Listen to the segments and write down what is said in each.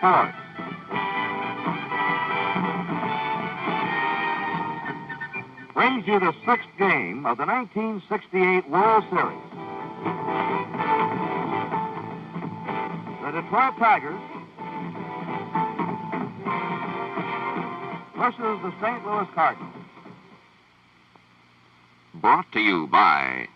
Sports. Brings you the sixth game of the 1968 World Series. The Detroit Tigers versus the St. Louis Cardinals. Brought to you by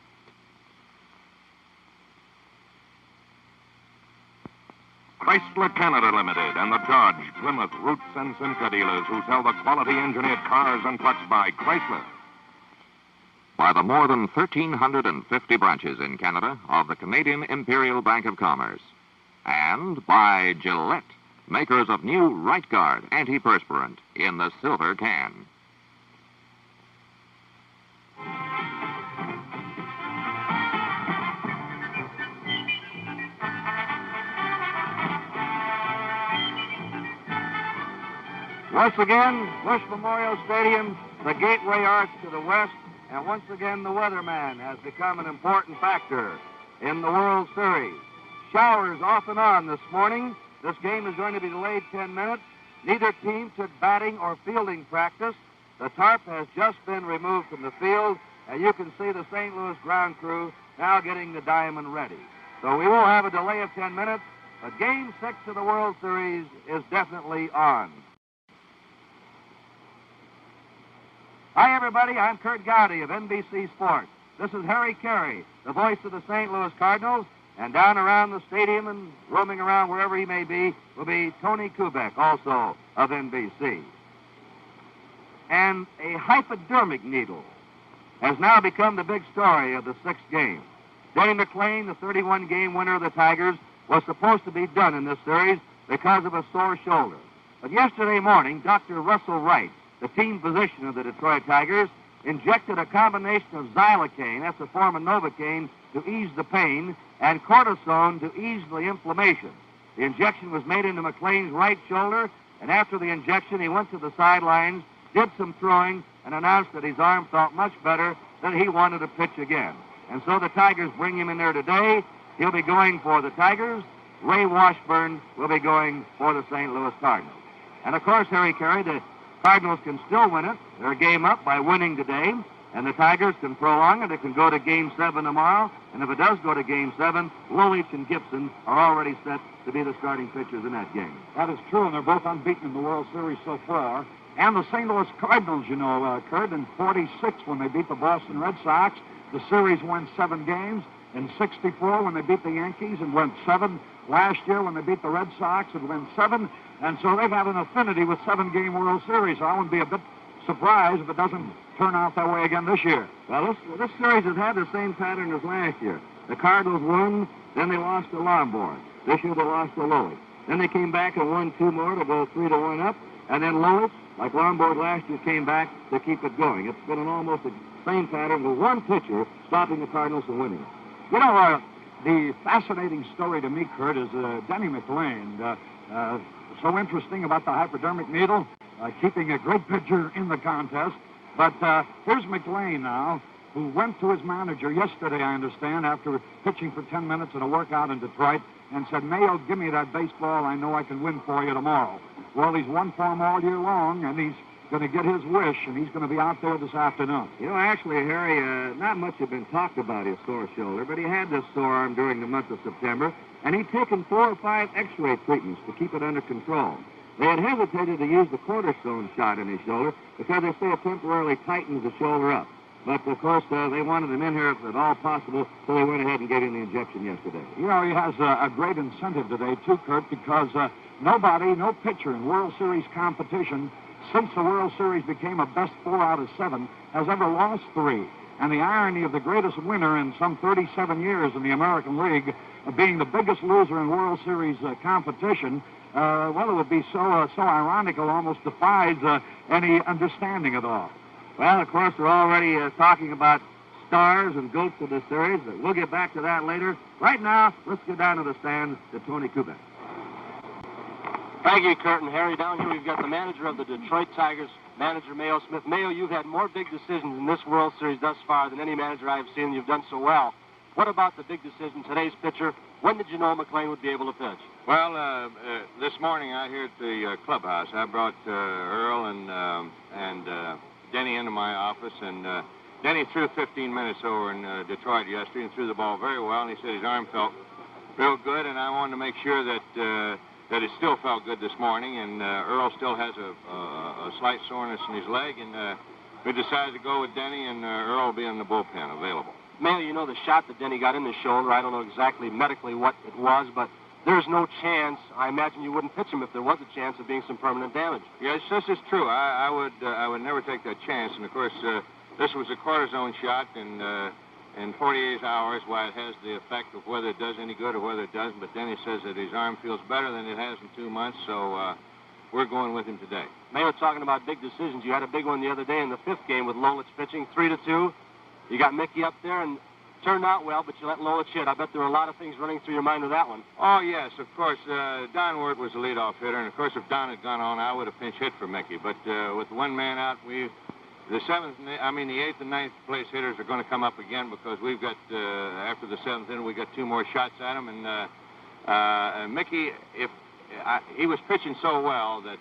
Chrysler Canada Limited and the Dodge, Plymouth, Roots, and Simca dealers who sell the quality engineered cars and trucks by Chrysler. By the more than 1,350 branches in Canada of the Canadian Imperial Bank of Commerce. And by Gillette, makers of new Right Guard antiperspirant in the silver can. Once again, Bush Memorial Stadium, the Gateway Arch to the west, and once again the weatherman has become an important factor in the World Series. Showers off and on this morning. This game is going to be delayed 10 minutes. Neither team took batting or fielding practice. The tarp has just been removed from the field, and you can see the St. Louis ground crew now getting the diamond ready. So we will have a delay of 10 minutes, but Game 6 of the World Series is definitely on. Hi, everybody. I'm Kurt Gowdy of NBC Sports. This is Harry Carey, the voice of the St. Louis Cardinals. And down around the stadium and roaming around wherever he may be will be Tony Kubek, also of NBC. And a hypodermic needle has now become the big story of the sixth game. Danny McLean, the 31-game winner of the Tigers, was supposed to be done in this series because of a sore shoulder. But yesterday morning, Dr. Russell Wright, the team physician of the Detroit Tigers, injected a combination of xylocaine, that's a form of Novocaine, to ease the pain, and cortisone to ease the inflammation. The injection was made into McLean's right shoulder, and after the injection, he went to the sidelines, did some throwing, and announced that his arm felt much better, that he wanted to pitch again. And so the Tigers bring him in there today. He'll be going for the Tigers. Ray Washburn will be going for the St. Louis Cardinals. And, of course, Harry Carey, the Cardinals can still win it. They're a game up by winning today. And the Tigers can prolong it. It can go to Game 7 tomorrow. And if it does go to Game 7, Lolich and Gibson are already set to be the starting pitchers in that game. That is true, and they're both unbeaten in the World Series so far. And the St. Louis Cardinals, you know, Kurt, in 46 when they beat the Boston Red Sox, the series went 7 games. In 64 when they beat the Yankees and went 7. Last year when they beat the Red Sox and went 7. And so they've had an affinity with 7-game World Series. So I wouldn't be a bit surprised if it doesn't turn out that way again this year. Well, this series has had the same pattern as last year. The Cardinals won, then they lost to Lombard. This year they lost to Lolich. Then they came back and won 2 more to go 3-1 up. And then Lolich, like Lombard last year, came back to keep it going. It's been an almost the same pattern with one pitcher stopping the Cardinals from winning. You know, the fascinating story to me, Kurt, is Denny McLean. So interesting about the hypodermic needle, keeping a great pitcher in the contest. But here's McLean now, who went to his manager yesterday, I understand, after pitching for 10 minutes in a workout in Detroit, and said, Mayo, give me that baseball. I know I can win for you tomorrow. Well, he's won for him all year long, and he's going to get his wish, and he's going to be out there this afternoon. You know, actually, Harry, not much had been talked about his sore shoulder, but he had this sore arm during the month of September, and he'd taken 4 or 5 x-ray treatments to keep it under control. They had hesitated to use the cortisone shot in his shoulder because they say it temporarily tightens the shoulder up. But, of course, they wanted him in here if at all possible, so they went ahead and gave him the injection yesterday. You know, he has a great incentive today, too, Kurt, because nobody, no pitcher in World Series competition since the World Series became a best 4 out of 7 has ever lost 3. And the irony of the greatest winner in some 37 years in the American League being the biggest loser in World Series competition, well, it would be so ironic it almost defies any understanding at all. Well, of course, we're already talking about stars and goats of the series. We'll get back to that later. Right now, let's get down to the stands to Tony Kubek. Thank you, Kurt and Harry. Down here we've got the manager of the Detroit Tigers, manager Mayo Smith. Mayo, you've had more big decisions in this World Series thus far than any manager I've seen. You've done so well. What about the big decision, today's pitcher? When did you know McLean would be able to pitch? Well, this morning out here at the clubhouse, I brought Earl and Denny into my office, and Denny threw 15 minutes over in Detroit yesterday and threw the ball very well, and he said his arm felt real good, and I wanted to make sure that it still felt good this morning, and Earl still has a slight soreness in his leg, and we decided to go with Denny, and Earl will be in the bullpen available. Mayo, you know the shot that Denny got in the shoulder. I don't know exactly medically what it was, but there's no chance. I imagine you wouldn't pitch him if there was a chance of being some permanent damage. Yes, this is true. I would never take that chance. And of course, this was a cortisone shot, and in 48 hours, while it has the effect of whether it does any good or whether it doesn't. But Denny says that his arm feels better than it has in 2 months, so we're going with him today. Mayo, talking about big decisions. You had a big one the other day in the 5th game with Lolich pitching 3-2. You got Mickey up there, and turned out well, but you let Lolich hit. I bet there were a lot of things running through your mind with that one. Oh, yes, of course. Don Wirt was the leadoff hitter, and of course, if Don had gone on, I would have pinch hit for Mickey. But with one man out, the 8th and 9th place hitters are going to come up again because we've got, after the 7th inning, we got 2 more shots at him. And Mickey, he was pitching so well that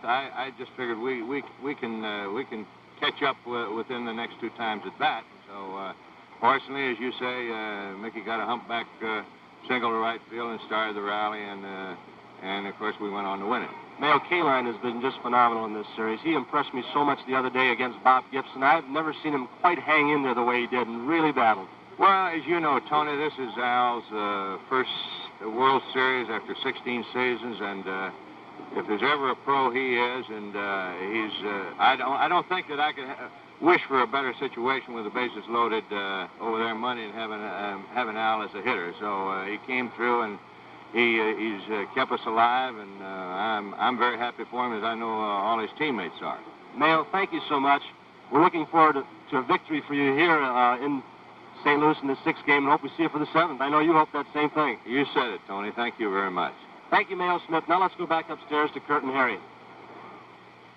I just figured we can catch up within the next 2 times at bat. So, fortunately, as you say, Mickey got a humpback single to right field and started the rally, and of course we went on to win it. Mayo, Kaline has been just phenomenal in this series. He impressed me so much the other day against Bob Gibson. I've never seen him quite hang in there the way he did and really battled. Well, as you know, Tony, this is Al's first World Series after 16 seasons, and if there's ever a pro, he is, and I don't think that I could wish for a better situation with the bases loaded over there in Monday and having Al as a hitter. So he came through, and he's kept us alive, and I'm very happy for him, as I know all his teammates are. Mayo, thank you so much. We're looking forward to a victory for you here in St. Louis in the 6th game, and hope we see you for the 7th. I know you hope that same thing. You said it, Tony. Thank you very much. Thank you, Mayo Smith. Now let's go back upstairs to Kurt and Harry.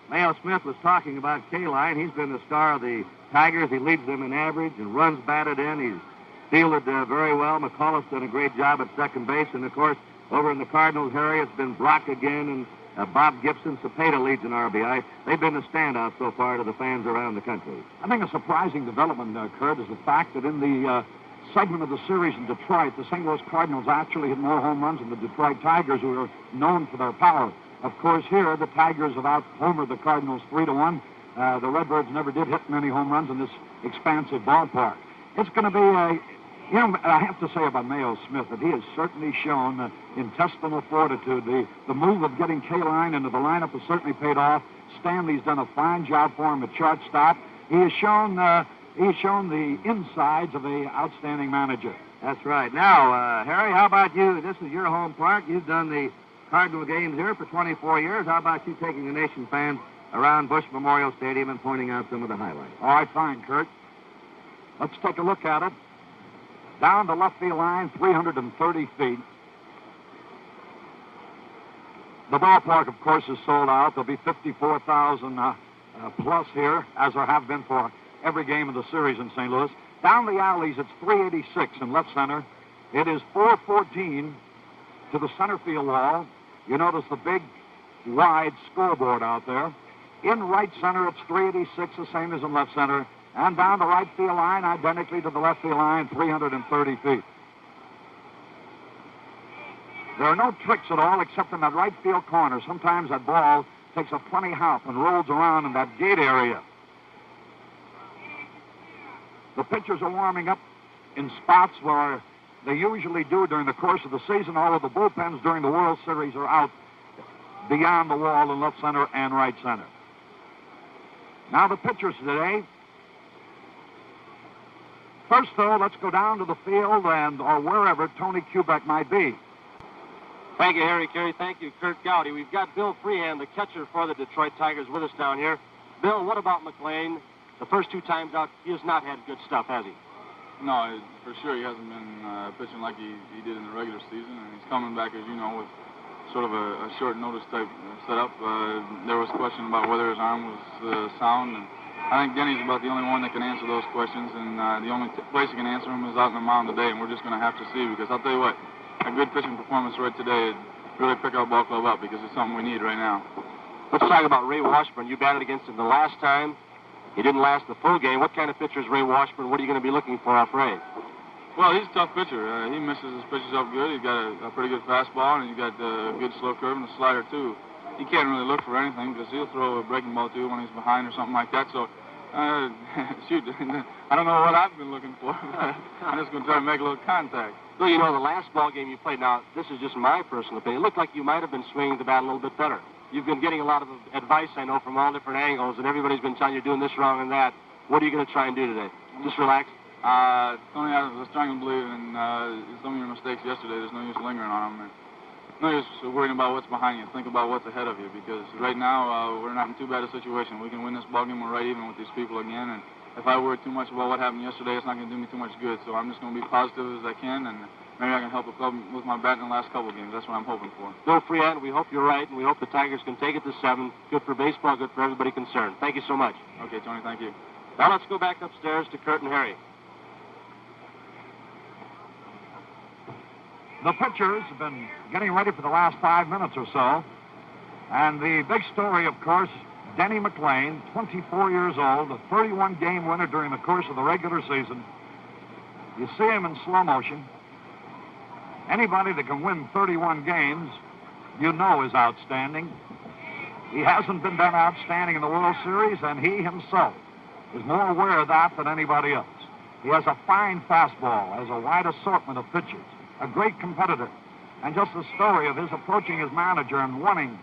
Mayo Smith was talking about Kaline. He's been the star of the Tigers. He leads them in average and runs batted in. He's fielded very well. McCullough's done a great job at second base. And, of course, over in the Cardinals, Harry, it's been Brock again and Bob Gibson. Cepeda leads in RBI. They've been the standout so far to the fans around the country. I think a surprising development, Kurt, is the fact that in the segment of the series in Detroit, the St. Louis Cardinals actually hit more home runs than the Detroit Tigers, who are known for their power. Of course, here, the Tigers have out-homered the Cardinals 3-1. The Redbirds never did hit many home runs in this expansive ballpark. It's going to be I have to say about Mayo Smith that he has certainly shown intestinal fortitude. The move of getting Kaline into the lineup has certainly paid off. Stanley's done a fine job for him at shortstop. He has shown the insides of an outstanding manager. That's right. Now, Harry, how about you? This is your home park. You've done the Cardinal games here for 24 years. How about you taking the nation fans around Bush Memorial Stadium and pointing out some of the highlights? All right, fine, Kurt. Let's take a look at it. Down the left field line, 330 feet. The ballpark, of course, is sold out. There'll be 54,000 plus here, as there have been for every game of the series in St. Louis. Down the alleys, it's 386 in left center. It is 414 to the center field wall. You notice the big, wide scoreboard out there. In right center, it's 386, the same as in left center. And down the right field line, identically to the left field line, 330 feet. There are no tricks at all except in that right field corner. Sometimes that ball takes a funny hop and rolls around in that gate area. The pitchers are warming up in spots where they usually do during the course of the season, although the bullpens during the World Series are out beyond the wall in left center and right center. Now the pitchers today. First, though, let's go down to the field or wherever Tony Kubek might be. Thank you, Harry Carey. Thank you, Kurt Gowdy. We've got Bill Freehan, the catcher for the Detroit Tigers, with us down here. Bill, what about McLean? The first 2 times out, he has not had good stuff, has he? No, for sure he hasn't been pitching like he did in the regular season, and he's coming back, as you know, with sort of a short notice type setup. There was question about whether his arm was sound, and I think Denny's about the only one that can answer those questions, and the only place he can answer them is out in the mound today, and we're just going to have to see, because I'll tell you what, a good pitching performance right today, it'd really pick our ball club up because it's something we need right now. Let's talk about Ray Washburn. You batted against him the last time. He didn't last the full game. What kind of pitcher is Ray Washburn? What are you going to be looking for off Ray? Well, he's a tough pitcher. He misses his pitches up good. He's got a pretty good fastball, and he's got a good slow curve and a slider, too. He can't really look for anything because he'll throw a breaking ball, too, when he's behind or something like that. So, shoot, I don't know what I've been looking for. I'm just going to try to make a little contact. Well, you know, the last ball game you played, now, this is just my personal opinion. It looked like you might have been swinging the bat a little bit better. You've been getting a lot of advice, I know, from all different angles, and everybody's been telling you you're doing this wrong and that. What are you going to try and do today? Just relax? Tony, I was trying to believe in some of your mistakes yesterday. There's no use lingering on them. No use worrying about what's behind you. Think about what's ahead of you, because right now we're not in too bad a situation. We can win this ballgame. We're right even with these people again, and if I worry too much about what happened yesterday, it's not going to do me too much good. So I'm just going to be positive as I can, and maybe I can help the club with my bat in the last couple of games. That's what I'm hoping for. Bill Freehan, we hope you're right, and we hope the Tigers can take it to 7. Good for baseball, good for everybody concerned. Thank you so much. Okay, Tony, thank you. Now let's go back upstairs to Kurt and Harry. The pitchers have been getting ready for the last 5 minutes or so. And the big story, of course, Denny McLain, 24 years old, a 31-game winner during the course of the regular season. You see him in slow motion. Anybody that can win 31 games, you know is outstanding. He hasn't been done outstanding in the World Series, and he himself is more aware of that than anybody else. He has a fine fastball, has a wide assortment of pitches, a great competitor. And just the story of his approaching his manager and wanting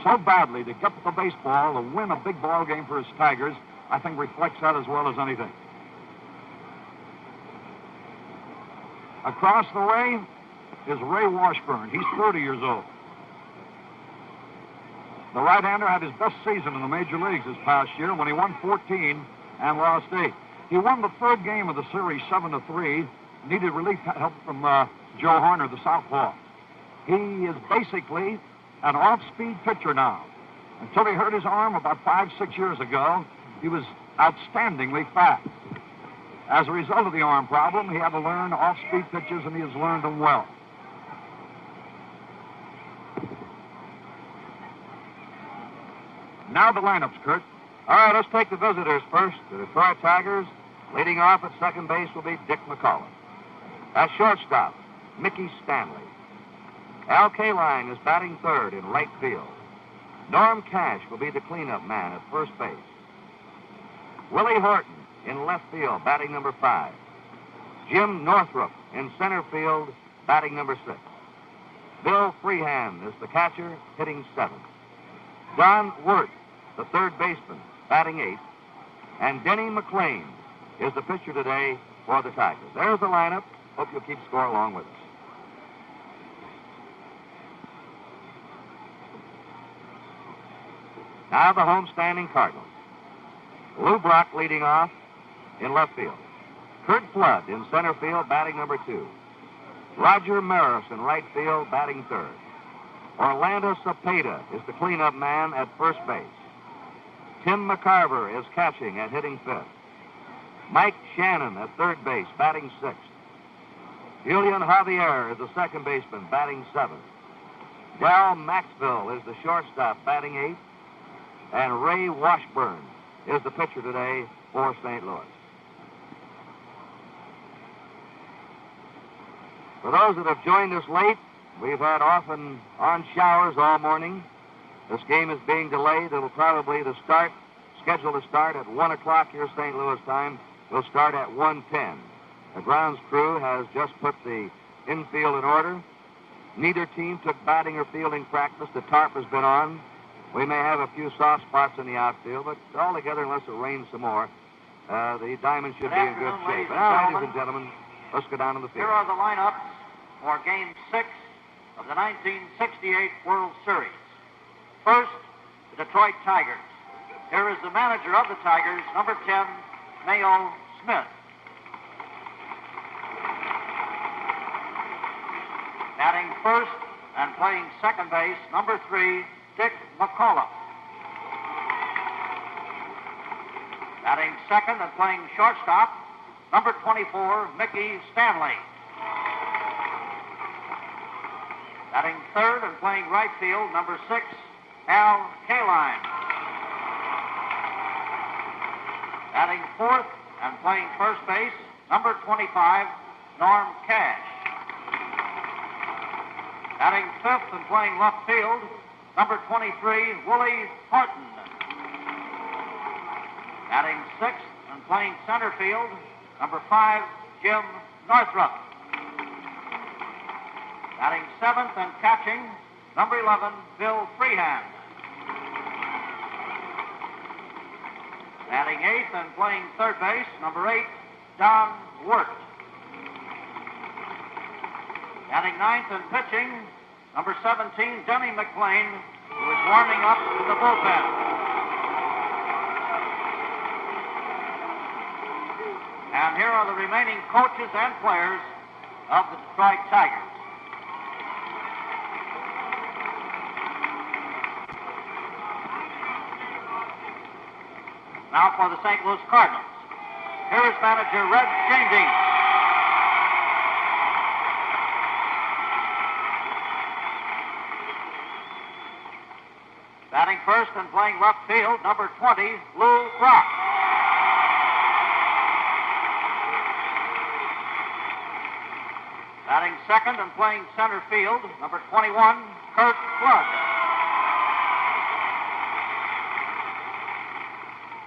so badly to get to the baseball, to win a big ball game for his Tigers, I think reflects that as well as anything. Across the way is Ray Washburn. He's 30 years old. The right-hander had his best season in the major leagues this past year when he won 14 and lost 8. He won the third game of the series 7-3, needed relief help from Joe Horner, the southpaw. He is basically an off-speed pitcher now. Until he hurt his arm about 5-6 years ago, he was outstandingly fast. As a result of the arm problem, he had to learn off-speed pitches, and he has learned them well. Now the lineups, Kurt. All right, let's take the visitors first. The Detroit Tigers. Leading off at second base will be Dick McCullough. At shortstop, Mickey Stanley. Al Kaline is batting third in right field. Norm Cash will be the cleanup man at first base. Willie Horton in left field, batting number 5. Jim Northrup in center field, batting number 6. Bill Freehan is the catcher, hitting 7th. Don Wirth, the third baseman, batting 8th. And Denny McLain is the pitcher today for the Tigers. There's the lineup. Hope you'll keep score along with us. Now the homestanding Cardinals. Lou Brock leading off in left field. Kurt Flood in center field, batting number 2. Roger Maris in right field, batting 3rd. Orlando Cepeda is the cleanup man at first base. Tim McCarver is catching and hitting 5th. Mike Shannon at third base, batting 6th. Julian Javier is the second baseman, batting 7th. Dal Maxville is the shortstop, batting 8th. And Ray Washburn is the pitcher today for St. Louis. For those that have joined us late, we've had off and on showers all morning. This game is being delayed. It'll probably scheduled to start at 1 o'clock here St. Louis time. Will start at 1:10. The grounds crew has just put the infield in order. Neither team took batting or fielding practice. The tarp has been on. We may have a few soft spots in the outfield, but altogether, unless it rains some more, the diamond should be in good shape. Now, ladies and gentlemen, let's go down to the field. Here are the lineups for Game 6 of the 1968 World Series. First, the Detroit Tigers. Here is the manager of the Tigers, number 10, Mayo Smith. Batting first and playing second base, number 3, Dick McCullough. Batting second and playing shortstop, number 24, Mickey Stanley. Batting third and playing right field, number 6, Al Kaline. Batting fourth and playing first base, number 25, Norm Cash. Batting fifth and playing left field, number 23, Willie Horton. Batting sixth and playing center field, number 5, Jim Northrup. Batting seventh and catching, number 11, Bill Freehand. Batting eighth and playing third base, number 8, Don Wirt. Batting ninth and pitching, number 17, Denny McLean, who is warming up in the bullpen. And here are the remaining coaches and players of the Detroit Tigers. Now for the St. Louis Cardinals. Here is manager Red Changing. Batting first and playing left field, number 20, Lou Brock. Batting second and playing center field, number 21, Kurt Flood.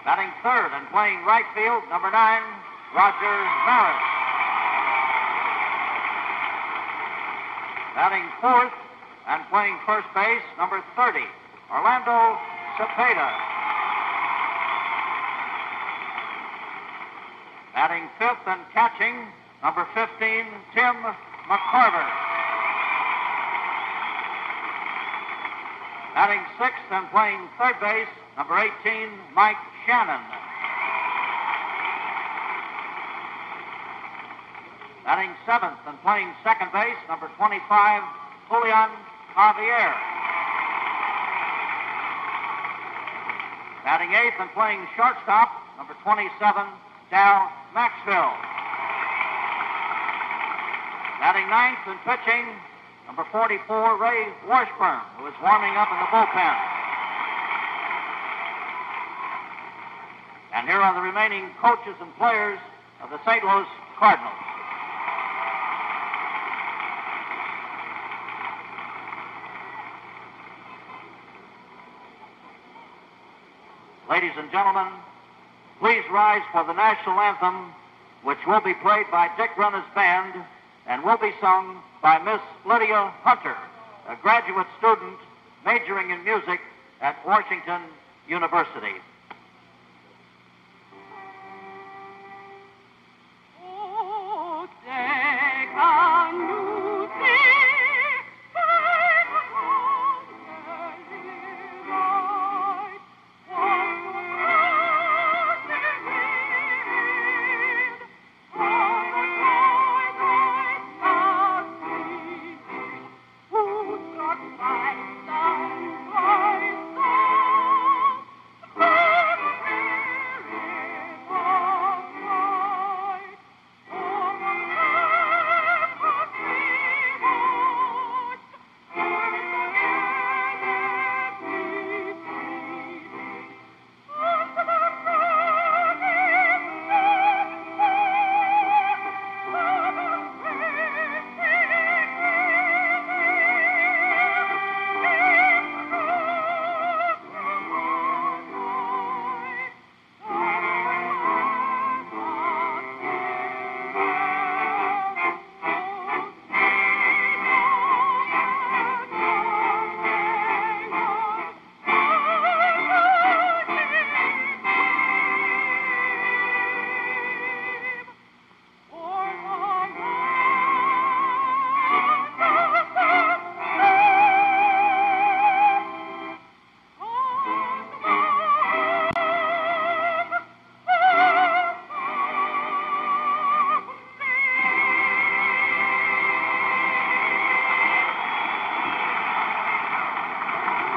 Batting third and playing right field, number 9, Roger Maris. Batting fourth and playing first base, number 30, Orlando Cepeda. Batting fifth and catching, number 15, Tim McCarver. Batting sixth and playing third base, number 18, Mike Shannon. Batting seventh and playing second base, number 25, Julian Javier. Batting eighth and playing shortstop, number 27, Dal Maxfield. Batting ninth and pitching, number 44, Ray Washburn, who is warming up in the bullpen. And here are the remaining coaches and players of the St. Louis Cardinals. Ladies and gentlemen, please rise for the national anthem, which will be played by Dick Runner's band and will be sung by Miss Lydia Hunter, a graduate student majoring in music at Washington University.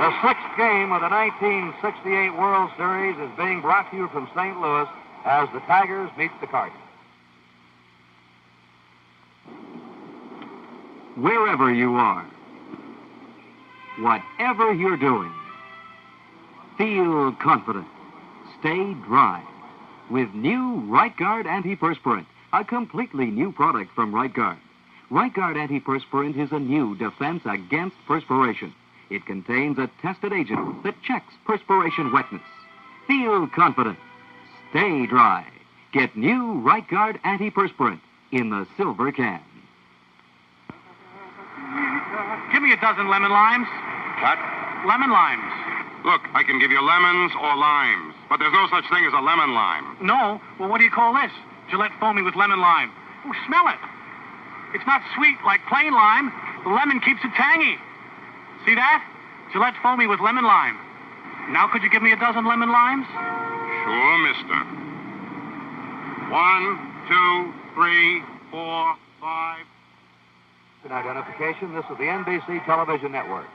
The sixth game of the 1968 World Series is being brought to you from St. Louis as the Tigers meet the Cardinals. Wherever you are, whatever you're doing. Feel confident. Stay dry with new Right Guard Antiperspirant, a completely new product from Right Guard. Right Guard Antiperspirant is a new defense against perspiration. It contains a tested agent that checks perspiration wetness. Feel confident. Stay dry. Get new Right Guard Antiperspirant in the silver can. Give me a dozen lemon limes. What? Lemon limes. Look, I can give you lemons or limes, but there's no such thing as a lemon lime. No? Well, what do you call this? Gillette Foamy with lemon lime. Oh, smell it. It's not sweet like plain lime. The lemon keeps it tangy. See that? Gillette Foamy with lemon lime. Now could you give me a dozen lemon limes? Sure, mister. 1, 2, 3, 4, 5. Identification. This is the NBC television network.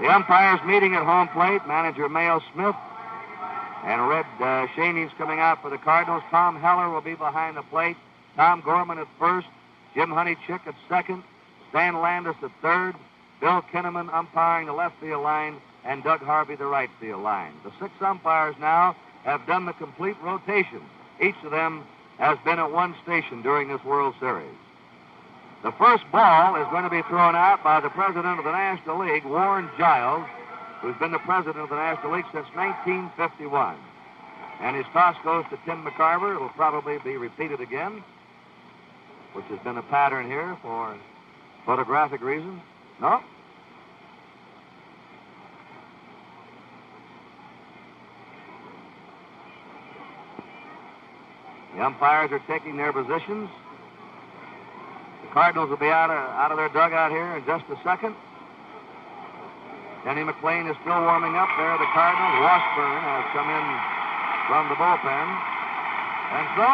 The umpires meeting at home plate. Manager Mayo Smith and Red Shaney's coming out for the Cardinals. Tom Heller will be behind the plate. Tom Gorman at first. Jim Honeychick at second. Stan Landis at third. Bill Kinnaman umpiring the left field line, and Doug Harvey the right field line. The 6 umpires now have done the complete rotation. Each of them has been at one station during this World Series. The first ball is going to be thrown out by the president of the National League, Warren Giles, who's been the president of the National League since 1951. And his toss goes to Tim McCarver. It'll probably be repeated again, which has been a pattern here for photographic reasons. No? The umpires are taking their positions. The Cardinals will be out of their dugout here in just a second. Denny McLean is still warming up there. The Cardinals. Washburn has come in from the bullpen. And so,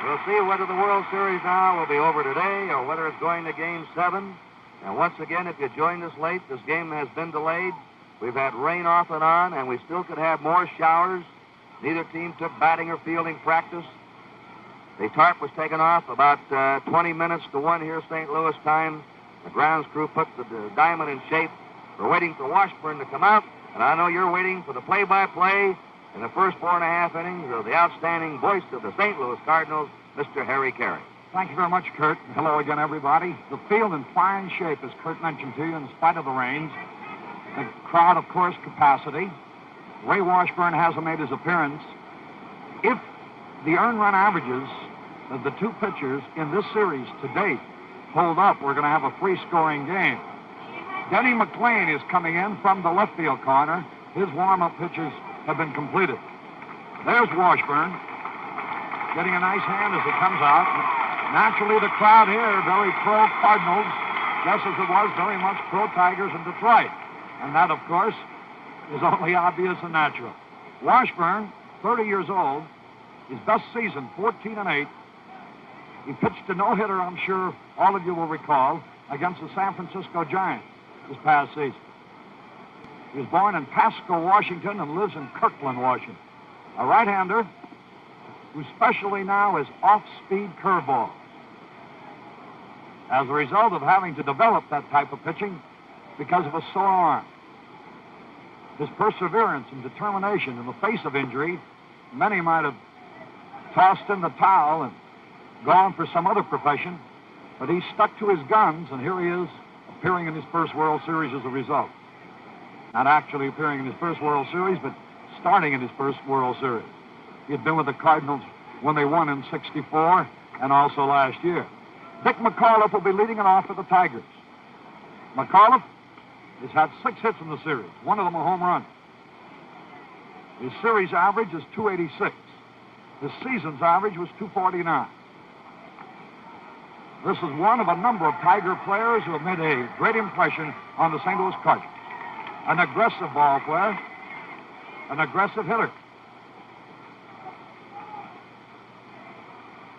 we'll see whether the World Series now will be over today or whether it's going to Game 7. And once again, if you joined us late, this game has been delayed. We've had rain off and on, and we still could have more showers. Neither team took batting or fielding practice. The tarp was taken off about 20 minutes to 1 here, St. Louis time. The grounds crew put the diamond in shape. We're waiting for Washburn to come out, and I know you're waiting for the play-by-play in the first 4.5 innings of the outstanding voice of the St. Louis Cardinals, Mr. Harry Carey. Thank you very much, Kurt. Hello again, everybody. The field in fine shape, as Kurt mentioned to you, in spite of the rains. The crowd, of course, capacity. Ray Washburn hasn't made his appearance. If the earned run averages of the 2 pitchers in this series to date hold up, we're going to have a free-scoring game. Denny McLean is coming in from the left field corner. His warm-up pitches have been completed. There's Washburn, getting a nice hand as he comes out. Naturally, the crowd here, very pro-Cardinals, just as it was very much pro-Tigers in Detroit. And that, of course, is only obvious and natural. Washburn, 30 years old, his best season, 14-8. He pitched a no-hitter, I'm sure all of you will recall, against the San Francisco Giants this past season. He was born in Pasco, Washington, and lives in Kirkland, Washington. A right-hander whose specialty now is off-speed curveball. As a result of having to develop that type of pitching because of a sore arm. His perseverance and determination in the face of injury, many might have tossed in the towel and gone for some other profession, but he stuck to his guns, and here he is appearing in his first World Series as a result. Not actually appearing in his first World Series, but starting in his first World Series. He had been with the Cardinals when they won in '64 and also last year. Dick McAuliffe will be leading it off for the Tigers. McAuliffe has had 6 hits in the series, one of them a home run. His series average is .286. His season's average was .249. This is one of a number of Tiger players who have made a great impression on the St. Louis Cardinals. An aggressive ball player, an aggressive hitter.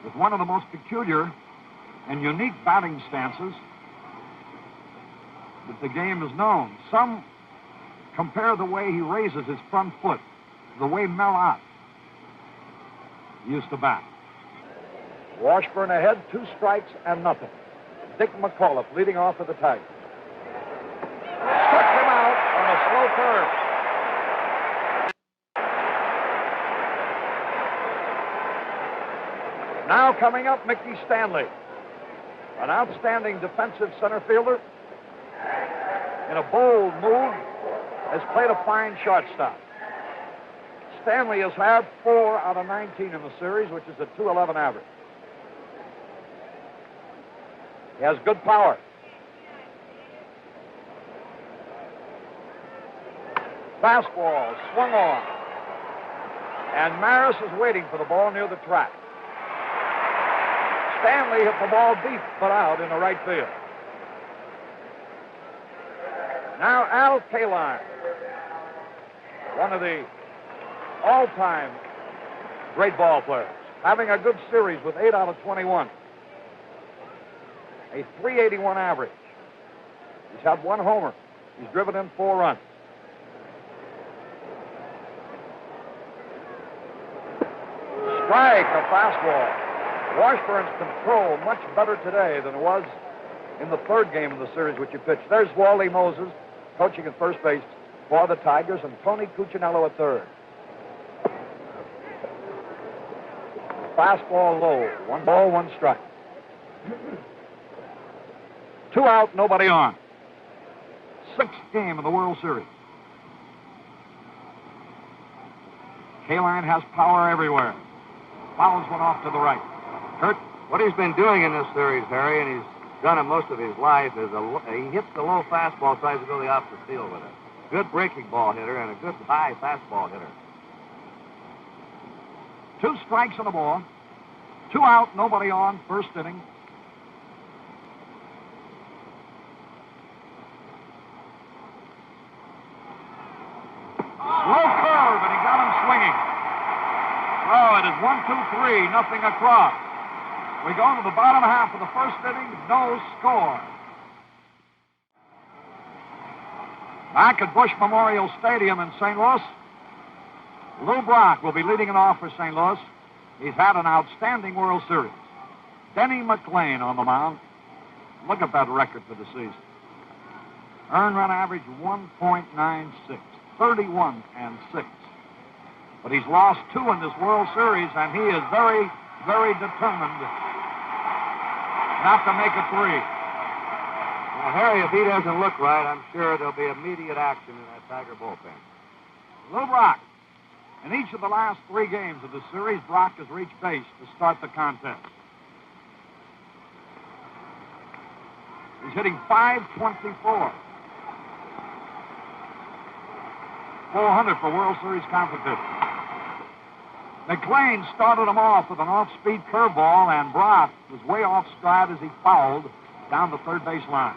With one of the most peculiar and unique batting stances that the game is known. Some compare the way he raises his front foot, the way Mel Ott used to bat. Washburn ahead, 2 strikes and nothing. Dick McAuliffe leading off for the Tigers. Struck him out on a slow curve. Now coming up, Mickey Stanley, an outstanding defensive center fielder. In a bold move, has played a fine shortstop. Stanley has had 4 out of 19 in the series, which is a .211 average. He has good power. Fastball swung on. And Maris is waiting for the ball near the track. Stanley hit the ball deep, but out in the right field. Now Al Kaline, one of the all-time great ball players, having a good series with 8 out of 21. A .381 average. He's had 1 homer. He's driven in 4 runs. Strike, a fastball. Washburn's control much better today than it was in the 3rd game of the series which he pitched. There's Wally Moses coaching at first base for the Tigers, and Tony Cuccinello at 3rd. Fastball low. 1 ball, 1 strike. 2 out, nobody on. 6th game of the World Series. Kaline has power everywhere. Fouls one off to the right. Kurt, what he's been doing in this series, Harry, and he's done it most of his life, is he hits the low fastball, tries to go the opposite field with it. Good breaking ball hitter and a good high fastball hitter. 2 strikes and a ball. 2 out, nobody on, 1st inning. Low curve, and he got him swinging. Oh, it is 1-2-3, nothing across. We go to the bottom half of the 1st inning, no score. Back at Bush Memorial Stadium in St. Louis, Lou Brock will be leading it off for St. Louis. He's had an outstanding World Series. Denny McLain on the mound. Look at that record for the season. Earned run average 1.96, 31-6. But he's lost 2 in this World Series, and he is very, very determined not to make a 3. Now, Harry, if he doesn't look right, I'm sure there'll be immediate action in that Tiger bullpen. Lou Brock. In each of the last 3 games of the series, Brock has reached base to start the contest. He's hitting .524. 400 for World Series competition. McLain started him off with an off-speed curveball, and Brock was way off stride as he fouled down the 3rd base line.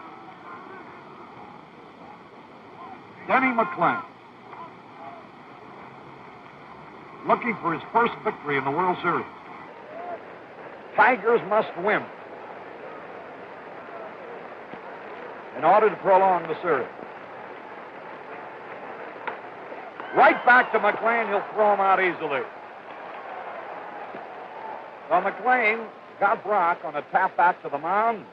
Denny McLain, looking for his first victory in the World Series. Tigers must win in order to prolong the series. Right back to McLain. He'll throw him out easily. So McLain got Brock on a tap back to the mound.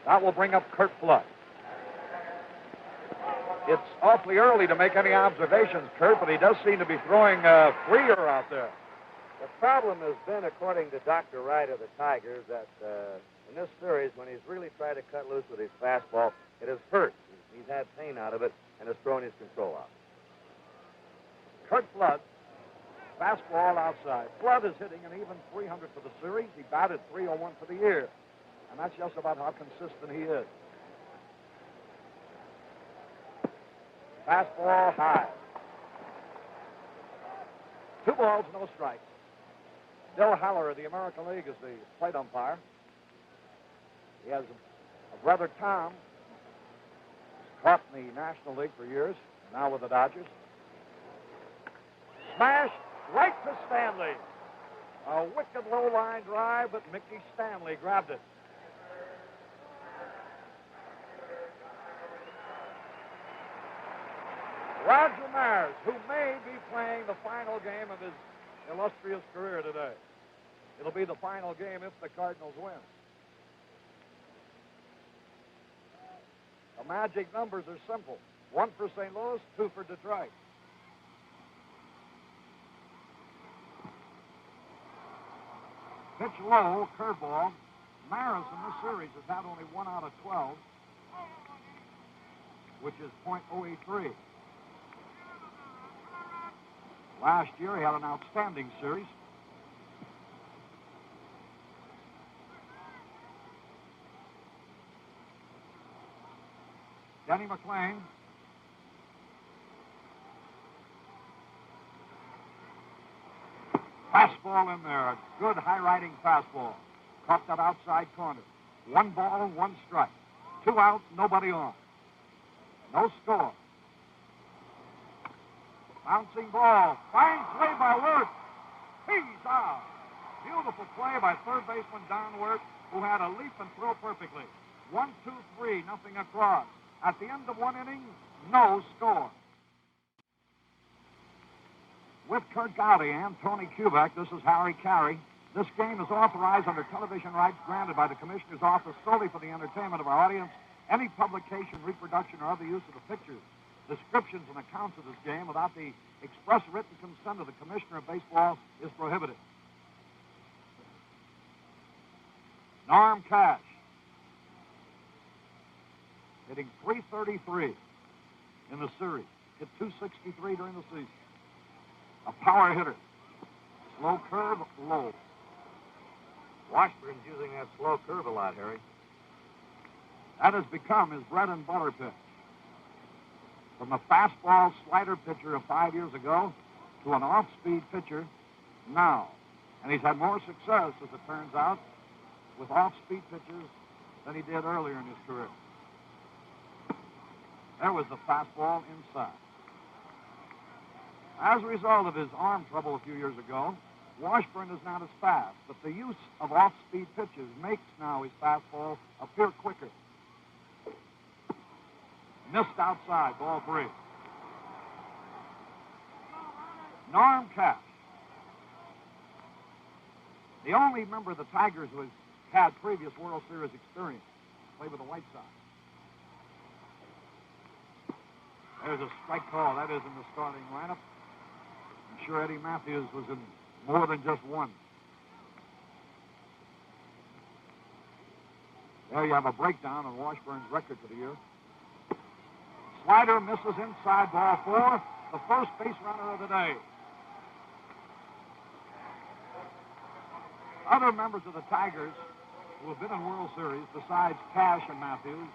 That will bring up Curt Flood. It's awfully early to make any observations, Curt, but he does seem to be throwing freer out there. The problem has been, according to Dr. Wright of the Tigers, that in this series, when he's really tried to cut loose with his fastball, it has hurt. He's had pain out of it and has thrown his control out. Curt Flood, fastball outside. Flood is hitting an even .300 for the series. He batted .301 for the year. And that's just about how consistent he is. Fastball high. 2 balls, no strikes. Bill Haller of the American League is the plate umpire. He has a brother, Tom, who's caught in the National League for years, now with the Dodgers. Smash right to Stanley. A wicked low-line drive, but Mickey Stanley grabbed it. Roger Maris, who may be playing the final game of his illustrious career today. It'll be the final game if the Cardinals win. The magic numbers are simple. 1 for St. Louis, 2 for Detroit. Pitch low, curveball. Maris in this series has had only 1 out of 12, which is .083. Last year, he had an outstanding series. Denny McLean. Fastball in there. A good high-riding fastball. Caught that outside corner. 1 ball, 1 strike. 2 outs, nobody on. No score. Bouncing ball. Fine play by Wirth. He's out. Beautiful play by third baseman Don Wirth, who had a leap and throw perfectly. 1, 2, 3, nothing across. At the end of 1 inning, no score. With Kurt Gowdy and Tony Kubek, this is Harry Carey. This game is authorized under television rights granted by the Commissioner's Office solely for the entertainment of our audience. Any publication, reproduction, or other use of the pictures, descriptions, and accounts of this game without the express written consent of the Commissioner of Baseball is prohibited. Norm Cash, hitting .333 in the series. Hit .263 during the season. A power hitter. Slow curve, low. Washburn's using that slow curve a lot, Harry. That has become his bread and butter pitch. From a fastball slider pitcher of 5 years ago to an off-speed pitcher now. And he's had more success, as it turns out, with off-speed pitchers than he did earlier in his career. There was the fastball inside. As a result of his arm trouble a few years ago, Washburn is not as fast, but the use of off-speed pitches makes now his fastball appear quicker. Missed outside, ball 3. Norm Cash, the only member of the Tigers who has had previous World Series experience, played with the White Sox. There's a strike call. That is in the starting lineup. I'm sure Eddie Matthews was in more than just one. There you have a breakdown on Washburn's record for the year. Slider misses inside, ball 4. The first base runner of the day. Other members of the Tigers who have been in World Series, besides Cash and Matthews,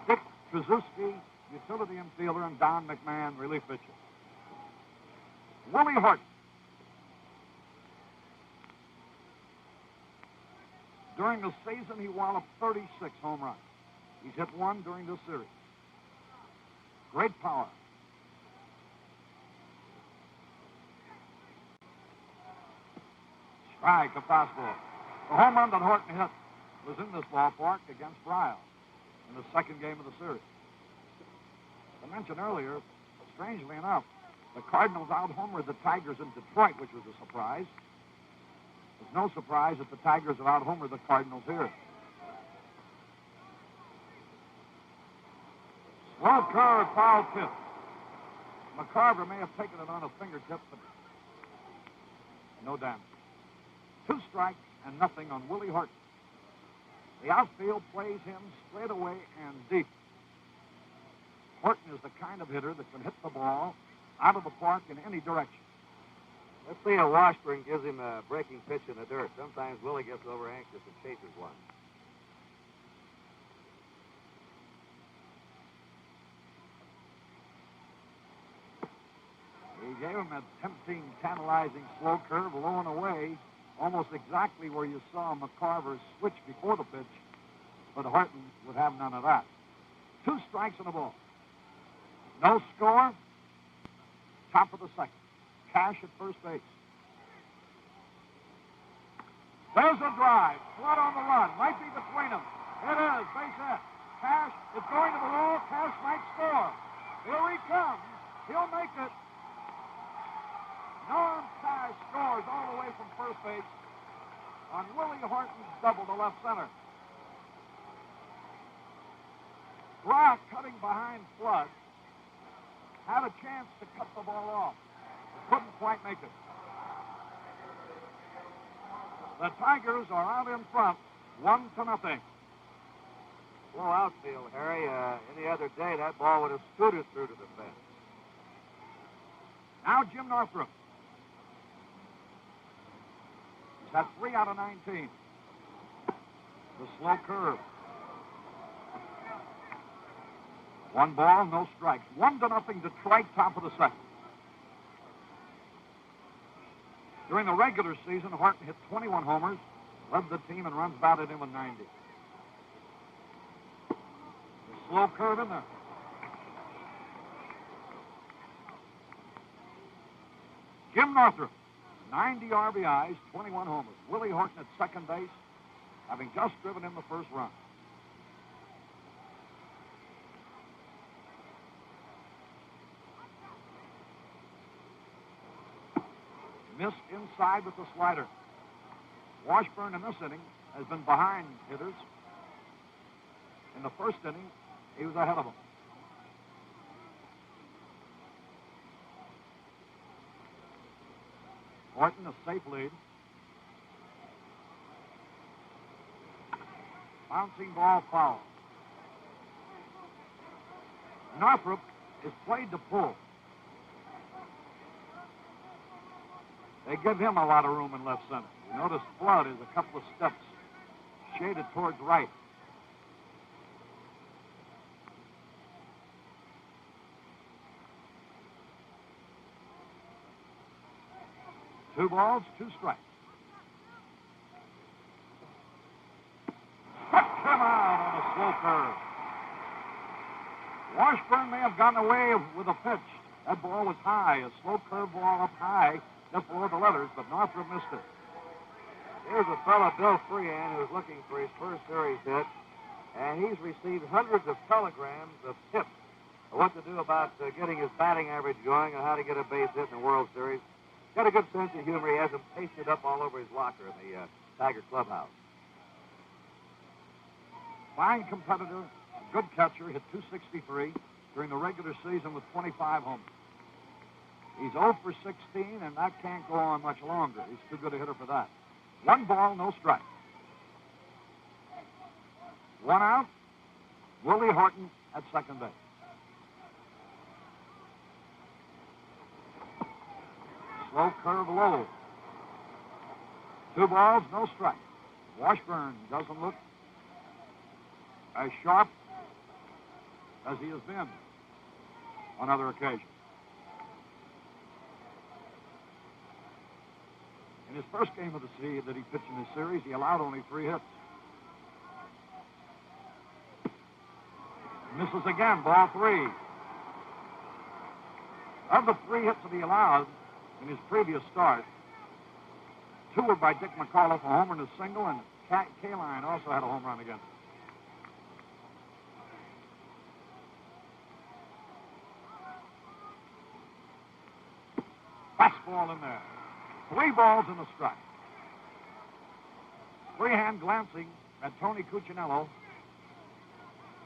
Dick Trzaskowski, utility infielder, and Don McMahon, relief pitcher. Willie Horton. During the season, he walloped 36 home runs. He's hit 1 during this series. Great power. Strike, a fastball. The home run that Horton hit was in this ballpark against Ryle in the second game of the series. As I mentioned earlier, strangely enough, the Cardinals out-homered the Tigers in Detroit, which was a surprise. There's no surprise that the Tigers have out-homered the Cardinals here. Slow curve, foul tip. McCarver may have taken it on a fingertip, but no damage. 2 strikes and nothing on Willie Horton. The outfield plays him straight away and deep. Horton is the kind of hitter that can hit the ball out of the park in any direction. Let's see how Washburn gives him a breaking pitch in the dirt. Sometimes Willie gets over anxious and chases one. He gave him a tempting, tantalizing slow curve, low and away, almost exactly where you saw McCarver switch before the pitch, but Horton would have none of that. 2 strikes and a ball. No score. Top of the second. Cash at first base. There's a drive. Flood on the run. Might be between them. It is. Base hit. Cash is going to the wall. Cash might score. Here he comes. He'll make it. Norm Cash scores. All double to left center. Brock, cutting behind Flood, had a chance to cut the ball off, but couldn't quite make it. The Tigers are out in front, 1-0. Slow outfield, Harry. Any other day, that ball would have scooted through to the fence. Now Jim Northrup. He's had 3 out of 19. The slow curve. 1 ball, no strikes. 1-0 Detroit, top of the second. During the regular season, Horton hit 21 homers, led the team in runs batted in with 90. The slow curve in there. Jim Northrup, 90 RBIs, 21 homers. Willie Horton at second base, having just driven in the first run. Missed inside with the slider. Washburn in this inning has been behind hitters. In the first inning, he was ahead of them. Horton, a safe lead. Bouncing ball foul. Northrup is played to pull. They give him a lot of room in left center. You notice Flood is a couple of steps shaded towards right. Two balls, 2 strikes. Struck him out on a slow curve. Washburn may have gotten away with a pitch. That ball was high, a slow curve ball up high, just below the letters, but Northrup missed it. Here's a fellow, Bill Freehan, who's looking for his first series hit, and he's received hundreds of telegrams of tips of what to do about getting his batting average going and how to get a base hit in the World Series. Got a good sense of humor. He has them pasted up all over his locker in the Tiger clubhouse. Fine competitor, a good catcher, hit .263 during the regular season with 25 homers. He's 0 for 16, and that can't go on much longer. He's too good a hitter for that. 1 ball, no strike. 1 out. Willie Horton at second base. Slow curve low. 2 balls, no strike. Washburn doesn't look as sharp as he has been on other occasions. In his first game of the season that he pitched in this series, he allowed only 3 hits. Misses again, ball 3. Of the 3 hits that he allowed in his previous start, 2 were by Dick McAuliffe, a homer and a single, and Kaline also had a home run against him. Fastball in there. 3 balls and a strike. Freehan glancing at Tony Cuccinello,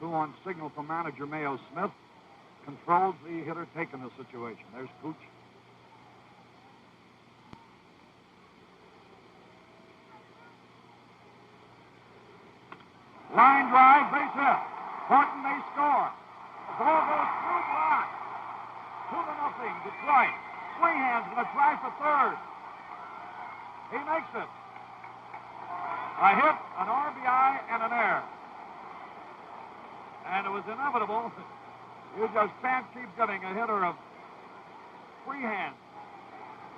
who on signal from manager Mayo Smith controls the hitter taking the situation. There's Cooch. Line drive, base hit. Horton, they score. The ball goes through block. 2-0, Detroit. Freehan's going to try for third. He makes it. A hit, an RBI, and an error. And it was inevitable. You just can't keep getting a hitter of Freehan's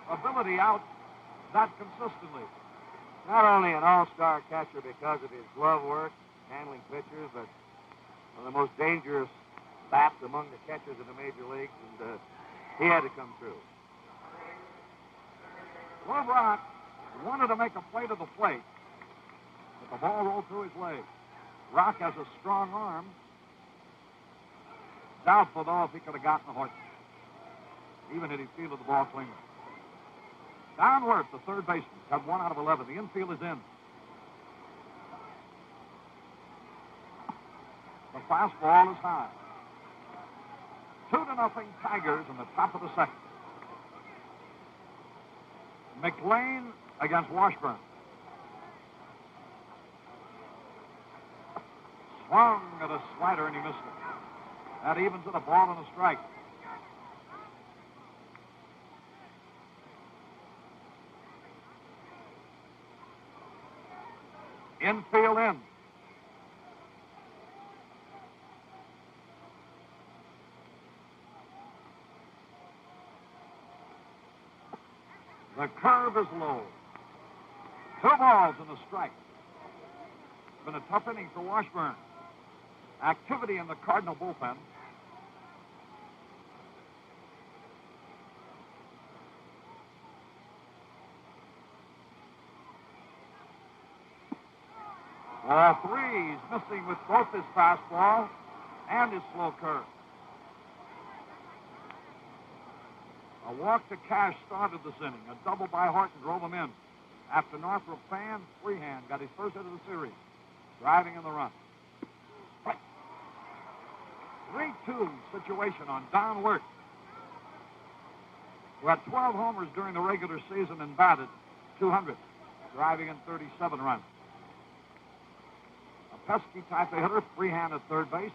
ability out that consistently. Not only an all-star catcher because of his glove work, handling pitchers, but one of the most dangerous bats among the catchers in the major leagues, and he had to come through. Lou Brock wanted to make a play to the plate, but the ball rolled through his leg. Rock has a strong arm. Doubtful, though, if he could have gotten the Horton, even if he fielded the ball cleanly. Downward, the third baseman had 1 out of 11. The infield is in. The fastball is high. 2-0 Tigers in the top of the second. McLean against Washburn. Swung at a slider and he missed it. That evens it, a ball and a strike. Infield in. The curve is low. 2 balls and a strike. It's been a tough inning for Washburn. Activity in the Cardinal bullpen. Ball 3, he's missing with both his fastball and his slow curve. A walk to Cash started this inning. A double by Horton drove him in. After Northrop Fan, Freehand got his first hit of the series, driving in the run. 3-2 situation on Don Wirt, who had 12 homers during the regular season and batted .200, driving in 37 runs. A pesky type of hitter, Freehand at third base.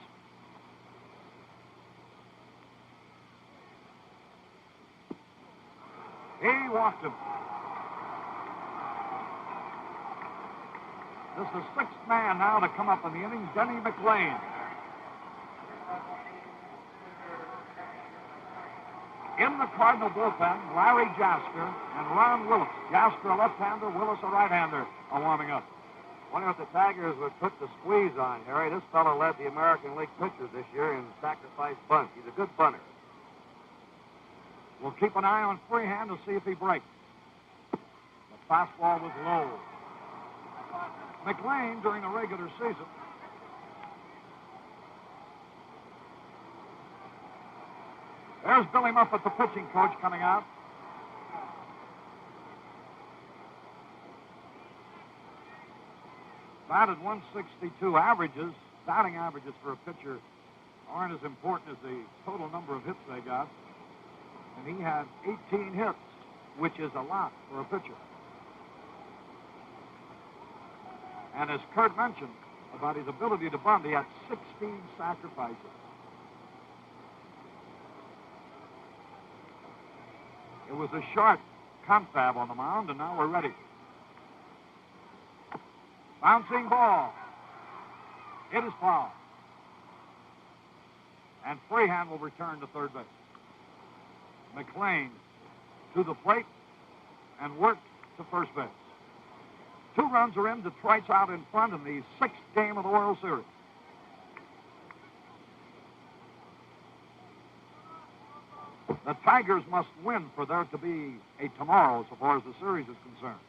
He walked him. This is the 6th man now to come up in the inning, Denny McLean. In the Cardinal bullpen, Larry Jasker and Ron Willis. Jasker a left-hander, Willis a right-hander are warming up. Wonder if the Tigers would put the squeeze on, Harry. This fellow led the American League pitchers this year in sacrifice bunts. He's a good bunter. We'll keep an eye on Freehand to see if he breaks. The fastball was low. McLean, during the regular season, there's Billy Muffet, the pitching coach, coming out. Batted 162 averages. Batting averages for a pitcher aren't as important as the total number of hits they got. And he had 18 hits, which is a lot for a pitcher. And as Kurt mentioned about his ability to bunt, he had 16 sacrifices. It was a short confab on the mound, and now we're ready. Bouncing ball. It is foul. And Freehand will return to third base. McLean to the plate and Wirt to first base. 2 runs are in. Detroit's out in front in the 6th game of the World Series. The Tigers must win for there to be a tomorrow so far as the series is concerned.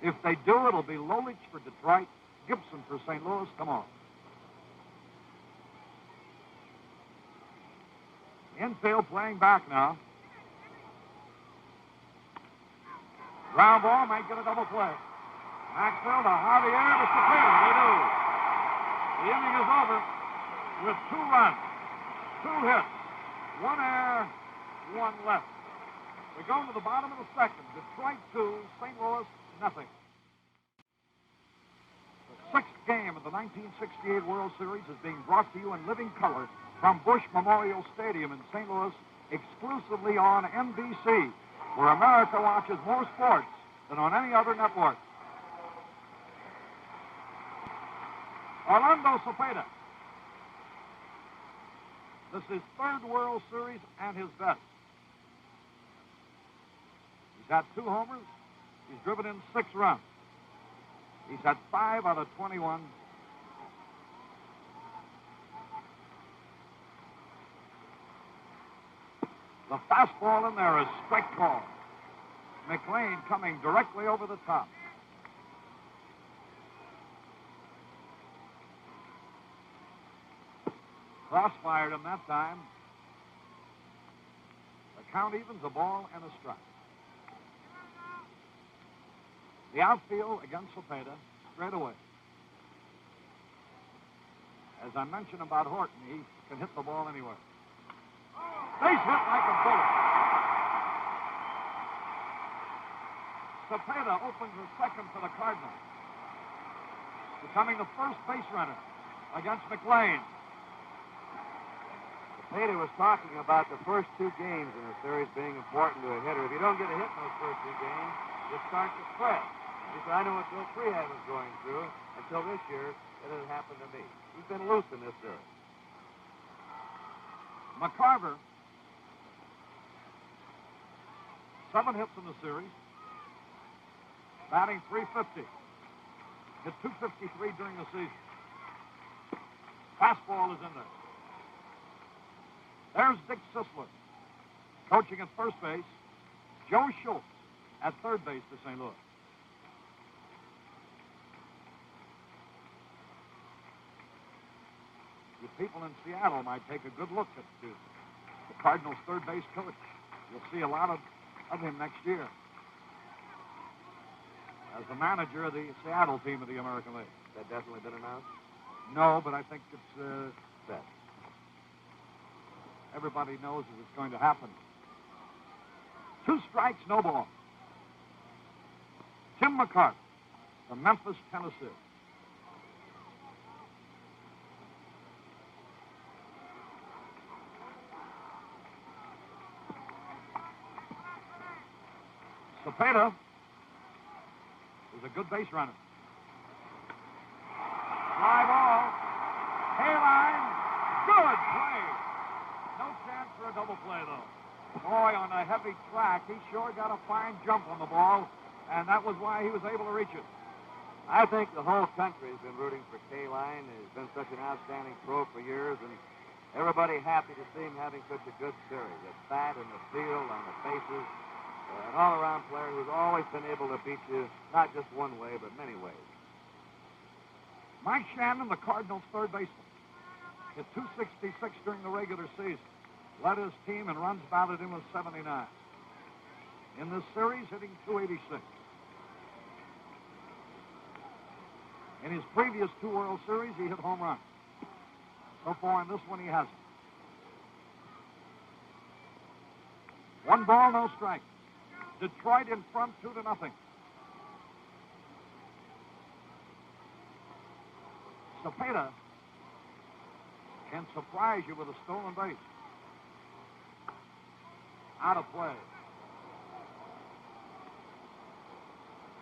If they do, it'll be Lolich for Detroit, Gibson for St. Louis tomorrow. Infield playing back now. Ground ball might get a double play. Maxfield to Javier to Cepeda. They do. The inning is over with 2 runs, 2 hits, 1 error, 1 left. We go to the bottom of the second. Detroit 2, St. Louis nothing. The 6th game of the 1968 World Series is being brought to you in living color from Bush Memorial Stadium in St. Louis, exclusively on NBC, where America watches more sports than on any other network. Orlando Cepeda. This is his 3rd World Series and his best. He's had 2 homers. He's driven in 6 runs. He's had 5 out of 21. The fastball in there is strike call. McLean coming directly over the top. Crossfired him that time. The count evens, a ball and a strike. The outfield against Cepeda straight away. As As I mentioned about Horton, he can hit the ball anywhere. Base hit like a bullet. Cepeda opens the second for the Cardinals, becoming the first base runner against McLean. Cepeda was talking about the first two games in the series being important to a hitter. If you don't get a hit in those first two games, you start to fret. He said, I know what Bill Freehan was going through until this year. It had happened to me. He's been loose in this series. McCarver, 7 hits in the series, batting .350. Hit .253 during the season. Fastball is in there. There's Dick Sisler, coaching at first base. Joe Schultz at third base for St. Louis. You people in Seattle might take a good look at the Cardinals' third base coach. You'll see a lot of him next year as the manager of the Seattle team of the American League. That definitely been announced? No, but I think it's set. Everybody knows that it's going to happen. 2 strikes, no ball. Tim McCarthy from Memphis, Tennessee. Cepeda is a good base runner. Fly ball. K-line. Good play. No chance for a double play, though. Boy, on a heavy track, he sure got a fine jump on the ball, and that was why he was able to reach it. I think the whole country has been rooting for K-Line. He's been such an outstanding pro for years, and everybody happy to see him having such a good series. At bat, in the field, on the bases, an all-around player who's always been able to beat you, not just one way, but many ways. Mike Shannon, the Cardinals' third baseman, hit .266 during the regular season. Led his team in runs batted in with 79. In this series, hitting .286. In his previous 2 World Series, he hit home runs. So far in this one, he hasn't. 1 ball, no strike. Detroit in front 2-0. Cepeda can surprise you with a stolen base. Out of play.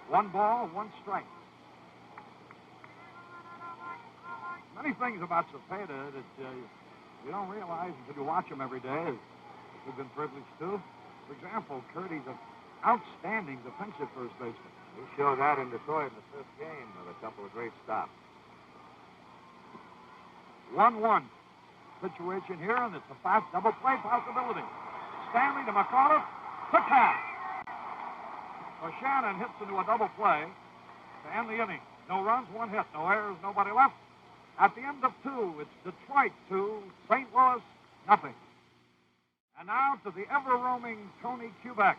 1 ball, 1 strike. Many things about Cepeda that you don't realize until you watch him every day. We've been privileged to. For example, Kurt, he's an outstanding defensive first baseman. He showed that in Detroit in the 5th game with a couple of great stops. 1-1 situation here, and it's a fast double play possibility. Stanley to McAuliffe to Cass. So Shannon hits into a double play to end the inning. No runs, 1 hit, no errors, nobody left. At the end of 2, it's Detroit 2, St. Louis nothing. And now to the ever-roaming Tony Kubek.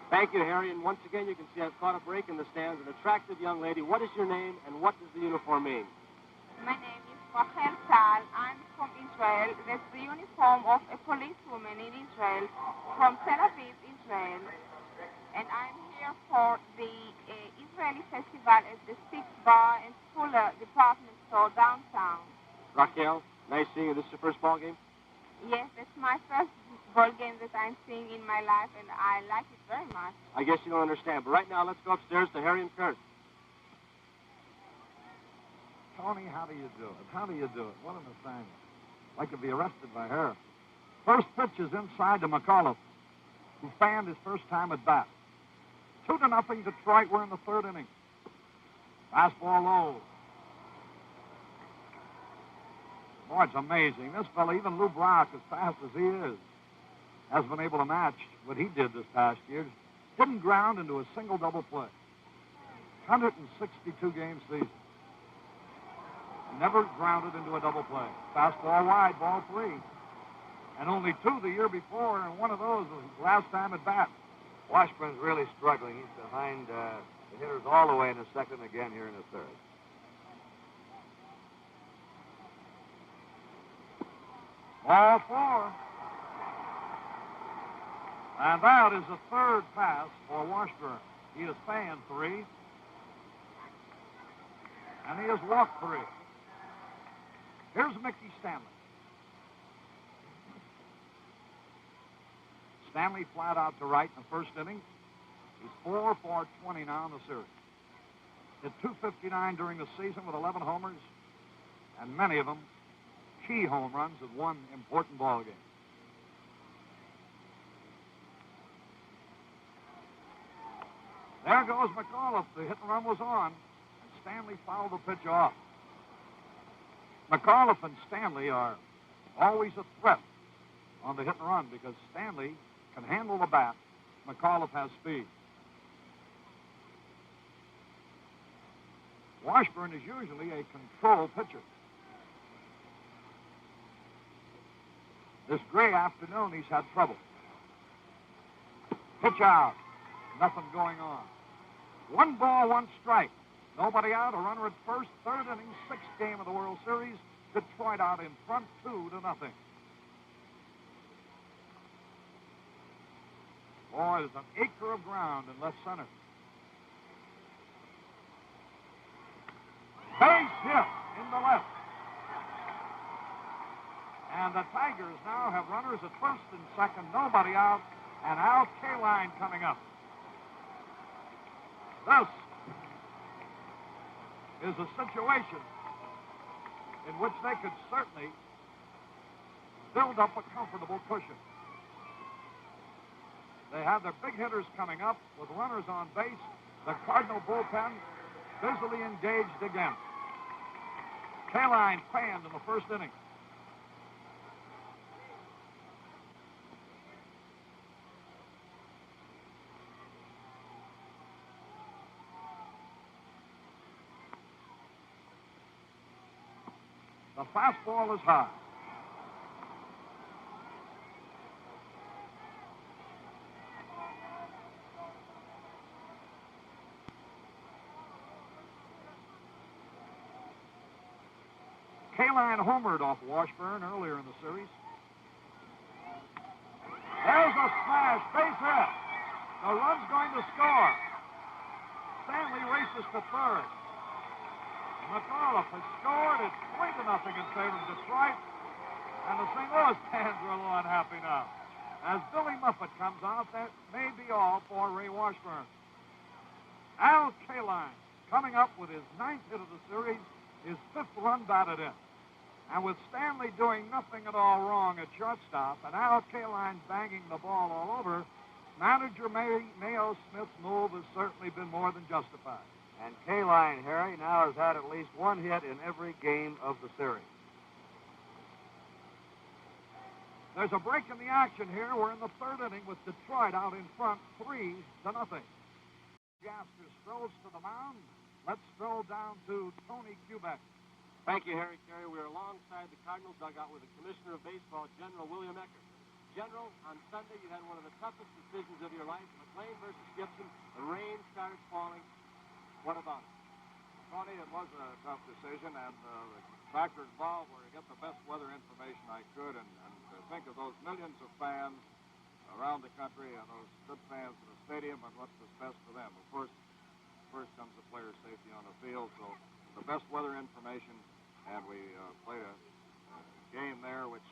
Thank you, Harry. And once again, you can see I've caught a break in the stands. An attractive young lady. What is your name, and what does the uniform mean? My name is Rachel Tal. I'm from Israel. That's the uniform of a policewoman in Israel, from Tel Aviv, Israel. And I'm here for the Israeli festival at the 6th Bar and Fuller department store downtown. Raquel, nice seeing you. This is your first ball game? Yes, that's my first ball game that I'm seeing in my life, and I like it very much. I guess you don't understand, but right now let's go upstairs to Harry and Kurt. Tony, how do you do it? How do you do it? What an assignment. Like to be arrested by her. First pitch is inside to McAuliffe, who fanned his first time at bat. 2-0 Detroit. We're in the 3rd inning. Fastball low. Boy, it's amazing. This fella, even Lou Brock, as fast as he is, has been able to match what he did this past year. Didn't ground into a single double play. 162 game season. Never grounded into a double play. Fastball wide, ball 3. And only 2 the year before, and one of those was his last time at bat. Washburn's really struggling. He's behind the hitters all the way in the 2nd again here in the 3rd. Ball 4. And that is the third pass for Washburn. He has fanned 3. And he has walked 3. Here's Mickey Stanley. Stanley flat out to right in the first inning. He's 4 for 20 now in the series. Hit .259 during the season with 11 homers, and many of them key home runs at one important ball game. There goes McAuliffe. The hit and run was on, and Stanley fouled the pitch off. McAuliffe and Stanley are always a threat on the hit and run because Stanley can handle the bat. McAuliffe has speed. Washburn is usually a control pitcher. This gray afternoon, he's had trouble. Pitch out. Nothing going on. 1 ball, 1 strike. Nobody out, a runner at first. Third inning, 6th game of the World Series. Detroit out in front, 2-0. Boy, there's an acre of ground in left center. Base hit in the left. And the Tigers now have runners at first and second, nobody out, and Al Kaline coming up. This is a situation in which they could certainly build up a comfortable cushion. They have their big hitters coming up with runners on base. The Cardinal bullpen busily engaged again. Kaline fanned in the first inning. The fastball is high. Kaline homered off Washburn earlier in the series. There's a smash, base hit. The run's going to score. Stanley races to third. McAuliffe has scored. It's 3-0 in favor of Detroit. And the St. Louis fans are a little unhappy now. As Billy Muffet comes out, that may be all for Ray Washburn. Al Kaline coming up with his 9th hit of the series, his 5th run batted in. And with Stanley doing nothing at all wrong at shortstop and Al Kaline banging the ball all over, manager Mayo Smith's move has certainly been more than justified. And Kaline, Harry, now has had at least 1 hit in every game of the series. There's a break in the action here. We're in the 3rd inning with Detroit out in front, 3-0. Gaster strolls to the mound. Let's stroll down to Tony Kubek. Thank you, Harry Carey. We're alongside the Cardinals dugout with the Commissioner of Baseball, General William Eckert. General, on Sunday you had one of the toughest decisions of your life, McLean versus Gibson. The rain started falling. What about it? Tony, it was a tough decision, and the factor involved were to get the best weather information I could and to think of those millions of fans around the country and those good fans in the stadium and what's best for them. Of course, first comes the player safety on the field, so the best weather information, and we played a game there which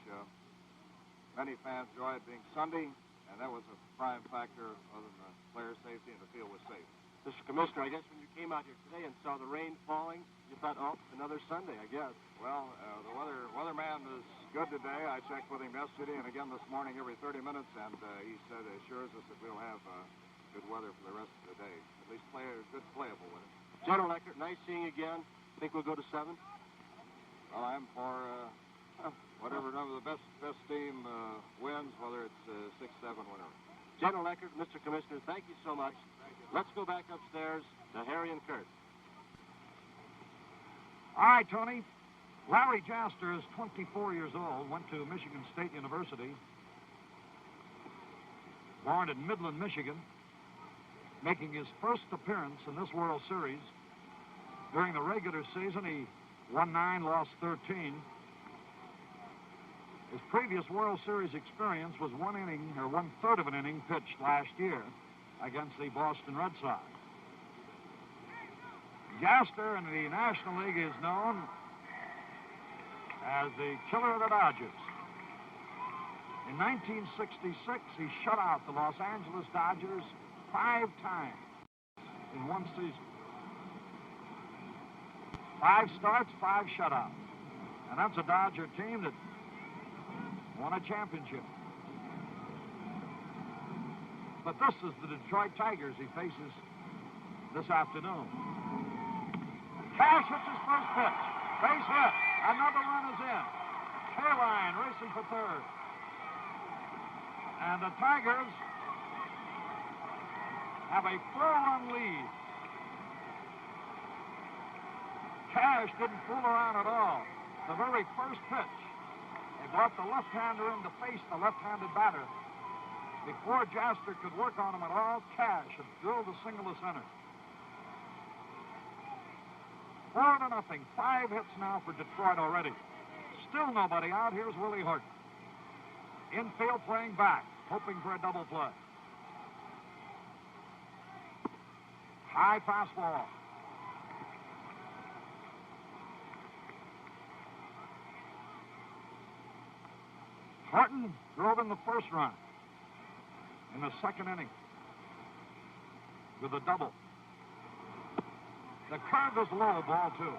many fans enjoyed being Sunday, and that was a prime factor other than the player safety, and the field was safe. Mr. Commissioner, I guess when you came out here today and saw the rain falling, you thought, oh, another Sunday, I guess. Well, the weatherman is good today. I checked with him yesterday and again this morning every 30 minutes, and he said, assures us that we'll have good weather for the rest of the day. At least good playable weather. General Eckert, nice seeing you again. Think we'll go to 7? Well, I'm for whatever number the best team wins, whether it's 6, 7, whatever. General Eckert, Mr. Commissioner, thank you so much. Let's go back upstairs to Harry and Kurt. All right, Tony. Larry Jaster is 24 years old, went to Michigan State University, born in Midland, Michigan, making his first appearance in this World Series. During the regular season, he won 9, lost 13. His previous World Series experience was 1 inning, or 1/3 of an inning, pitched last year against the Boston Red Sox. Gaster in the National League is known as the killer of the Dodgers. In 1966, he shut out the Los Angeles Dodgers 5 times in one season. 5 starts, 5 shutouts. And that's a Dodger team that won a championship. But this is the Detroit Tigers he faces this afternoon. Cash hits his first pitch. Base hit. Another run is in. K-Line racing for third. And the Tigers have a 4-run lead. Cash didn't fool around at all. The very first pitch, they brought the left-hander in to face the left-handed batter. Before Gaster could work on him at all, Cash had drilled a single to center. 4-0. 5 hits now for Detroit already. Still nobody out. Here's Willie Horton. Infield playing back, hoping for a double play. High fastball. Horton drove in the first run in the second inning with a double. The curve is low, ball 2.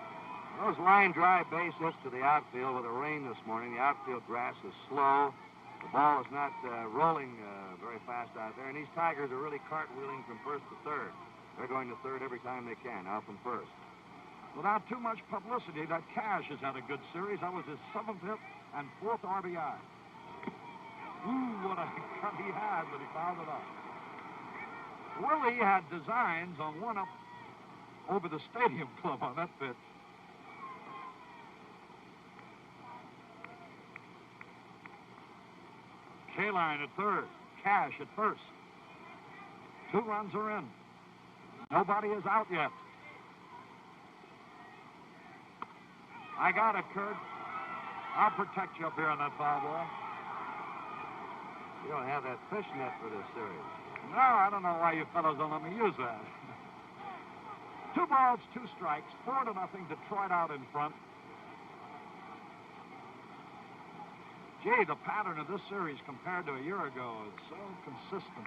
Those line drive base hits to the outfield with the rain this morning. The outfield grass is slow. The ball is not rolling very fast out there. And these Tigers are really cartwheeling from first to third. They're going to third every time they can, out from first. Without too much publicity, that Cash has had a good series. That was his 7th hit and 4th RBI. Ooh, what a cut he had, but he fouled it off. Willie had designs on one up over the Stadium Club on that pitch. K-Line at third. Cash at first. 2 runs are in. Nobody is out yet. I got it, Kurt. I'll protect you up here on that foul ball. You don't have that fish net for this series. No, I don't know why you fellows don't let me use that. 2 balls, 2 strikes, 4-0, Detroit out in front. Gee, the pattern of this series compared to a year ago is so consistent.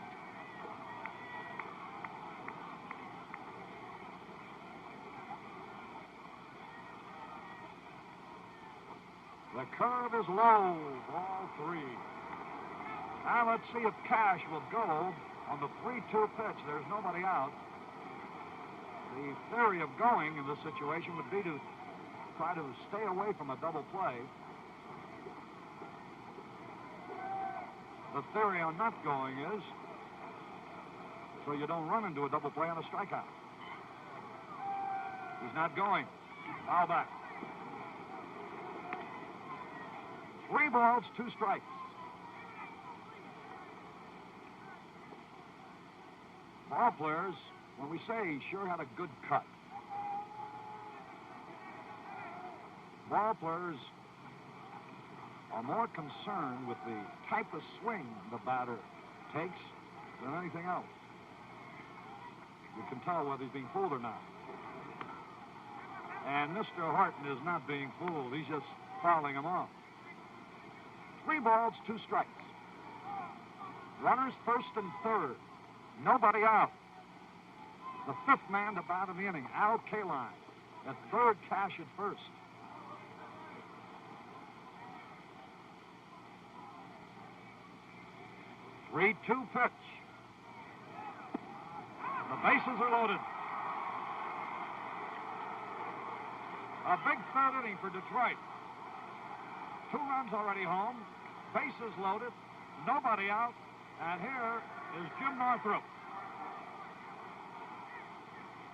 The curve is low, ball 3. Now let's see if Cash will go on the 3-2 pitch. There's nobody out. The theory of going in this situation would be to try to stay away from a double play. The theory on not going is so you don't run into a double play on a strikeout. He's not going. Foul back. 3 balls, 2 strikes. Ball players, when we say he sure had a good cut, ball players are more concerned with the type of swing the batter takes than anything else. You can tell whether he's being fooled or not. And Mr. Horton is not being fooled. He's just fouling him off. 3 balls, 2 strikes. Runners first and third. Nobody out. The 5th man to bat in the inning, Al K-Line. At third, Cash at first. The 3-2 pitch. The bases are loaded. A big 3rd inning for Detroit. 2 runs already home. Bases loaded. Nobody out. And here is Jim Northrup.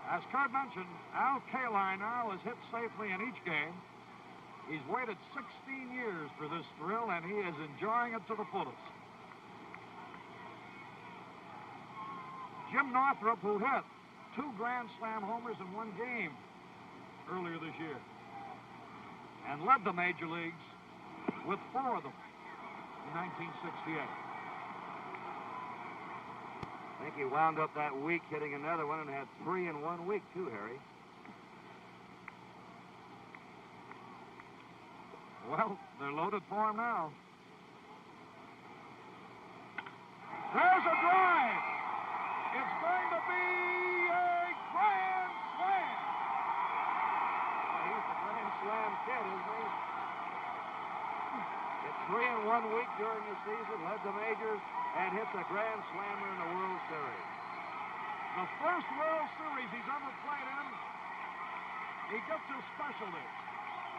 As Kurt mentioned, Al K-Line now has hit safely in each game. He's waited 16 years for this thrill, and he is enjoying it to the fullest. Jim Northrup, who hit 2 Grand Slam homers in 1 game earlier this year, and led the major leagues with 4 of them. in 1968. I think he wound up that week hitting another one and had 3 in 1 week, too, Harry. Well, they're loaded for him now. There's a drive. It's going to be a grand slam. He's the grand slam kid, isn't he? It's 3 in 1 week during the season, led the majors, and hits a grand slammer in the World Series. The first World Series he's ever played in, he gets his specialty.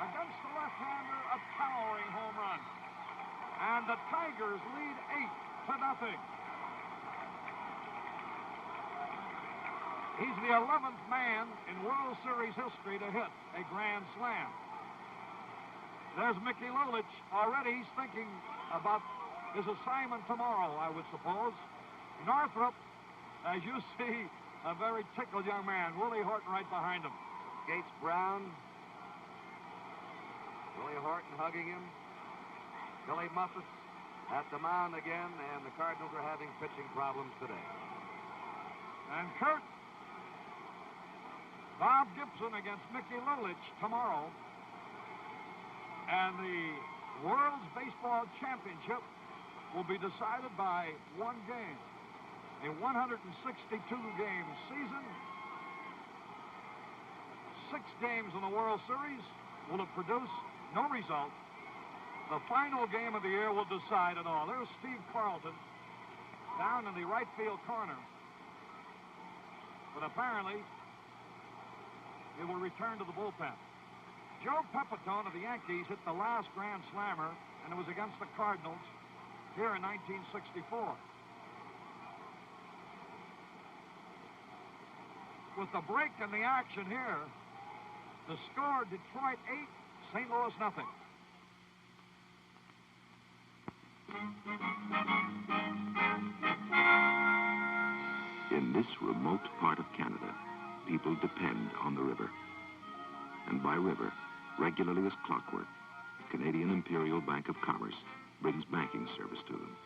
Against the left-hander, a towering home run. And the Tigers lead 8-0. He's the 11th man in World Series history to hit a grand slam. There's Mickey Lulich already. He's thinking about his assignment tomorrow, I would suppose. Northrop, as you see, a very tickled young man. Willie Horton right behind him. Gates Brown. Willie Horton hugging him. Billy Muffet at the mound again, and the Cardinals are having pitching problems today. And Kurt, Bob Gibson against Mickey Lulich tomorrow. And the World's Baseball Championship will be decided by one game. A 162-game season. 6 games in the World Series will have produced no result. The final game of the year will decide it all. There's Steve Carlton down in the right field corner. But apparently, he will return to the bullpen. Joe Pepitone of the Yankees hit the last grand slammer, and it was against the Cardinals here in 1964. With the break in the action here, the score, Detroit 8, St. Louis nothing. In this remote part of Canada, people depend on the river. And by river, regularly as clockwork, Canadian Imperial Bank of Commerce brings banking service to them.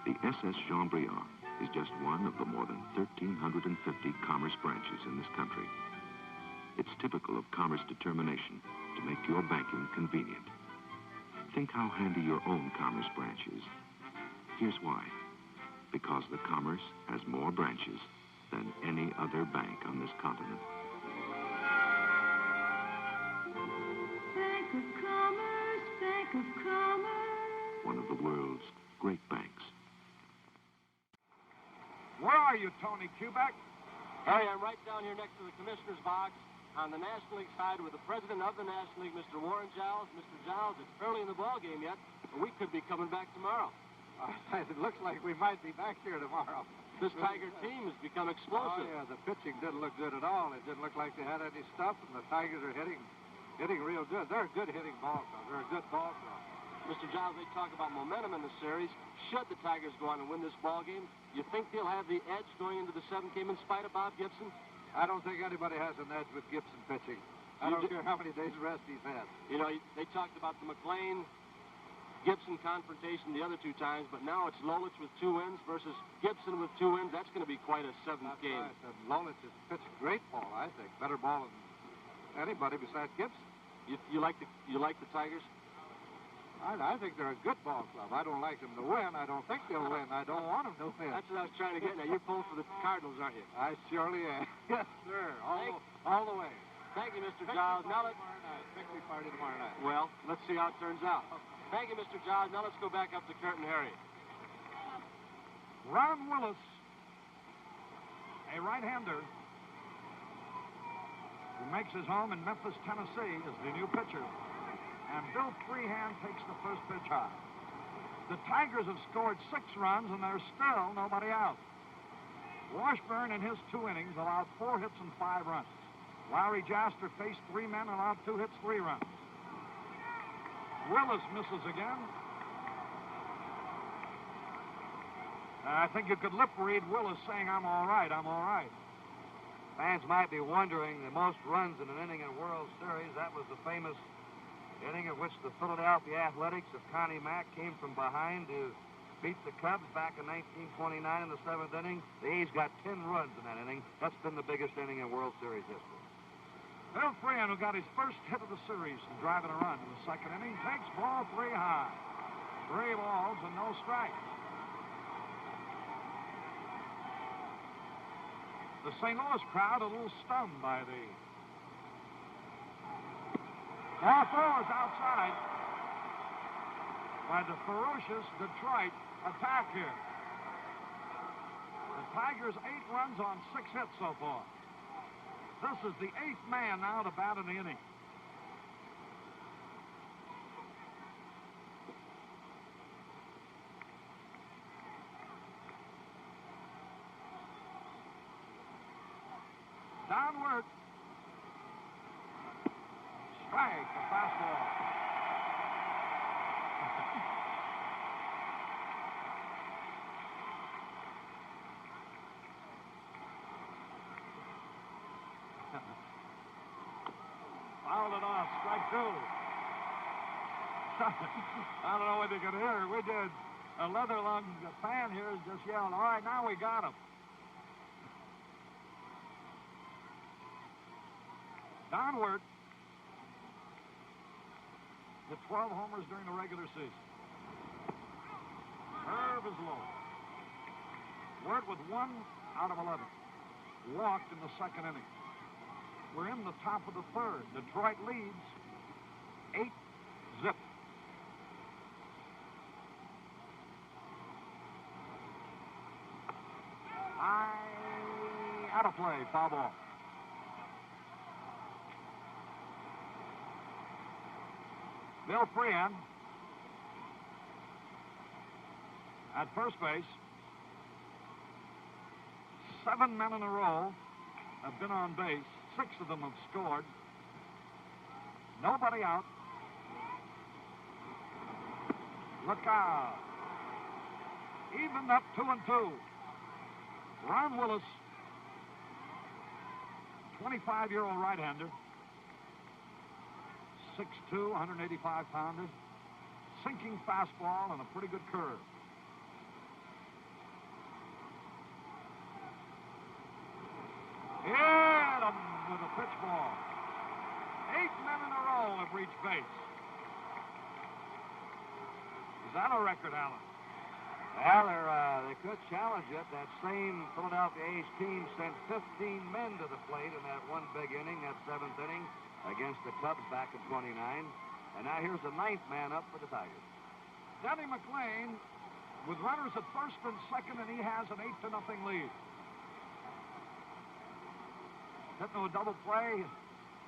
The SS Jean-Briand is just one of the more than 1,350 commerce branches in this country. It's typical of commerce determination to make your banking convenient. Think how handy your own commerce branch is. Here's why. Because the commerce has more branches than any other bank on this continent. Bank of Commerce, Bank of Commerce. One of the world's great banks. Where are you, Tony Kubek? Harry, I'm right down here next to the commissioner's box on the National League side with the president of the National League, Mr. Warren Giles. Mr. Giles, it's early in the ball game yet, but we could be coming back tomorrow. It looks like we might be back here tomorrow. This Tiger team has become explosive. Oh, yeah, the pitching didn't look good at all. It didn't look like they had any stuff, and the Tigers are hitting real good. They're a good hitting ball club. They're a good ball club. Mr. Giles, they talk about momentum in the series. Should the Tigers go on and win this ball game, you think they'll have the edge going into the 7th game in spite of Bob Gibson? I don't think anybody has an edge with Gibson pitching. I don't care how many days rest he's had. You know, they talked about the McLean-Gibson confrontation the other 2 times, but now it's Lolich with 2 wins versus Gibson with 2 wins. That's going to be quite a 7th game. Right. And Lolich has pitched great ball, I think. Better ball than anybody besides Gibson. You like the Tigers? I think they're a good ball club. I don't like them to win. I don't think they'll win. I don't want them to win. That's what I was trying to get. Now, you're pulling for the Cardinals, aren't you? I surely am. Yes, sir. All the way. Thank you, Mr. Giles. Now let's... Victory party tomorrow night. Well, let's see how it turns out. Thank you, Mr. Giles. Now let's go back up to Kurt and Harry. Ron Willis, a right-hander, who makes his home in Memphis, Tennessee, is the new pitcher. And Bill Freehand takes the first pitch high. The Tigers have scored 6 runs, and there's still nobody out. Washburn, in his 2 innings, allowed 4 hits and 5 runs. Larry Jaster faced 3 men and allowed 2 hits, 3 runs. Willis misses again. I think you could lip read Willis saying, "I'm all right, I'm all right." Fans might be wondering the most runs in an inning in a World Series. That was the famous inning in which the Philadelphia Athletics of Connie Mack came from behind to beat the Cubs back in 1929 in the 7th inning. The A's got 10 runs in that inning. That's been the biggest inning in World Series history. Bill Freehan, who got his first hit of the series from driving a run in the 2nd inning, takes ball 3 high. 3 balls and no strikes. The St. Louis crowd a little stunned by the ball forwards outside by the ferocious Detroit attack here. The Tigers 8 runs on 6 hits so far. This is the 8th man now to bat in the inning. Downward. Strike, the fastball. Fouled it off, strike 2. I don't know whether you could hear it. We did. A leather-lunged fan here has just yelled, "All right, now we got him." Downward. The 12 homers during the regular season. Curve is low. Word with 1 out of 11. Walked in the 2nd inning. We're in the top of the 3rd. Detroit leads 8-0. Out of play, foul ball. Bill Freehan at first base. 7 men in a row have been on base. 6 of them have scored. Nobody out. Look out. Even up 2-2. Ron Willis, 25-year-old right-hander. 6'2", 185-pounder. Sinking fastball and a pretty good curve. Hit him with a pitch ball. 8 men in a row have reached base. Is that a record, Alan? Well, they could challenge it. That same Philadelphia A's team sent 15 men to the plate in that one big inning, that 7th inning, against the Cubs back in 29. And now here's the 9th man up for the Tigers. Denny McLain with runners at first and second, and he has an 8-0 lead. Hitting a double play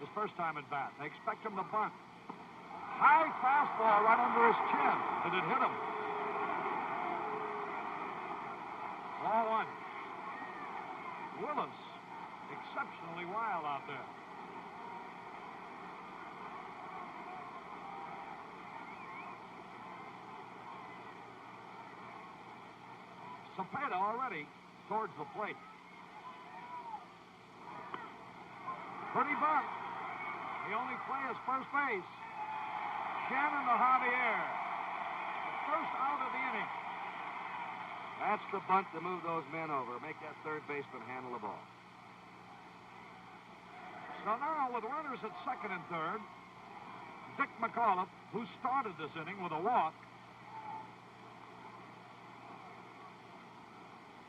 his first time at bat. They expect him to bunt. High fastball right under his chin, and it hit him. Ball 1. Willis, exceptionally wild out there. Cepeda already towards the plate. Pretty bunt. The only play is first base. Shannon to Javier. The first out of the inning. That's the bunt to move those men over. Make that third baseman handle the ball. So now with runners at second and third, Dick McAuliffe, who started this inning with a walk,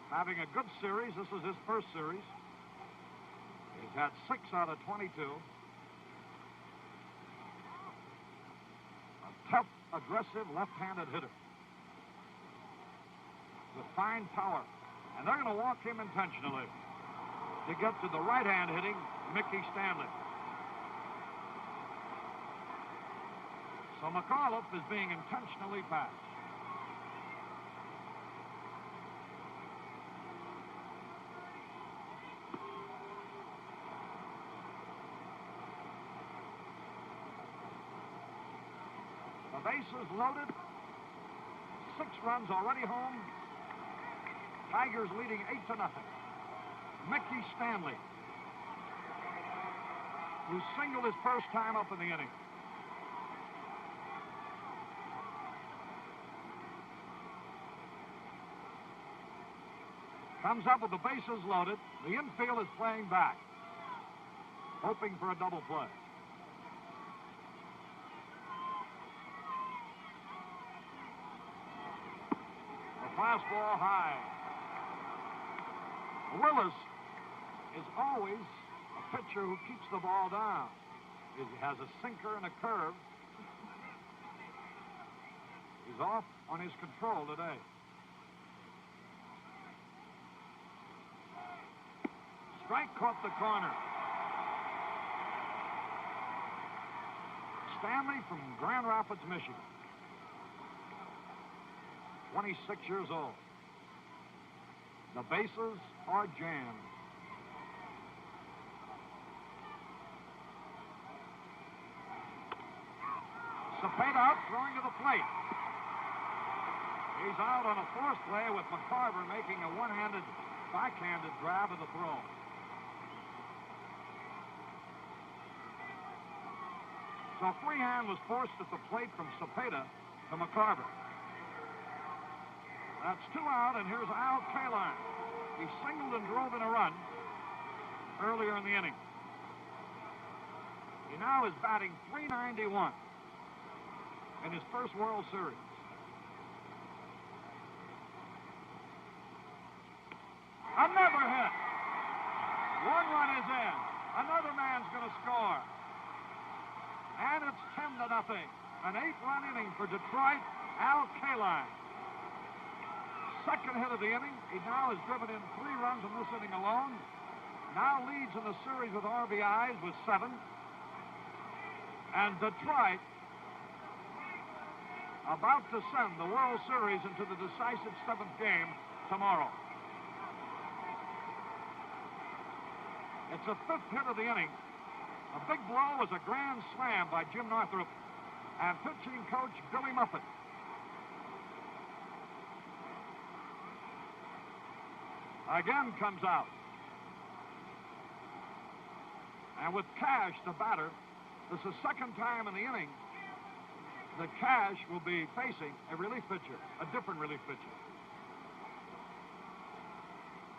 having a good series. This is his first series. He's had 6 out of 22. A tough, aggressive, left-handed hitter with fine power. And they're going to walk him intentionally to get to the right-hand hitting Mickey Stanley. So McAuliffe is being intentionally passed. The bases loaded. 6 runs already home. Tigers leading 8-0. Mickey Stanley, who singled his first time up in the inning. Comes up with the bases loaded. The infield is playing back, hoping for a double play. The fastball high. Willis is always a pitcher who keeps the ball down. He has a sinker and a curve. He's off on his control today. Strike caught the corner. Stanley from Grand Rapids, Michigan. 26 years old. The bases are jammed. Cepeda out, throwing to the plate. He's out on a force play with McCarver making a one-handed, backhanded grab of the throw. So Freehand was forced at the plate from Cepeda to McCarver. That's 2 out, and here's Al Kaline. He singled and drove in a run earlier in the inning. He now is batting .391 in his first World Series. Another hit. 1 run is in. Another man's going to score. And it's 10-0. An 8-run inning for Detroit. Al Kaline. Second hit of the inning. He now has driven in 3 runs in this inning alone. Now leads in the series with RBIs with 7. And Detroit about to send the World Series into the decisive 7th game tomorrow. It's the 5th hit of the inning. A big blow was a grand slam by Jim Northrup and pitching coach Billy Muffet. Again comes out. And with Cash, the batter, this is the second time in the inning that Cash will be facing a relief pitcher, a different relief pitcher.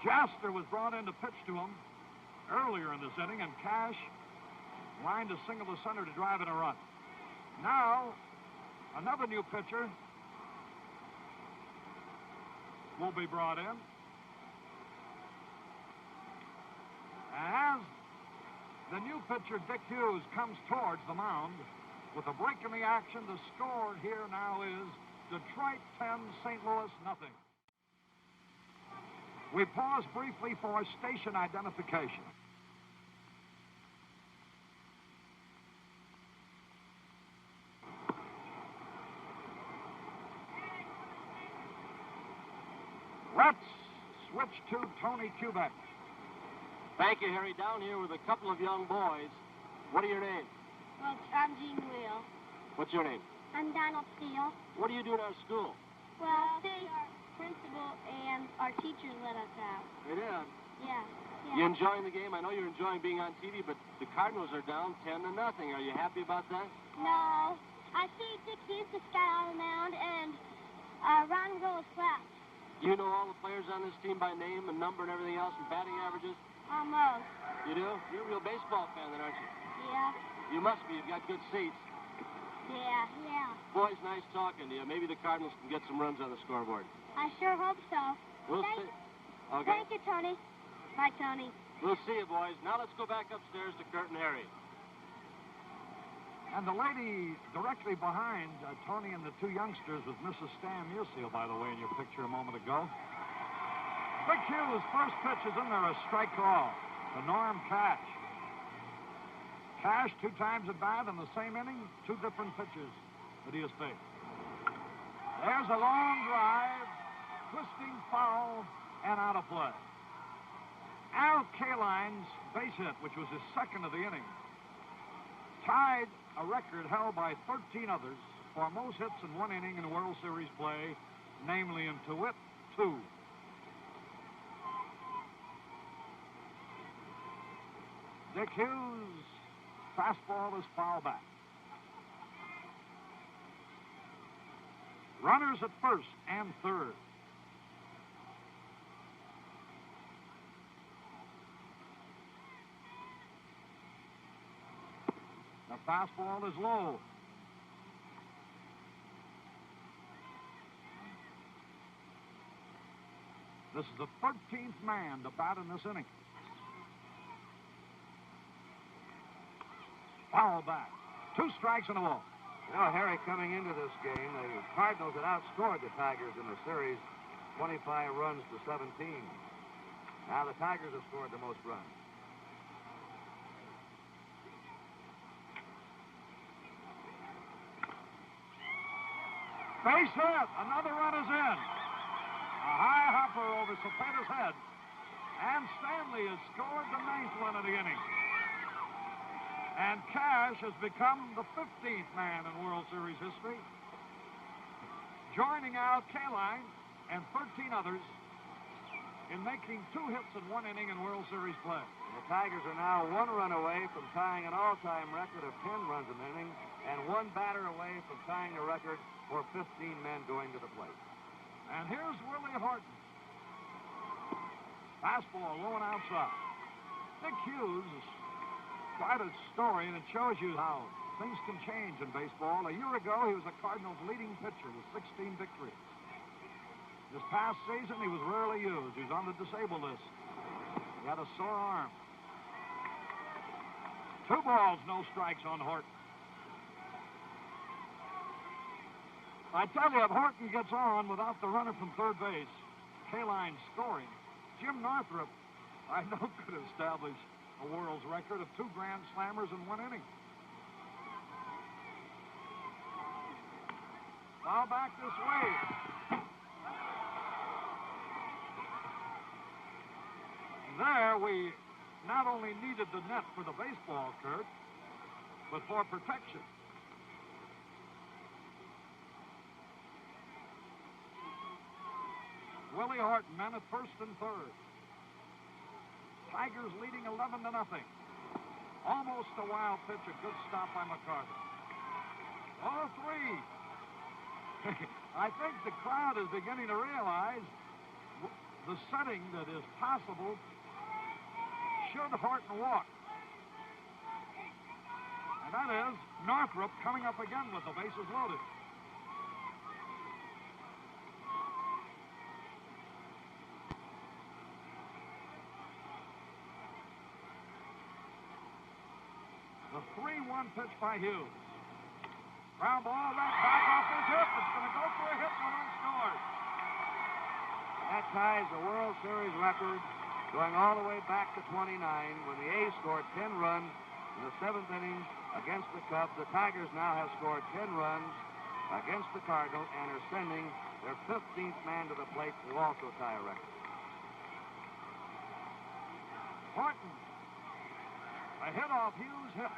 Jaster was brought in to pitch to him earlier in this inning, and Cash lined a single to center to drive in a run. Now, another new pitcher will be brought in. And as the new pitcher, Dick Hughes, comes towards the mound with a break in the action, the score here now is Detroit 10, St. Louis nothing. We pause briefly for station identification. Let's switch to Tony Kubek. Thank you, Harry. Down here with a couple of young boys. What are your names? Well, I'm Jean Wheel. What's your name? I'm Donald Steele. What do you do in our school? Well, see, our principal and our teachers let us out. They did? Yeah. You enjoying the game? I know you're enjoying being on TV, but the Cardinals are down 10-0. Are you happy about that? No. I see Dick Hughes just got on the mound, and Ron Rose left. You know all the players on this team by name and number and everything else and batting averages? Almost. You do? You're a real baseball fan then, aren't you? Yeah. You must be. You've got good seats. Yeah. Boys, nice talking to you. Maybe the Cardinals can get some runs on the scoreboard. I sure hope so. We'll see. Okay. Thank you, Tony. Bye, Tony. We'll see you, boys. Now let's go back upstairs to Kurt and Harry. And the lady directly behind Tony and the 2 youngsters was Mrs. Stan Musil, by the way, in your picture a moment ago. Dick Hughes' first pitch is in there, a strike call to Norm Cash. Cash 2 times at bat in the same inning, 2 different pitches that he has faced. There's a long drive, twisting foul, and out of play. Al Kaline's base hit, which was his second of the inning, tied a record held by 13 others for most hits in one inning in World Series play, namely in to wit 2. Dick Hughes' fastball is foul back. Runners at first and third. The fastball is low. This is the 13th man to bat in this inning. Foul back. 2 strikes and a ball. You know, Harry, coming into this game, the Cardinals had outscored the Tigers in the series 25 runs to 17. Now the Tigers have scored the most runs. Base hit. Another run is in. A high hopper over Cepeda's head. And Stanley has scored the 9th run of the inning. And Cash has become the 15th man in World Series history, joining Al Kaline and 13 others in making 2 hits in 1 inning in World Series play. And the Tigers are now 1 run away from tying an all-time record of 10 runs an inning and 1 batter away from tying the record for 15 men going to the plate. And here's Willie Horton. Fastball low and outside. Dick Hughes is quite a story, and it shows you how things can change in baseball. A year ago, he was the Cardinals' leading pitcher with 16 victories. This past season, he was rarely used. He was on the disabled list. He had a sore arm. 2 balls, no strikes on Horton. I tell you, if Horton gets on without the runner from third base, Kaline scoring, Jim Northrup, I know, could establish a world's record of 2 grand slammers in 1 inning. Foul back this way. There, we not only needed the net for the baseball, Kurt, but for protection. Willie Horton, men at first and third. Tigers leading 11-0. Almost a wild pitch, a good stop by McCarthy. 0-3. I think the crowd is beginning to realize the setting that is possible should Horton walk. And that is Northrup coming up again with the bases loaded. The 3-1 pitch by Hughes. Ground ball right back off his hip. It's going to go for a hit and a run scored. That ties the World Series record going all the way back to 29 when the A's scored 10 runs in the 7th inning against the Cubs. The Tigers now have scored 10 runs against the Cardinals and are sending their 15th man to the plate to also tie a record. Horton. A hit off Hughes' hip.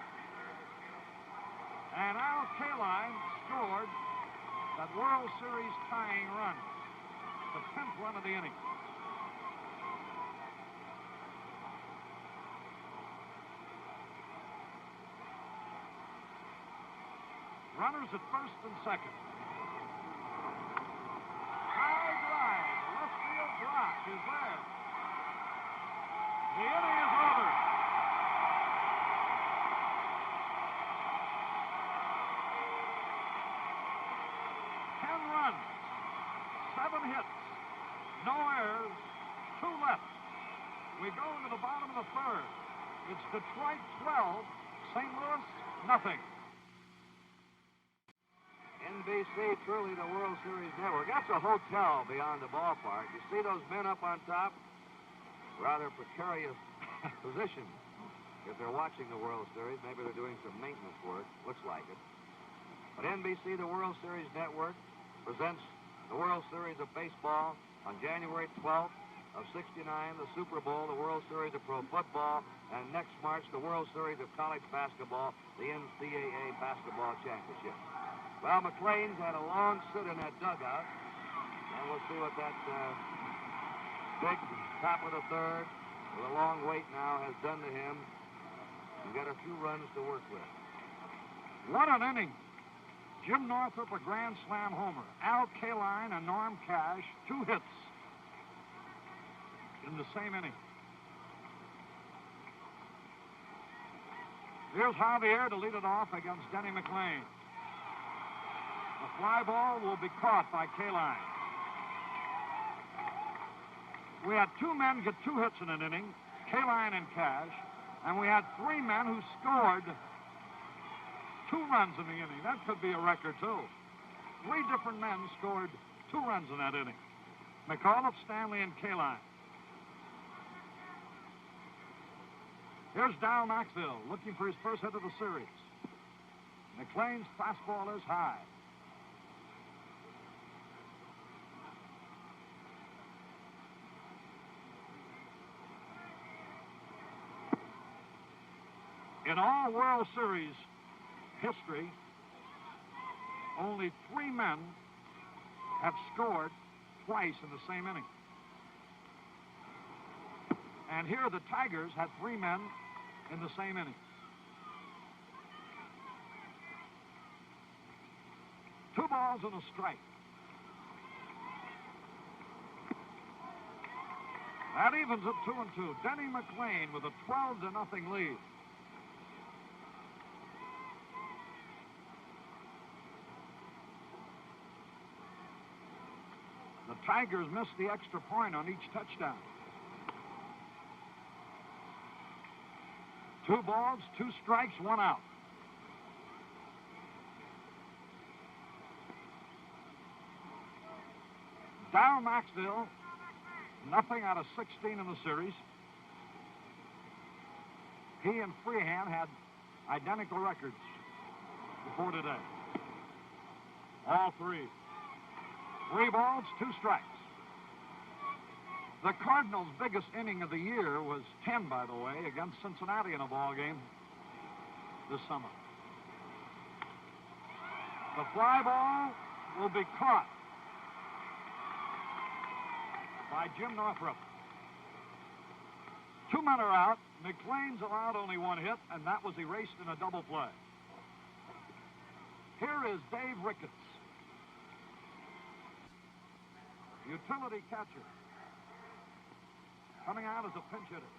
And Al Kaline scored that World Series tying run. The 10th run of the inning. Runners at first and second. High drive. Left field block is there. The inning is over. 10 runs, 7 hits, no errors, 2 left. We go to the bottom of the 3rd. It's Detroit 12, St. Louis nothing. NBC, truly the World Series network. That's a hotel beyond the ballpark. You see those men up on top? Rather precarious position. If they're watching the World Series, maybe they're doing some maintenance work. Looks like it. But NBC, the World Series network, presents the World Series of Baseball on January 12th of 69, the Super Bowl, the World Series of Pro Football, and next March, the World Series of College Basketball, the NCAA Basketball Championship. Well, McLean's had a long sit in that dugout, and we'll see what that big top of the 3rd with a long wait now has done to him. We've got a few runs to work with. What an inning. Jim Northrup, a grand slam homer. Al Kaline and Norm Cash, 2 hits in the same inning. Here's Javier to lead it off against Denny McLean. The fly ball will be caught by Kaline. We had 2 men get 2 hits in an inning, Kaline and Cash, and we had 3 men who scored 2 runs in the inning. That could be a record, too. 3 different men scored 2 runs in that inning. McAuliffe, Stanley, and Kaline. Here's Dow Maxville looking for his first hit of the series. McLean's fastball is high. In all World Series history, only 3 men have scored twice in the same inning. And here the Tigers had 3 men in the same inning. 2 balls and a strike. That evens at 2-2. Denny McLean with a 12-0 lead. The Tigers missed the extra point on each touchdown. 2 balls, 2 strikes, 1 out. Dow Maxville, nothing out of 16 in the series. He and Freehand had identical records before today. All 3. 3 balls, 2 strikes. The Cardinals' biggest inning of the year was 10, by the way, against Cincinnati in a ball game this summer. The fly ball will be caught by Jim Northrup. 2 men are out. McLean's allowed only 1 hit, and that was erased in a double play. Here is Dave Ricketts, utility catcher, coming out as a pinch hitter.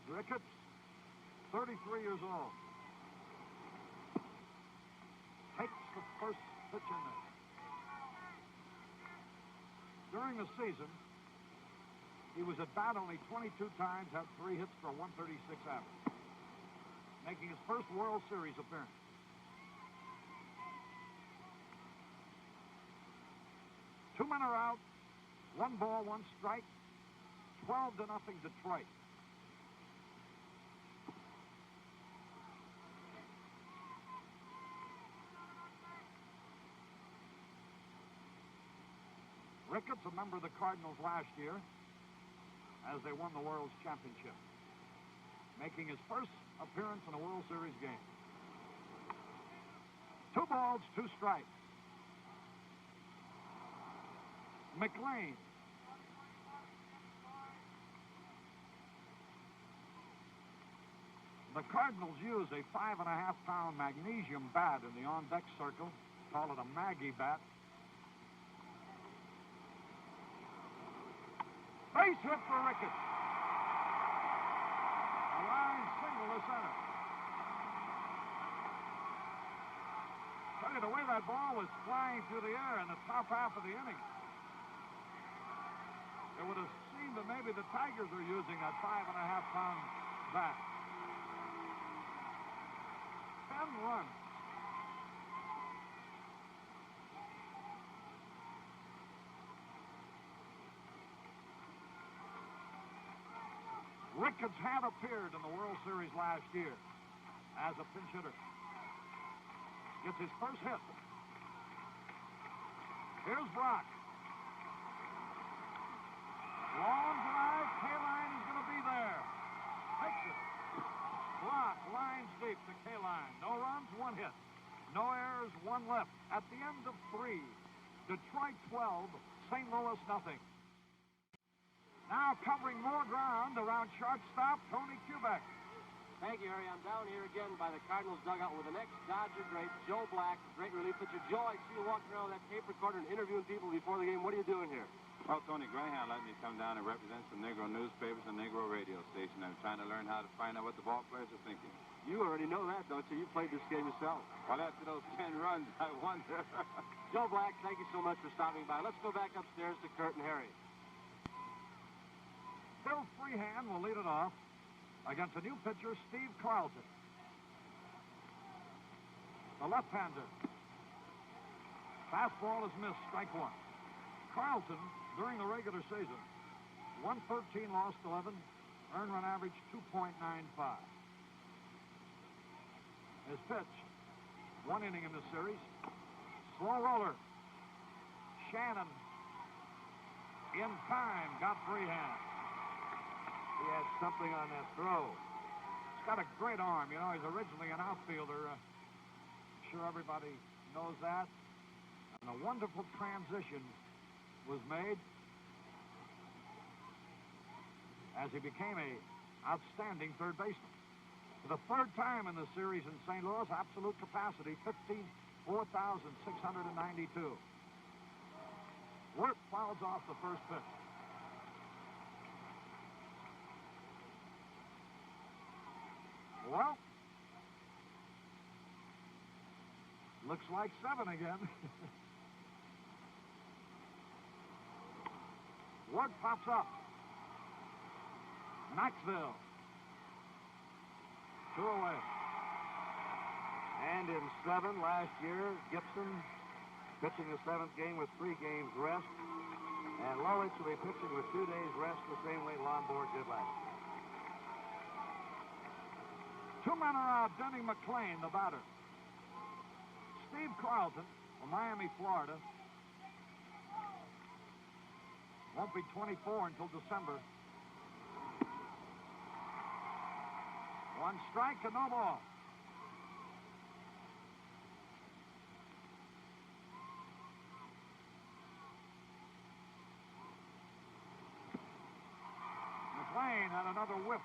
Ricketts, 33 years old, takes the first pitch in there. During the season, he was at bat only 22 times, had 3 hits for a 136 average, making his first World Series appearance. Two men are out, 1 ball, 1 strike, 12-0 Detroit. Ricketts, a member of the Cardinals last year, as they won the World's Championship, making his first appearance in a World Series game. 2 balls, 2 strikes. McLean. The Cardinals use a 5.5-pound magnesium bat in the on-deck circle. Call it a Maggie bat. Base hit for Ricketts. A line single to center. Tell you, the way that ball was flying through the air in the top half of the inning, it would have seemed that maybe the Tigers are using that 5.5-pound bat. 10 runs. Ricketts had appeared in the World Series last year as a pinch hitter. Gets his first hit. Here's Brock. Long drive. Kaline is going to be there. Takes it. Brock lines deep to Kaline. No runs, 1 hit. No error. There's one left at the end of 3. Detroit 12, St. Louis nothing. Now covering more ground around shortstop, Tony Kubek. Thank you, Harry. I'm down here again by the Cardinals dugout with the next Dodger great, Joe Black, great relief pitcher. Joe, I see you walking around with that tape recorder and interviewing people before the game. What are you doing here? Well, Tony Graham let me come down and represent some Negro newspapers and Negro radio stations. I'm trying to learn how to find out what the ball players are thinking. You already know that, don't you? You played this game yourself. Well, after those 10 runs, I wonder. Joe Black, thank you so much for stopping by. Let's go back upstairs to Kurt and Harry. Bill Freehand will lead it off against a new pitcher, Steve Carlton. The left-hander. Fastball is missed, strike one. Carlton, during the regular season, 113, lost 11, earned run average 2.95. His pitch, 1 inning in the series. Slow roller. Shannon, in time, got Freehand. He had something on that throw. He's got a great arm. You know, he's originally an outfielder. I'm sure everybody knows that. And a wonderful transition was made as he became a outstanding third baseman. For the third time in the series in St. Louis, absolute capacity, 54,692. Wirt fouls off the first pitch. Well, looks like 7 again. Wirt pops up. Knoxville. 2 away. And in 7 last year, Gibson pitching the 7th game with 3 games rest. And Lolich will be pitching with 2 days rest the same way Lombard did last year. 2 men are out. Denny McClain, the batter. Steve Carlton from Miami, Florida. Won't be 24 until December. 1 strike and no ball. McClain had another whip.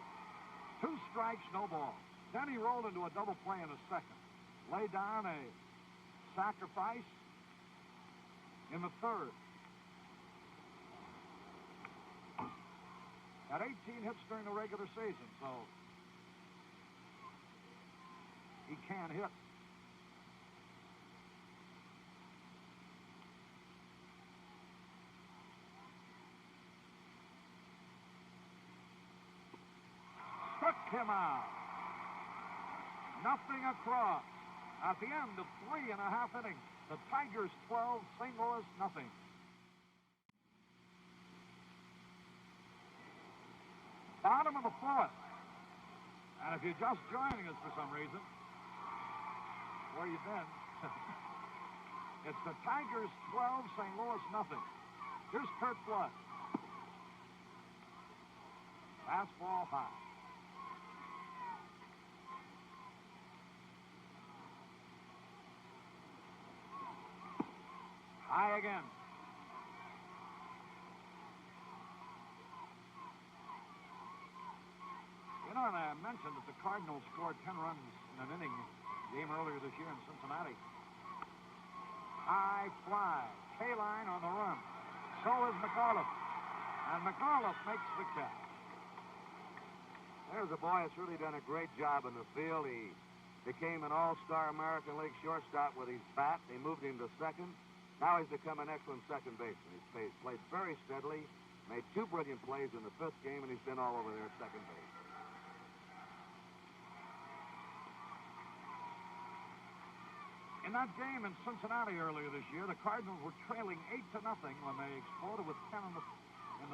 2 strikes, no ball. Then he rolled into a double play in the second. Laid down a sacrifice in the third. Had 18 hits during the regular season, so he can hit. Struck him out. Nothing across. At the end of 3.5 innings, the Tigers 12, St. Louis nothing. Bottom of the 4th. And if you're just joining us for some reason, where you been? It's the Tigers 12, St. Louis nothing. Here's Kurt Flood. Fastball high. High again. You know, and I mentioned that the Cardinals scored 10 runs in an inning game earlier this year in Cincinnati. High fly. K-line on the run. So is McAuliffe. And McAuliffe makes the catch. There's a boy that's really done a great job in the field. He became an all-star American League shortstop with his bat. They moved him to second. Now he's become an excellent second baseman. He's played very steadily, made 2 brilliant plays in the 5th game, and he's been all over there at second base. In that game in Cincinnati earlier this year, the Cardinals were trailing 8-0 when they exploded with 10 in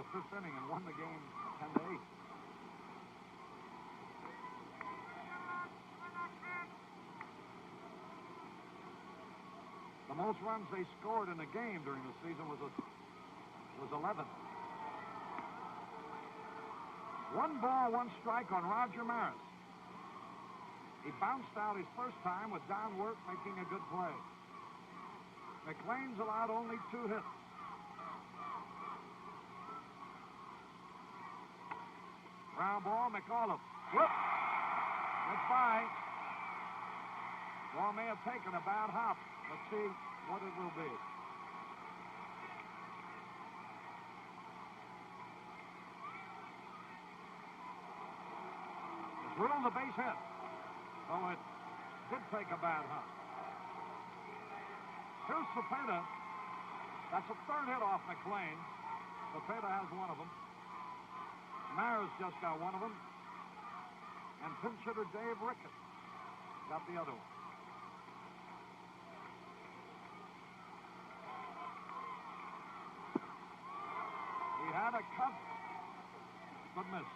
the 5th inning and won the game 10-8. The most runs they scored in a game during the season was 11. 1 ball, 1 strike on Roger Maris. He bounced out his first time with Don Wirt making a good play. McLean's allowed only 2 hits. Ground ball, McAuliffe. Whoop! It's by. Ball may have taken a bad hop. Let's see what it will be. It's ruled a base hit. So it did take a bad hop. Here's Cepeda. That's a 3rd hit off McLean. Cepeda has one of them. Maris just got one of them. And pinch hitter Dave Ricketts got the other one. He had a cut, but missed.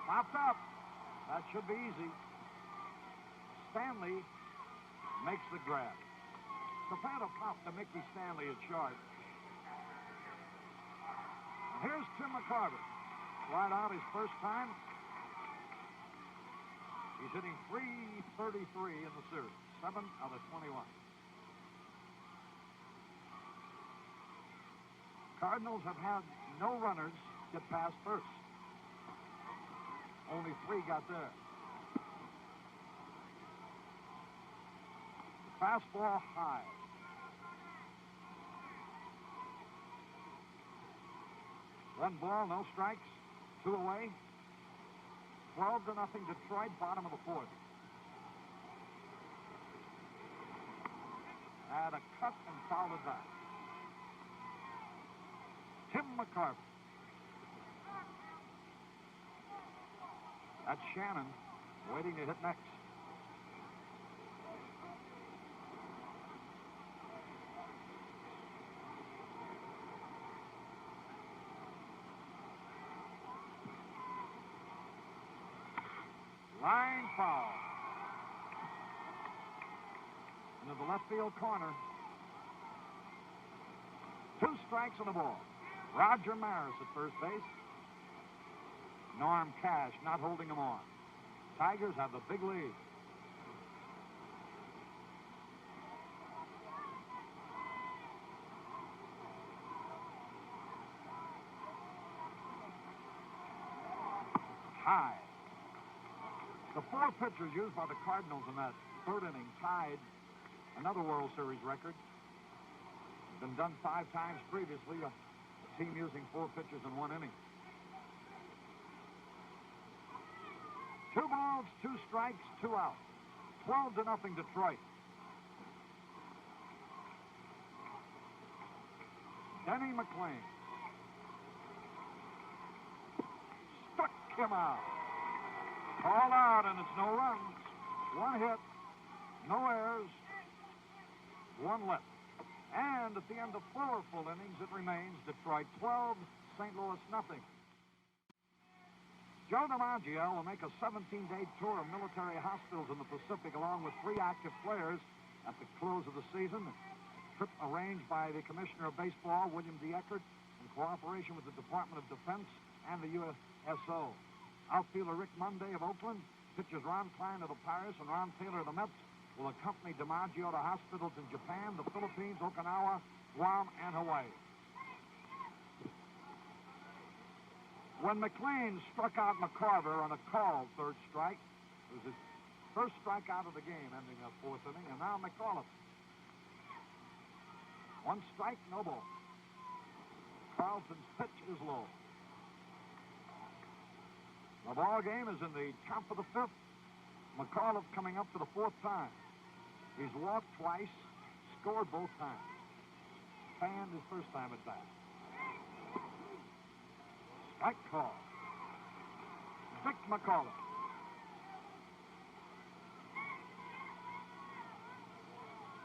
Popped up. That should be easy. Stanley makes the grab. Cepeda popped to Mickey Stanley at short. And here's Tim McCarver. Right out his first time. He's hitting .333 in the series. 7 out of 21. Cardinals have had no runners get past first. Only 3 got there. Fastball high. One ball, no strikes. 2 away. 12-0 Detroit, bottom of the 4th. Had a cut and fouled it back. Tim McCarver. That's Shannon waiting to hit next. Line foul. Into the left field corner. 2 strikes and a ball. Roger Maris at first base. Norm Cash not holding him on. Tigers have the big lead. High. The 4 pitchers used by the Cardinals in that 3rd inning tied another World Series record. It's been done 5 times previously, a team using 4 pitchers in 1 inning. 2 balls, 2 strikes, 2 outs. 12-0 Detroit. Denny McLean. Struck him out. All out, and it's no runs. 1 hit, no errors, 1 left. And at the end of 4 full innings, it remains Detroit 12, St. Louis nothing. Joe DiMaggio will make a 17-day tour of military hospitals in the Pacific along with 3 active players at the close of the season. A trip arranged by the Commissioner of Baseball, William D. Eckert, in cooperation with the Department of Defense and the USO. Outfielder Rick Monday of Oakland, pitchers Ron Klein of the Pirates and Ron Taylor of the Mets will accompany DiMaggio to hospitals in Japan, the Philippines, Okinawa, Guam, and Hawaii. When McLean struck out McCarver on a called 3rd strike, it was his first strikeout of the game, ending the 4th inning, and now McAuliffe. 1 strike, no ball. Carlson's pitch is low. The ball game is in the top of the 5th. McAuliffe coming up for the 4th time. He's walked twice, scored both times. Fanned his first time at bat. Strike call. Vic McAuliffe.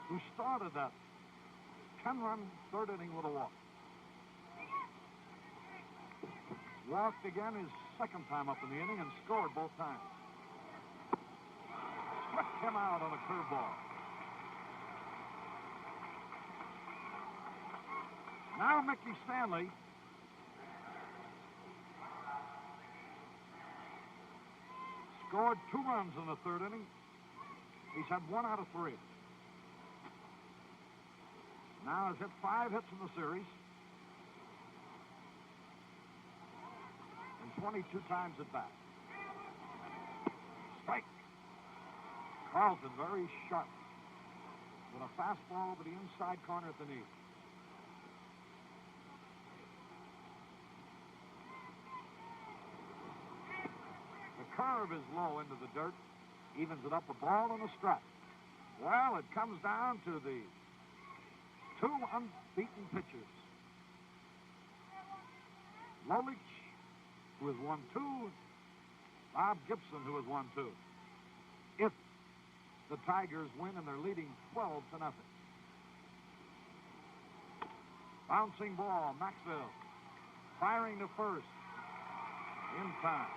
Who started that 10-run 3rd inning with a walk. Walked again his 2nd time up in the inning and scored both times. Struck him out on a curveball. Now Mickey Stanley scored 2 runs in the 3rd inning. He's had 1 out of 3. Now has hit 5 hits in the series and 22 times at bat. Strike. Carlton very sharp with a fastball over the inside corner at the knee. The curve is low into the dirt, evens it up, a ball and a strike. Well, it comes down to the 2 unbeaten pitchers. Lolich, who has won 2, Bob Gibson, who has won 2. If the Tigers win and they're leading 12-0. Bouncing ball, Maxwell firing to first in time.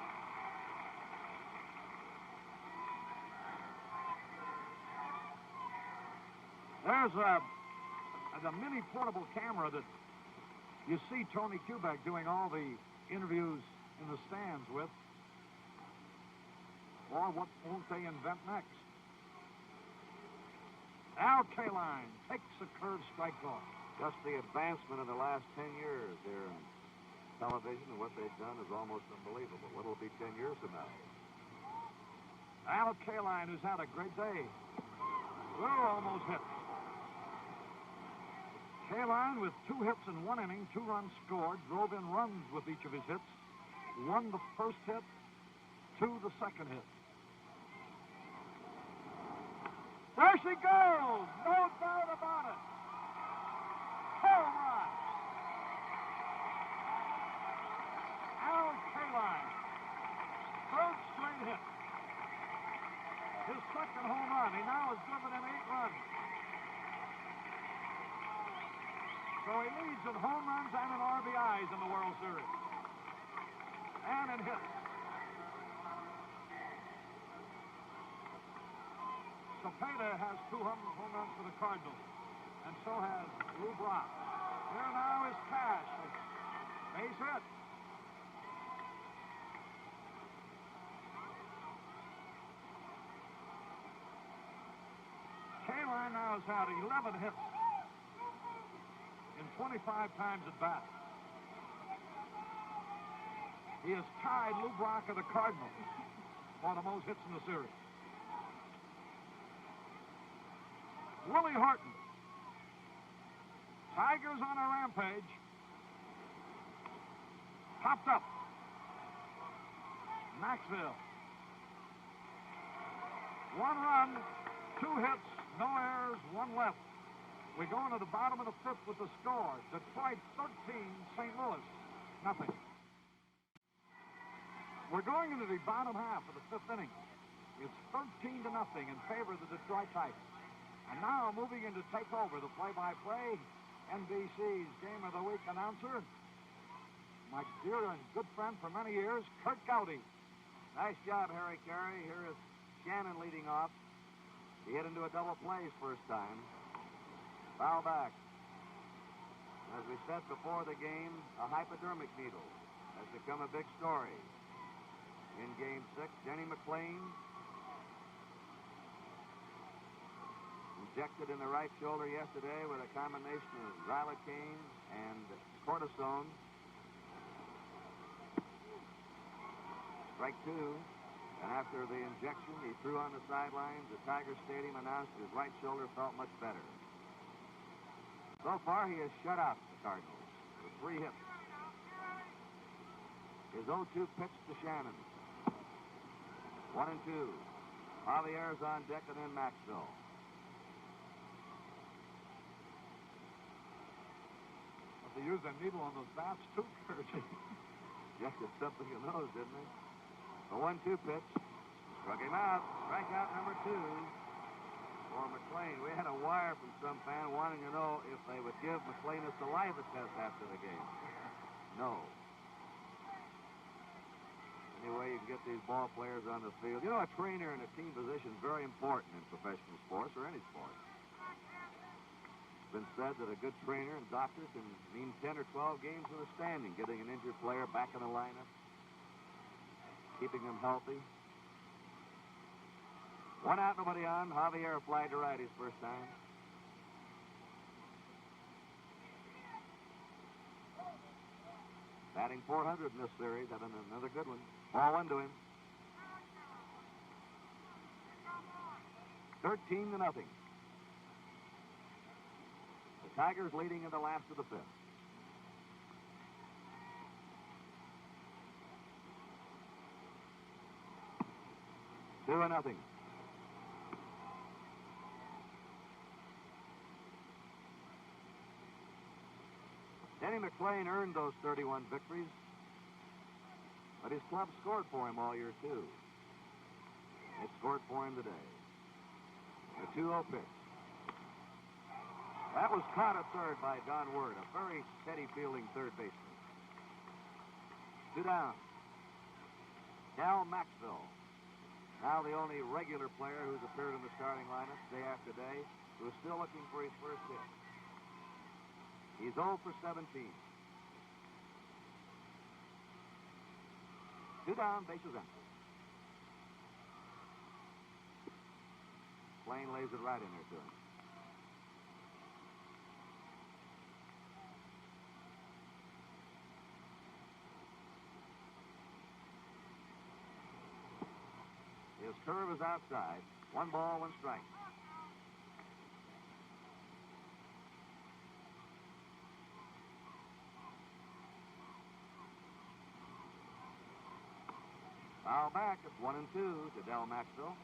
There's a mini portable camera that you see Tony Kubek doing all the interviews in the stands with. Or what won't they invent next? Al Kaline takes a curved strike ball. Just the advancement in the last 10 years here in television and what they've done is almost unbelievable. What'll it be 10 years from now? Al Kaline, who's had a great day. Almost hit. Kaline with 2 hits in 1 inning, 2 runs scored, drove in runs with each of his hits, 1 the first hit, 2 the second hit. There she goes! No doubt about it! Home run! Al Kaline, 3rd straight hit. His 2nd home run. He now has driven in 8 runs. So he leads in home runs and in RBIs in the World Series. And in hits. Cepeda has 2 home runs for the Cardinals. And so has Lou Brock. Here now is Cash. Base hit. Kaline now has had 11 hits in 25 times at bat. He has tied Lou Brock of the Cardinals for the most hits in the series. Willie Horton. Tigers on a rampage. Popped up. Maxwell. 1 run, 2 hits, no errors, 1 left. We go into the bottom of the 5th with the score. Detroit 13, St. Louis nothing. We're going into the bottom half of the 5th inning. It's 13-0 in favor of the Detroit Tigers. And now moving in to take over the play-by-play, NBC's Game of the Week announcer, my dear and good friend for many years, Kurt Gowdy. Nice job, Harry Carey. Here is Shannon leading off. He hit into a double play his first time. Foul back. As we said before the game, a hypodermic needle has become a big story. In Game 6, Denny McLean injected in the right shoulder yesterday with a combination of xylocaine and cortisone. Strike 2. And after the injection, he threw on the sidelines. The Tiger Stadium announced his right shoulder felt much better. So far, he has shut out the Cardinals with 3 hits. His 0-2 pitch to Shannon. 1-2. Javier's on deck and then Maxwell. They used a needle on those bats, too, Kurt. Injected something in those, didn't they? The 1-2 pitch. Struck him out. Strikeout number 2 for McLean. We had a wire from some fan wanting to know if they would give McLean a saliva test after the game. No. Any way you can get these ball players on the field. You know, a trainer in a team position is very important in professional sports or any sport. It's been said that a good trainer and doctor can mean 10 or 12 games in a standing, getting an injured player back in the lineup, keeping them healthy. One out, nobody on. Javier flied to right his first time. Batting .400 in this series, having another good one. Ball one to him. 13-0. The Tigers leading in the last of the fifth. Two and nothing. Denny McClain earned those 31 victories, but his club scored for him all year, too. They scored for him today. The 2-0 pitch. That was caught at third by Don Word, a very steady-fielding third baseman. 2 down. Cal Maxwell, now the only regular player who's appeared in the starting lineup day after day, who's still looking for his first hit. He's 0 for 17. 2 down, bases empty. Blaine lays it right in there to him. His curve is outside. 1 ball, 1 strike. Foul back. It's 1-2 to Del Maxwell.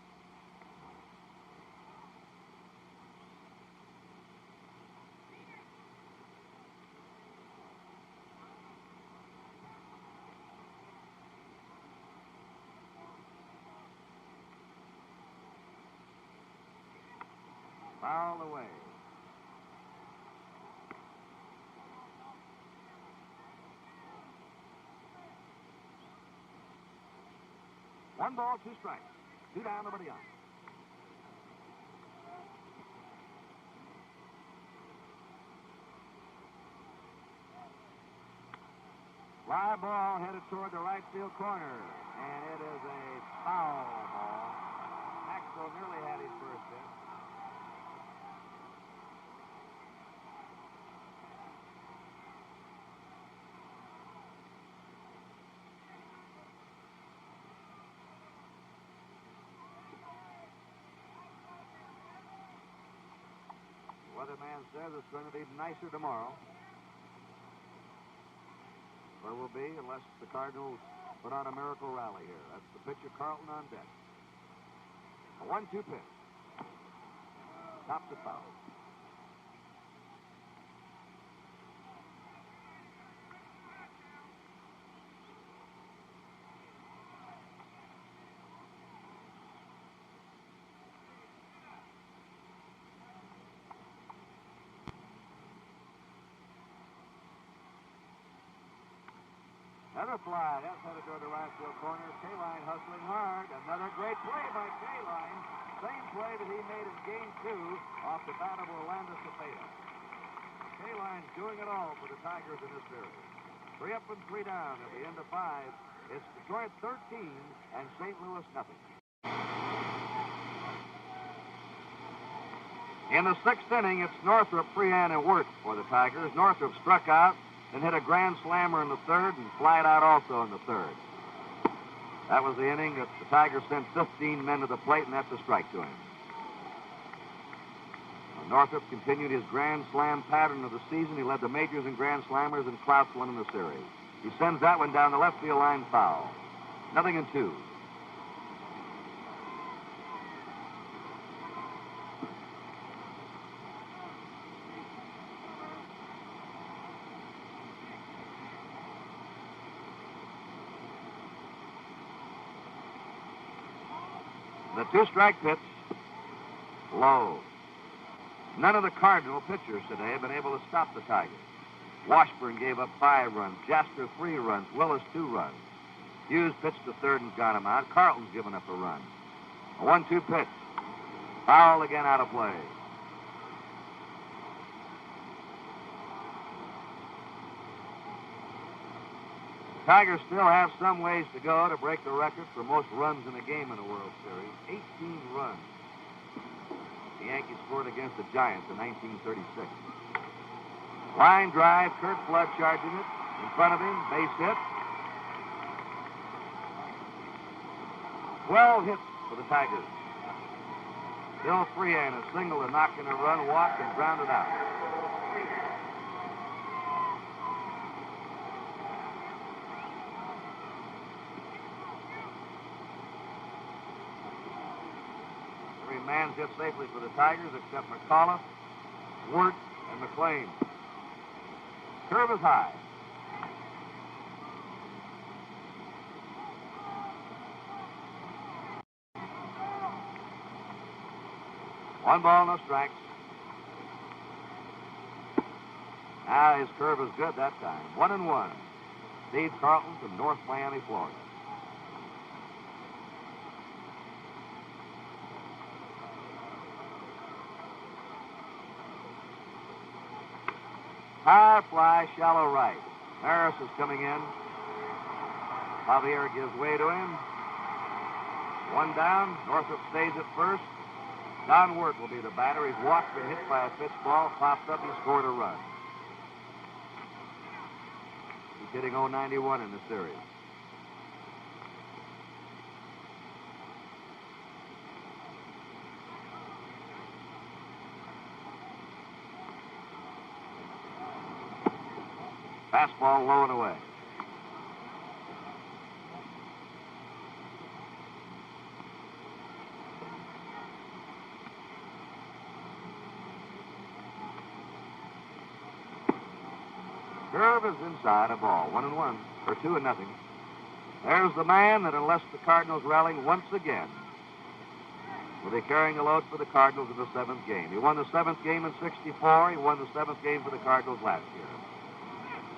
Foul away. One ball, 2 strikes. 2 down, nobody on. Fly ball headed toward the right field corner, and it is a foul ball. Maxwell nearly had his first hit. Weatherman says it's going to be nicer tomorrow. Or will be, unless the Cardinals put on a miracle rally here. That's the pitcher, Carlton, on deck. A 1-2 pitch. Top to foul. Another fly. That's headed toward the right field corner. K-Line hustling hard. Another great play by K-Line. Same play that he made in Game 2 off the bat of Orlando Cepeda. K-Line's doing it all for the Tigers in this series. 3 up and 3 down at the end of 5. It's Detroit 13 and St. Louis nothing. In the 6th inning, it's Northrop, Freehan, and Wirt for the Tigers. Northrop struck out and hit a grand slammer in the 3rd and flied out also in the 3rd. That was the inning that the Tigers sent 15 men to the plate, and that's a strike to him. Well, Northrop continued his grand slam pattern of the season. He led the majors in grand slammers and clouts one in the series. He sends that one down the left field line foul. 0-2. The 2-strike pitch, low. None of the Cardinal pitchers today have been able to stop the Tigers. Washburn gave up 5 runs, Jasper 3 runs, Willis 2 runs. Hughes pitched to third and got him out. Carlton's given up a run. A 1-2 pitch. Foul again, out of play. Tigers still have some ways to go to break the record for most runs in a game in a World Series. 18 runs. The Yankees scored against the Giants in 1936. Line drive, Kurt Flood charging it. In front of him, base hit. 12 hits for the Tigers. Bill Freehan, a single to knock in a run, walked and grounded out. Every man's hit safely for the Tigers except McAuliffe, Wirt, and McLean. Curve is high. One ball, no strikes. Now his curve is good that time. 1-1. Steve Carlton from North Miami, Florida. High fly, shallow right. Harris is coming in. Javier gives way to him. One down. Northrop stays at first. Don Wirt will be the batter. He's walked, been hit by a pitch ball, popped up, he scored a run. He's hitting .091 in the series. Fastball low and away. Curve is inside, a ball. 1-1, or 2-0. There's the man that, unless the Cardinals rallying once again, will be carrying the load for the Cardinals in the 7th game. He won the 7th game in '64. He won the 7th game for the Cardinals last year.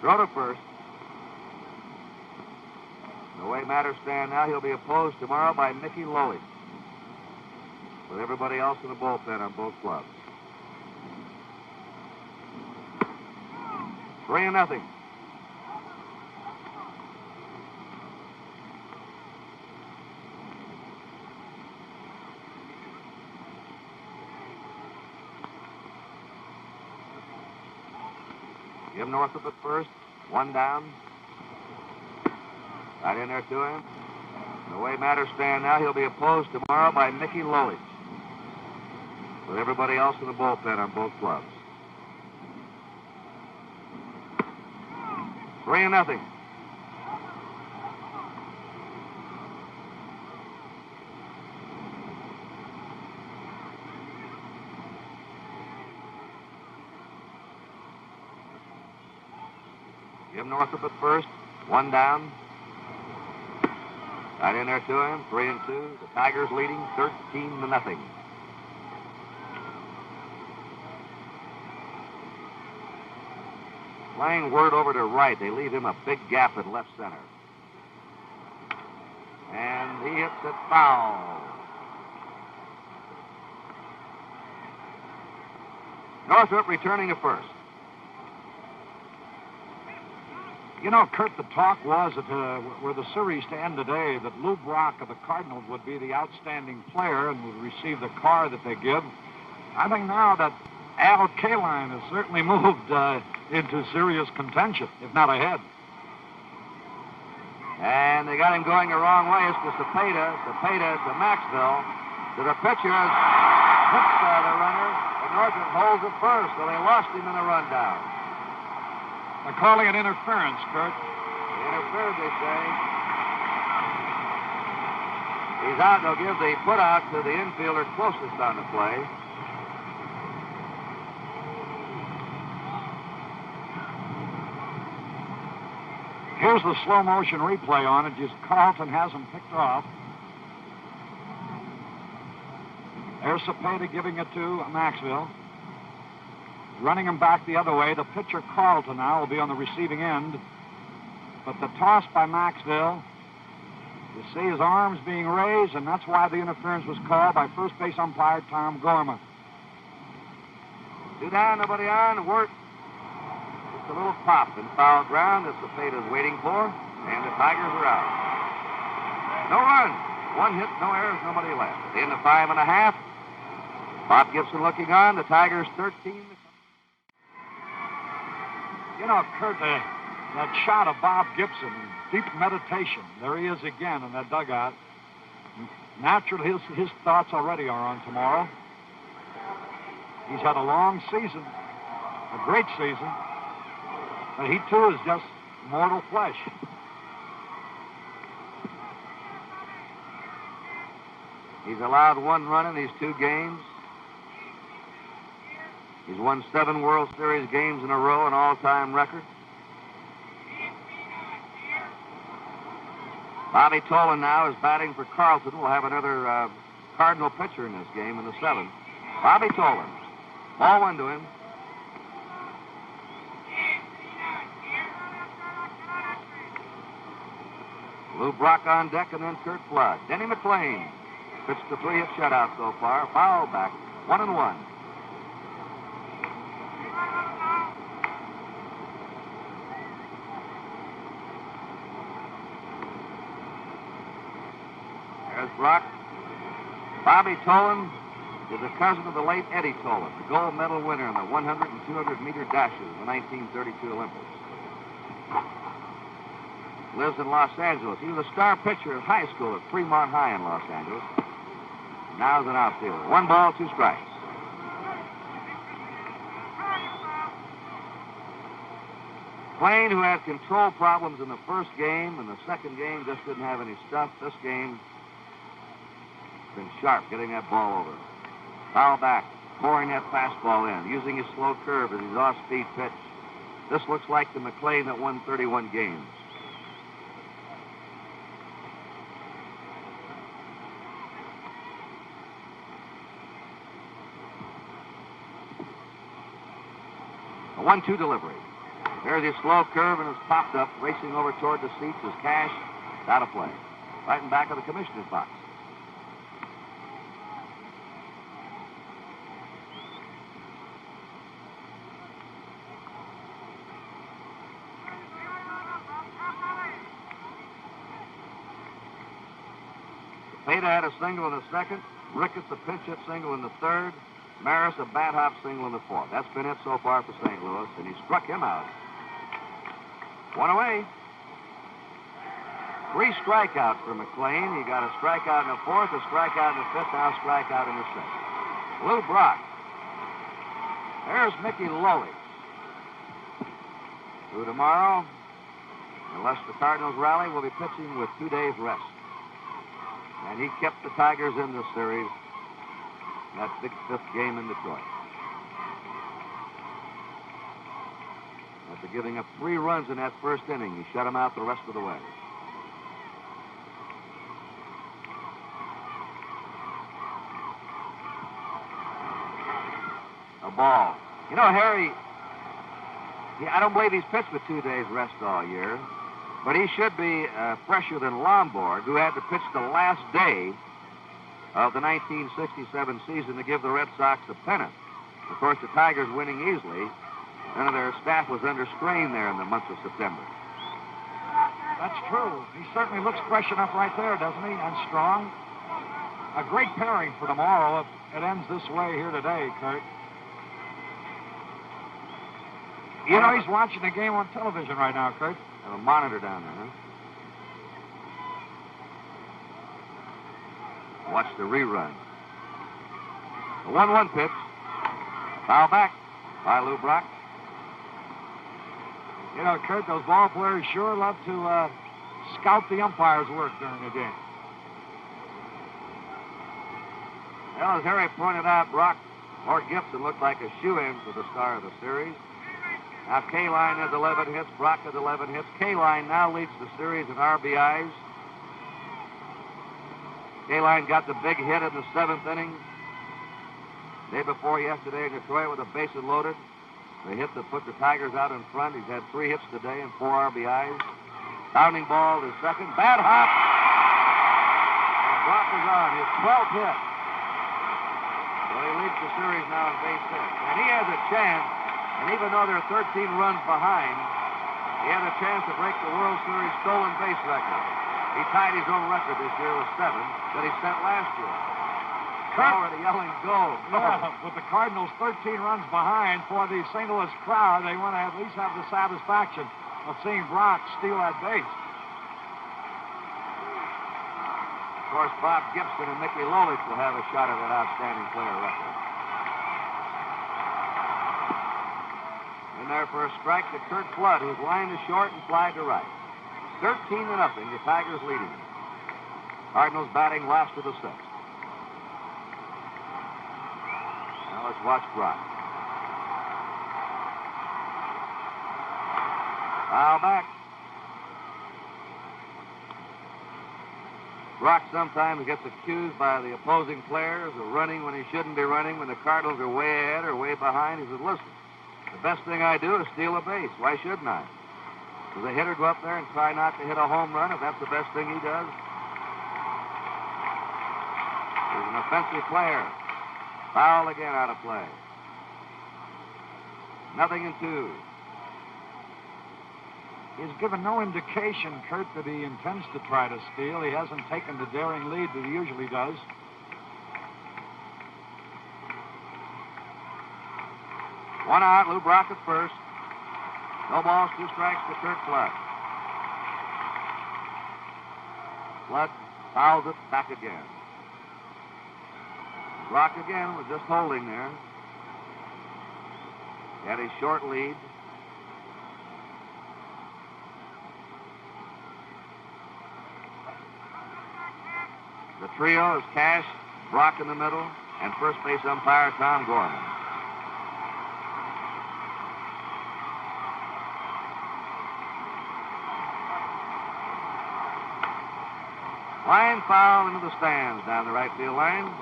Throw to first. The way matters stand now, he'll be opposed tomorrow by Mickey Lolich, with everybody else in the bullpen on both clubs. 3-0. Give Northrop at first. One down. Right in there to him. The way matters stand now, he'll be opposed tomorrow by Mickey Lolich, with everybody else in the bullpen on both clubs. 3-0. Give Northrop at first. One down. Right in there to him. 3-2. The Tigers leading 13-0. Playing Wirt over to right. They leave him a big gap at left center. And he hits it foul. Northrop returning to first. You know, Kurt, the talk was that where the series stand today, that Lou Brock of the Cardinals would be the outstanding player and would receive the car that they give. I think now that Al Kaline has certainly moved into serious contention, if not ahead. And they got him going the wrong way. It's to Cepeda. Cepeda to Maxville. To the pitcher. Hits the runner. And Northrop holds it first, so they lost him in the rundown. They're calling it interference, Kurt. They interfered, they say. He's out. They'll give the put out to the infielder closest on the play. Here's the slow motion replay on it. Just Carlton has him picked off. There's Cepeda giving it to Maxville. Running him back the other way. The pitcher Carlton now will be on the receiving end. But the toss by Maxville You see his arms being raised, and that's why the interference was called by first base umpire Tom Gorman. 2 down, nobody on. Work. Just a little pop in foul ground that Cepeda's waiting for, and the Tigers are out. No runs. 1 hit, no errors, nobody left. At the end of 5 1/2, Bob Gibson looking on. The Tigers 13. You know, Kurt, that shot of Bob Gibson in deep meditation. There he is again in that dugout. Naturally, his thoughts already are on tomorrow. He's had a long season, a great season, but he too is just mortal flesh. He's allowed 1 run in these 2 games. He's won 7 World Series games in a row, an all-time record. Bobby Tolan now is batting for Carlton. We'll have another Cardinal pitcher in this game in the 7th. Bobby Tolan. Ball 1 to him. Lou Brock on deck, and then Kurt Flood. Denny McLean pitched the 3-hit shutout so far. Foul back. 1-1. There's Brock. Bobby Tolan is a cousin of the late Eddie Tolan, the gold medal winner in the 100 and 200-meter dashes in the 1932 Olympics. Lives in Los Angeles. He was a star pitcher at high school at Fremont High in Los Angeles. Now he's an outfielder. 1 ball, 2 strikes. McLean, who had control problems in the first game, and the second game just didn't have any stuff. This game has been sharp, getting that ball over. Foul back, pouring that fastball in, using his slow curve as his off-speed pitch. This looks like the McLean that won 31 games. A 1-2 delivery. There's his slow curve, and it's popped up, racing over toward the seats as Cash out of play. Right in back of the commissioner's box. Cepeda had a single in the 2nd. Ricketts a pinch hit single in the 3rd. Maris a bat hop single in the 4th. That's been it so far for St. Louis, and he struck him out. 1 away. 3 strikeouts for McLean. He got a strikeout in the 4th, a strikeout in the 5th, now a strikeout in the 6th. Lou Brock. There's Mickey Lowey, who tomorrow, unless the Cardinals rally, will be pitching with 2 days rest. And he kept the Tigers in this series. That big 5th game in Detroit. After giving up 3 runs in that first inning, he shut them out the rest of the way. A ball. You know, Harry, I don't believe he's pitched with 2 days rest all year, but he should be fresher than Lombard, who had to pitch the last day of the 1967 season to give the Red Sox the pennant. Of course, the Tigers winning easily. None of their staff was under strain there in the month of September. That's true. He certainly looks fresh enough right there, doesn't he? And strong. A great pairing for tomorrow if it ends this way here today, Kurt. You know he's watching the game on television right now, Kurt. Have a monitor down there, huh? Watch the rerun. A 1-1 pitch. Foul back by Lou Brock. You know, Kurt, those ball players sure love to scout the umpire's work during the game. Well, as Harry pointed out, Brock or Gibson looked like a shoe-in for the star of the series. Now, Kaline has 11 hits. Brock has 11 hits. Kaline now leads the series in RBIs. Kaline got the big hit in the 7th inning. Day before yesterday in Detroit with the bases loaded. The hit that put the Tigers out in front. He's had 3 hits today and 4 RBIs. Bounding ball to second. Bad hop. on, his 12th hit. So he leads the series now in base hit. And he has a chance, and even though they're 13 runs behind, he had a chance to break the World Series stolen base record. He tied his own record this year with 7 that he set last year. They're already yelling, go. Yeah, with the Cardinals 13 runs behind for the St. Louis crowd, they want to at least have the satisfaction of seeing Brock steal that base. Of course, Bob Gibson and Mickey Lolich will have a shot at that outstanding player record. In there for a strike to Kurt Flood, who's lined to short and flied to right. 13-0, the Tigers leading. Cardinals batting last of the sixth. Now let's watch Brock. Foul back. Brock sometimes gets accused by the opposing players of running when he shouldn't be running, when the Cardinals are way ahead or way behind. He says, listen, the best thing I do is steal a base. Why shouldn't I? Does a hitter go up there and try not to hit a home run if that's the best thing he does? He's an offensive player. Foul again out of play. 0-2. He's given no indication, Kurt, that he intends to try to steal. He hasn't taken the daring lead that he usually does. One out, Lou Brock at first. No balls, 2 strikes to Kurt Flood. Flood fouls it back again. Brock again was just holding there. He had his short lead. The trio is Cash, Brock in the middle, and first base umpire Tom Gorman. Line foul into the stands down the right field line.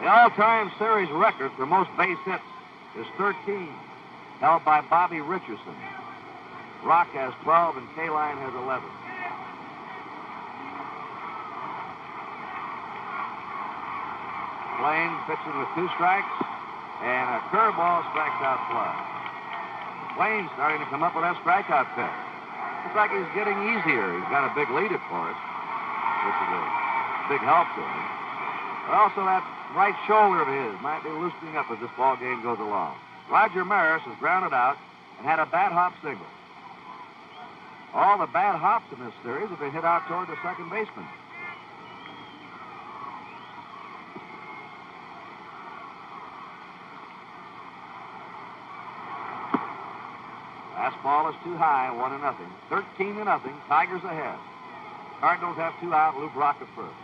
The all-time series record for most base hits is 13, held by Bobby Richardson. Rock has 12 and K-Line has 11. Blaine pitching with 2 strikes, and a curveball strikes out Flood. Blaine's starting to come up with that strikeout pitch. Looks like he's getting easier. He's got a big lead, of course, which is a big help to him. But also that right shoulder of his might be loosening up as this ball game goes along. Roger Maris has grounded out and had a bad hop single. All the bad hops in this series have been hit out toward the second baseman. Last ball is too high, 1-0. 13-0, Tigers ahead. Cardinals have 2 out, Lou Brock at first.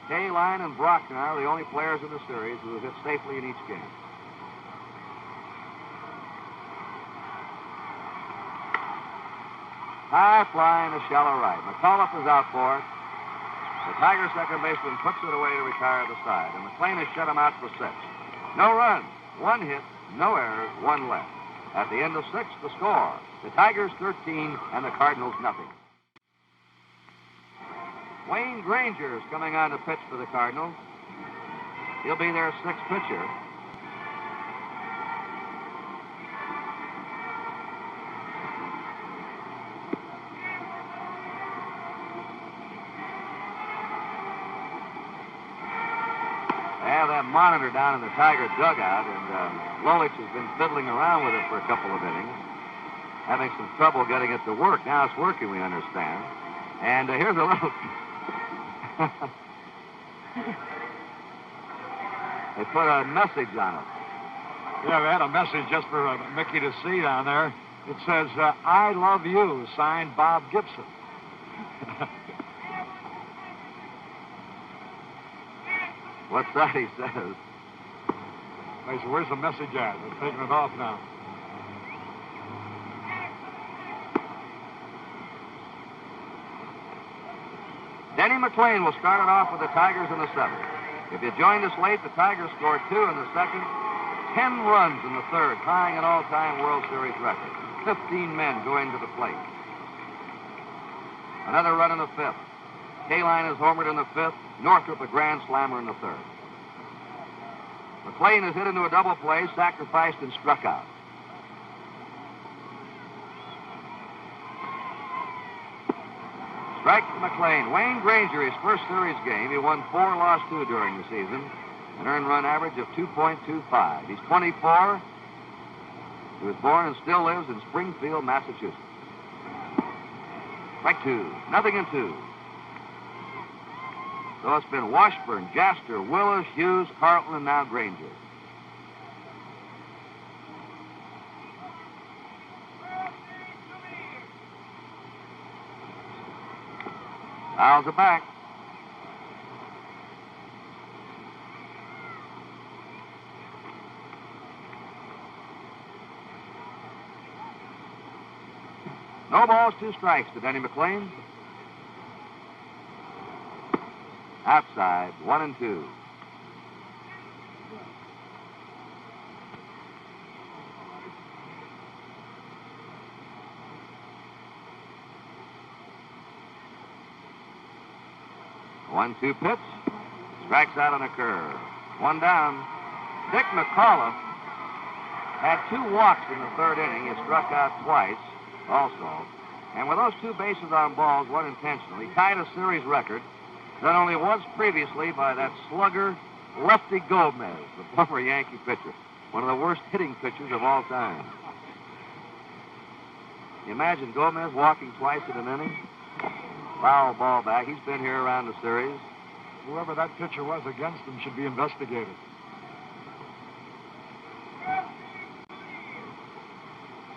K-Line and Brock now are the only players in the series who have hit safely in each game. High fly in the shallow right. McAuliffe is out for it. The Tiger second baseman puts it away to retire the side, and McLean has shut him out for 6. No runs, 1 hit, no errors, 1 left. At the end of 6, the score. The Tigers 13 and the Cardinals nothing. Wayne Granger is coming on to pitch for the Cardinals. He'll be their 6th pitcher. They have that monitor down in the Tiger dugout, and Lolich has been fiddling around with it for a couple of innings, having some trouble getting it to work. Now it's working, we understand. And here's a little... They put a message on it. Yeah, we had a message just for Mickey to see down there. It says, I love you, signed Bob Gibson. What's that he says? I said, where's the message at? They're taking it off now. Denny McLean will start it off with the Tigers in the 7th. If you joined us late, the Tigers scored 2 in the 2nd, 10 runs in the third, tying an all-time World Series record. 15 men going to the plate. Another run in the fifth. Kaline is homered in the fifth. Northrup a grand slammer in the third. McLean is hit into a double play, sacrificed and struck out. Strike to McLean. Wayne Granger, his first series game, he won 4, lost 2 during the season. An earned run average of 2.25. He's 24. He was born and still lives in Springfield, Massachusetts. Strike 2. 0-2. So it's been Washburn, Jaster, Willis, Hughes, Carlton, and now Granger. Fouls are back. No balls, 2 strikes to Denny McLean. Outside, 1-2. One-two pitch. Strikes out on a curve. 1 down. Dick McAuliffe had 2 walks in the third inning. He struck out twice also. And with those 2 bases on balls, 1 intentional, he tied a series record that only was previously by that slugger Lefty Gomez, the former Yankee pitcher. One of the worst hitting pitchers of all time. You imagine Gomez walking twice in an inning? Foul ball back. He's been here around the series. Whoever that pitcher was against him should be investigated.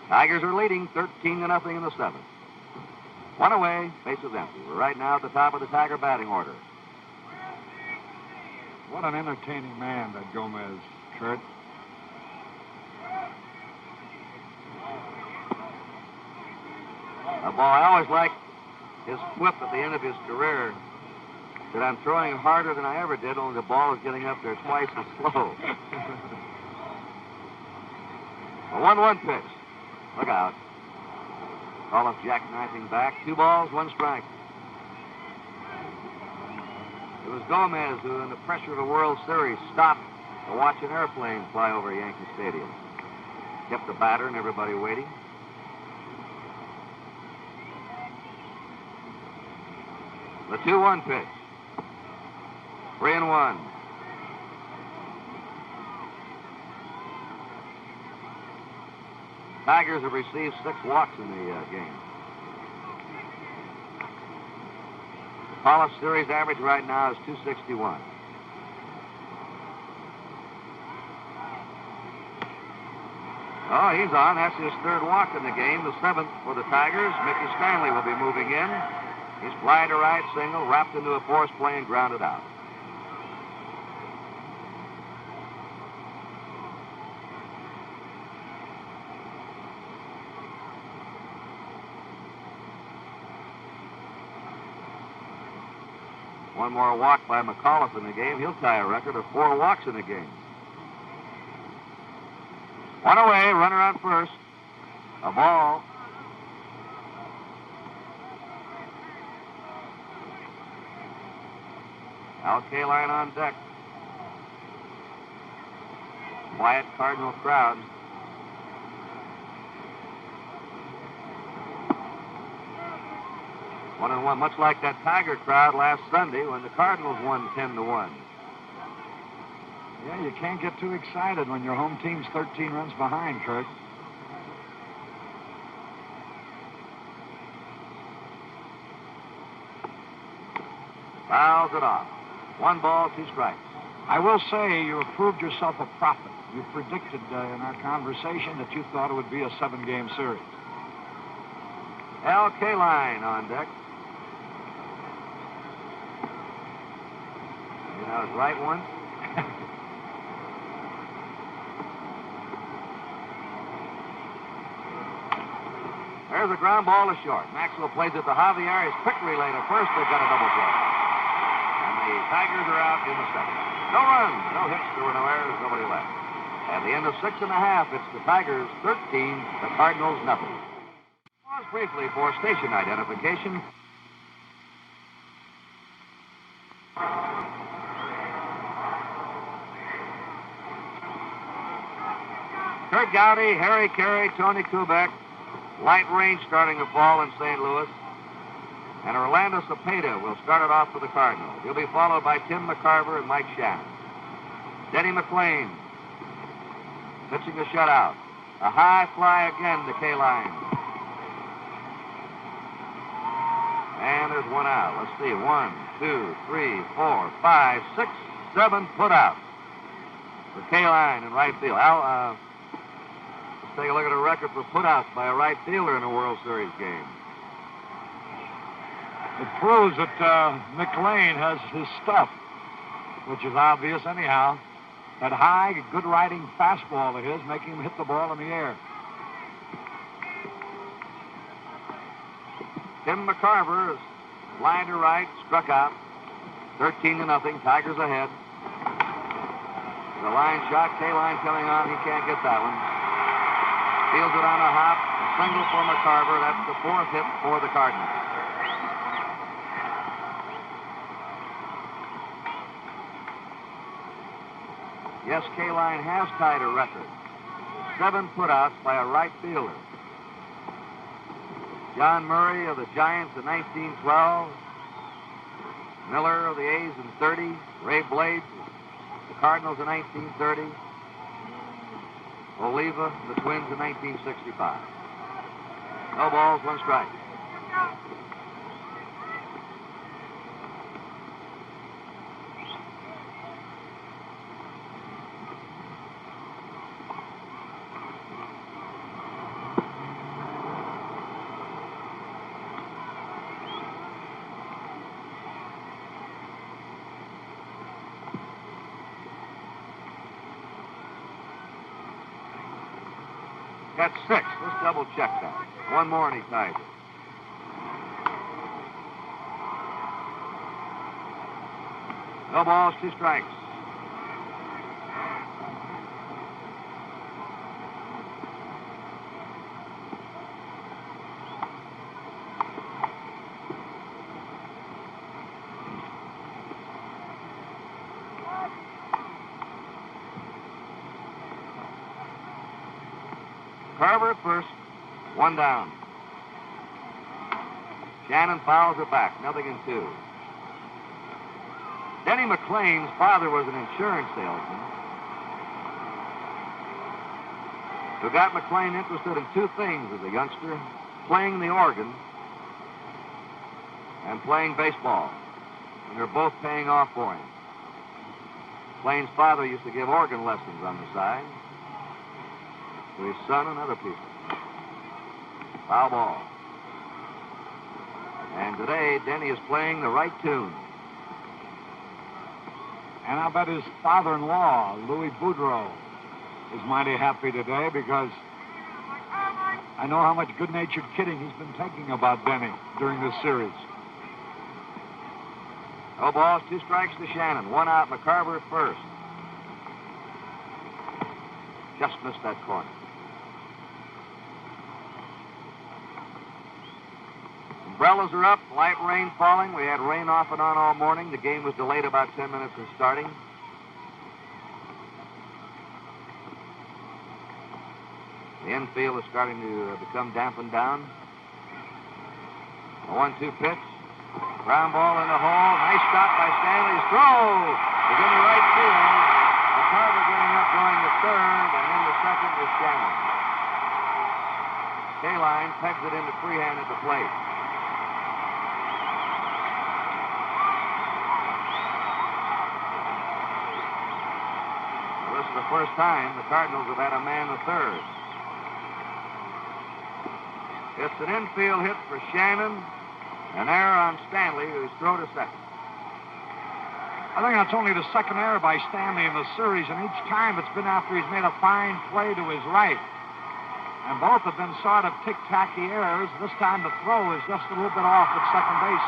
Tigers are leading 13-0 in the 7th. 1 away, bases empty. We're right now at the top of the Tiger batting order. What an entertaining man, that Gomez, Kurt. A ball, I always liked his whip at the end of his career. That I'm throwing harder than I ever did, only the ball is getting up there twice as slow. A 1-1 pitch. Look out. Olaf jackknifing back. 2 balls, 1 strike. It was Gomez who, in the pressure of the World Series, stopped to watch an airplane fly over Yankee Stadium. Kept the batter and everybody waiting. The 2-1 pitch. 3-1. Tigers have received 6 walks in the game. Paulus series average right now is 261. Oh, he's on. That's his 3rd walk in the game, the 7th for the Tigers. Mickey Stanley will be moving in. He's fly to right, single, wrapped into a force play and grounded out. One more walk by McAuliffe in the game. He'll tie a record of 4 walks in the game. 1 away, runner on first. A ball. Al Kaline on deck. Quiet Cardinal crowd. One and one, much like that Tiger crowd last Sunday when the Cardinals won 10-1. Yeah, you can't get too excited when your home team's 13 runs behind, Kurt. Fouls it off. 1 ball, 2 strikes. I will say you have proved yourself a prophet. You predicted in our conversation that you thought it would be a 7-game series. Al Kaline on deck. I was right once. There's a ground ball to short. Maxwell plays it to Javier. His quick relay to first. They've got a double play. And the Tigers are out in the 7th. No runs, no hits, there were no errors, nobody left. At the end of 6 1/2, it's the Tigers 13, the Cardinals nothing. Pause briefly for station identification. Kurt Gowdy, Harry Carey, Tony Kubek. Light rain starting to fall in St. Louis. And Orlando Cepeda will start it off for the Cardinals. He'll be followed by Tim McCarver and Mike Shannon. Denny McLean pitching the shutout. A high fly again to K-Line. And there's one out. Let's see. 1, 2, 3, 4, 5, 6, 7 put out for K-Line in right field. Al, let's take a look at a record for putouts by a right fielder in a World Series game. It proves that McLean has his stuff, which is obvious anyhow. That high, good riding fastball of his, making him hit the ball in the air. Tim McCarver is line to right, struck out. 13 0, Tigers ahead. The line shot, K-Line coming on. He can't get that one. Fields it on a hop. A single for McCarver. That's the 4th hit for the Cardinals. Yes, K-Line has tied a record. 7 putouts by a right fielder. John Murray of the Giants in 1912. Miller of the A's in 30. Ray Blades, the Cardinals in 1930. Oliva, the Twins in 1965. No balls, 1 strike. That's 6. Let's double check that. 1 more and he ties it. No balls, 2 strikes. Carver at first, 1 down. Shannon fouls it back, 0-2. Denny McLean's father was an insurance salesman who got McLean interested in 2 things as a youngster: playing the organ and playing baseball. And they're both paying off for him. McLean's father used to give organ lessons on the side to his son and other people. Foul ball. And today, Denny is playing the right tune. And I bet his father-in-law, Louis Boudreau, is mighty happy today because I know how much good-natured kidding he's been taking about Denny during this series. No balls, 2 strikes to Shannon. 1 out, McCarver at first. Just missed that corner. Umbrellas are up, light rain falling. We had rain off and on all morning. The game was delayed about 10 minutes from starting. The infield is starting to become dampened down. A 1-2 pitch. Ground ball in the hole. Nice stop by Stanley's throw is in the right field. McCarver getting up, going to third, and in the second is Shannon. K-Line pegs it into freehand at the plate. This is the first time the Cardinals have had a man to third. It's an infield hit for Shannon. An error on Stanley, who's thrown to second. I think that's only the second error by Stanley in the series, and each time it's been after he's made a fine play to his right. And both have been sort of tick-tacky errors. This time the throw is just a little bit off at second base,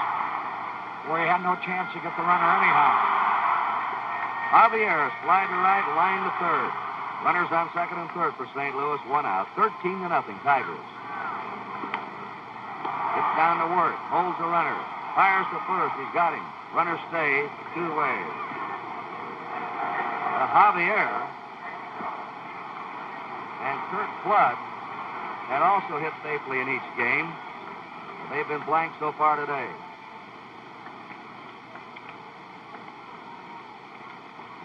where he had no chance to get the runner anyhow. Javier, slide to right, line to third. Runners on second and third for St. Louis, one out. 13-0 Tigers. Gets down to Worth, holds the runner, fires to first. He's got him. Runner stays two ways. Javier and Kurt Flood had also hit safely in each game. They've been blank so far today.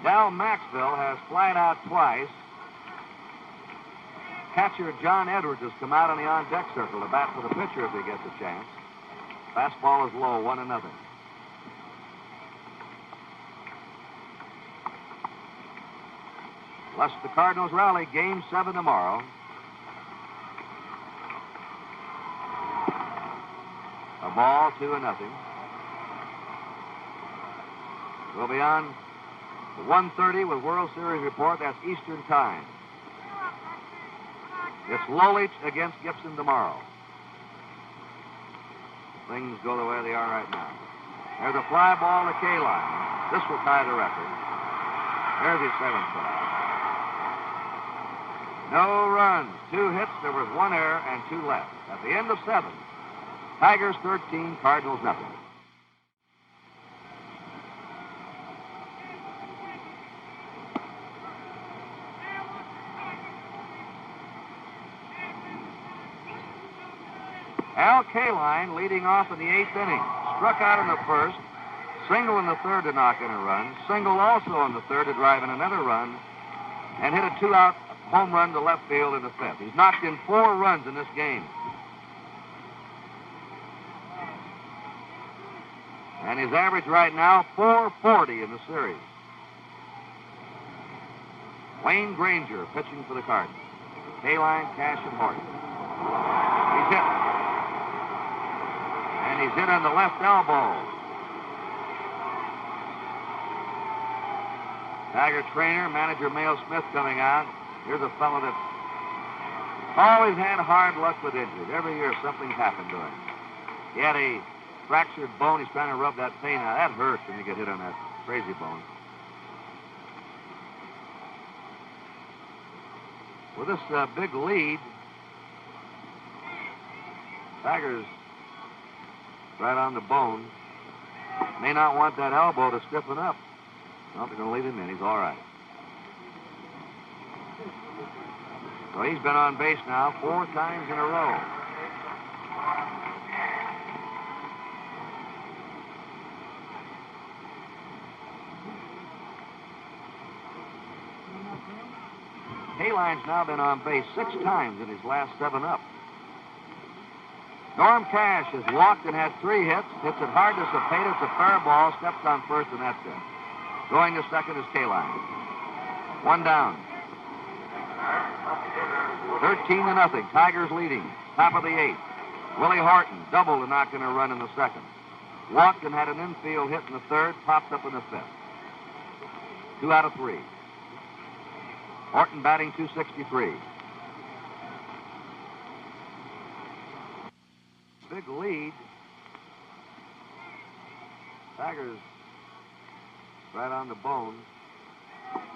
Del Maxville has flied out twice. Catcher John Edwards has come out on the on-deck circle to bat for the pitcher if he gets a chance. Fastball is low, 1-0. Thus, the Cardinals rally Game 7 tomorrow. A ball, 2-0. We'll be on at 1:30 with World Series report. That's Eastern Time. It's Lolich against Gibson tomorrow. Things go the way they are right now. There's a fly ball to K-line. This will tie the record. There's his seventh try. No runs, 2 hits. There was 1 error and 2 left. At the end of 7, Tigers 13, Cardinals nothing. Al Kaline leading off in the 8th inning. Struck out in the first, single in the third to knock in a run, single also in the third to drive in another run, and hit a 2-out home run to left field in the 5th. He's knocked in 4 runs in this game. And his average right now, 440 in the series. Wayne Granger pitching for the Cardinals. Kaline, Cash, and Horton. He's hit. And he's hit on the left elbow. Tiger trainer, manager Mayo Smith coming out. Here's a fellow that always had hard luck with injuries. Every year something's happened to him. He had a fractured bone. He's trying to rub that pain out. That hurts when you get hit on that crazy bone. With this big lead, Tigers right on the bone. May not want that elbow to stiffen up. Well, they're going to leave him in. He's all right. So he's been on base now 4 times in a row. Kaline's now been on base 6 times in his last 7 up. Norm Cash has walked and had 3 hits. Hits it hard to Cepeda. It's a fair ball. Steps on first, and that's it. Going to second is Kaline. 1 down. 13-0. Tigers leading. Top of the 8th. Willie Horton doubled to knock in a run in the 2nd. Walked and had an infield hit in the 3rd. Popped up in the 5th. 2 out of 3. Horton batting .263. Big lead. Tigers right on the bone.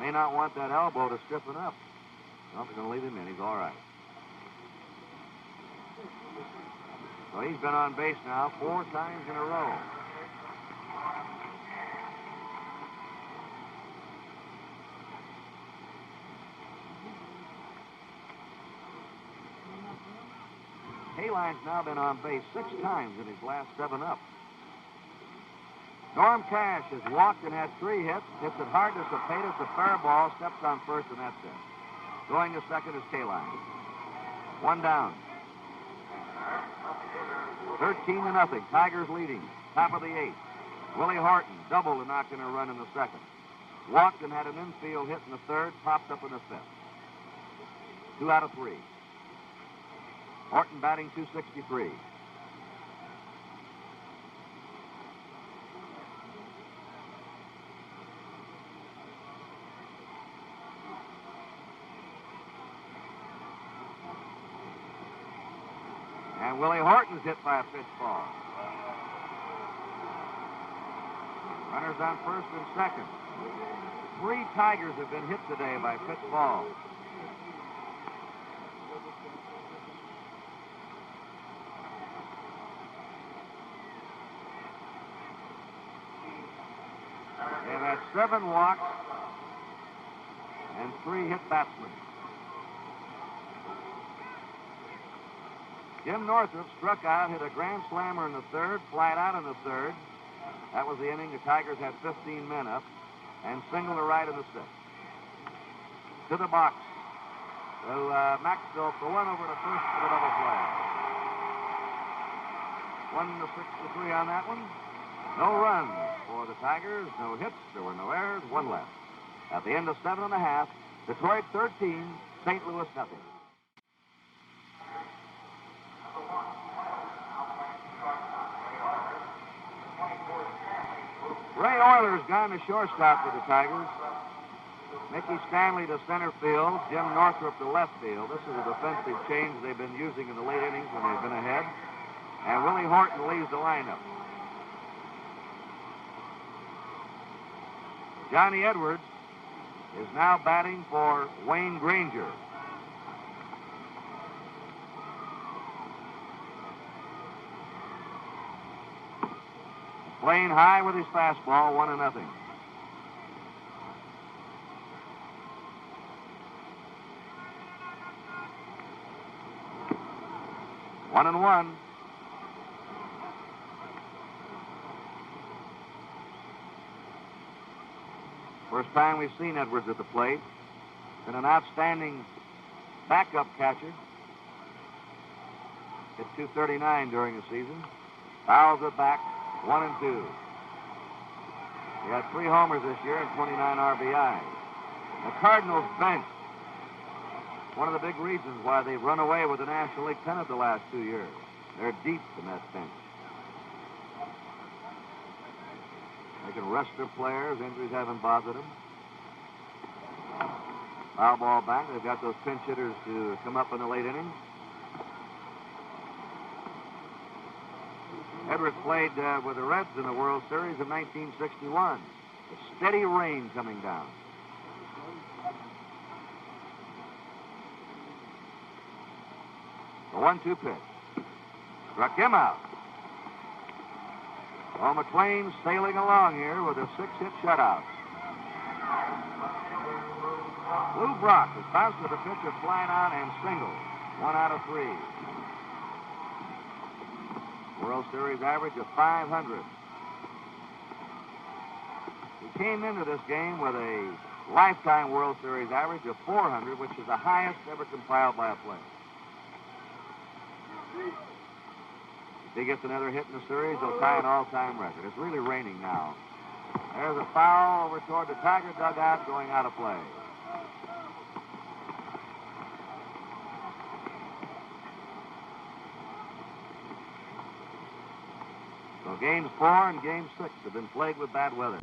May not want that elbow to stiffen up. Well, they're going to leave him in. He's all right. So he's been on base now 4 times in a row. Kaline's now been on base 6 times in his last 7 up. Norm Cash has walked and had 3 hits. Hits it hard to Cepeda. It's a fair ball. Steps on first, and that's it. Going to second is Kaline. 1 down. 13-0. Tigers leading. Top of the 8th. Willie Horton doubled to knock in a run in the 2nd. Walked and had an infield hit in the 3rd. Popped up in the 5th. 2 out of 3. Horton batting .263. And Willie Horton's hit by a pitch ball. Runners on first and second. 3 Tigers have been hit today by pitch balls. They've had 7 walks and 3 hit batsmen. Jim Northrup struck out, hit a grand slammer in the 3rd, flied out in the 3rd. That was the inning. The Tigers had 15 men up and singled to right in the 6th. To the box. To Maxfield for 1 over to first for the double play. 1-6-3 on that one. No runs for the Tigers, no hits, there were no errors, 1 left. At the end of 7.5, Detroit 13, St. Louis nothing. Ray Euler's gone to shortstop for the Tigers. Mickey Stanley to center field. Jim Northrup to left field. This is a defensive change they've been using in the late innings when they've been ahead. And Willie Horton leaves the lineup. Johnny Edwards is now batting for Wayne Granger. Playing high with his fastball, 1-0. One and one. First time we've seen Edwards at the plate. Been an outstanding backup catcher. Hit .239 during the season. Fouls it back, 1 and 2. He had 3 homers this year and 29 RBIs. The Cardinals bench. One of the big reasons why they've run away with the National League pennant the last 2 years. They're deep in that bench. They can rest their players. Injuries haven't bothered them. Foul ball back. They've got those pinch hitters to come up in the late innings. Edwards played with the Reds in the World Series in 1961. A steady rain coming down. The 1-2 pitch. Struck him out. Well, McLean's sailing along here with a 6-hit shutout. Lou Brock has bounced with the pitcher flying out and single. 1 out of 3. World Series average of 500. He came into this game with a lifetime World Series average of 400, which is the highest ever compiled by a player. If he gets another hit in the series, he'll tie an all-time record. It's really raining now. There's a foul over toward the Tiger dugout going out of play. So games 4 and game 6 have been played with bad weather.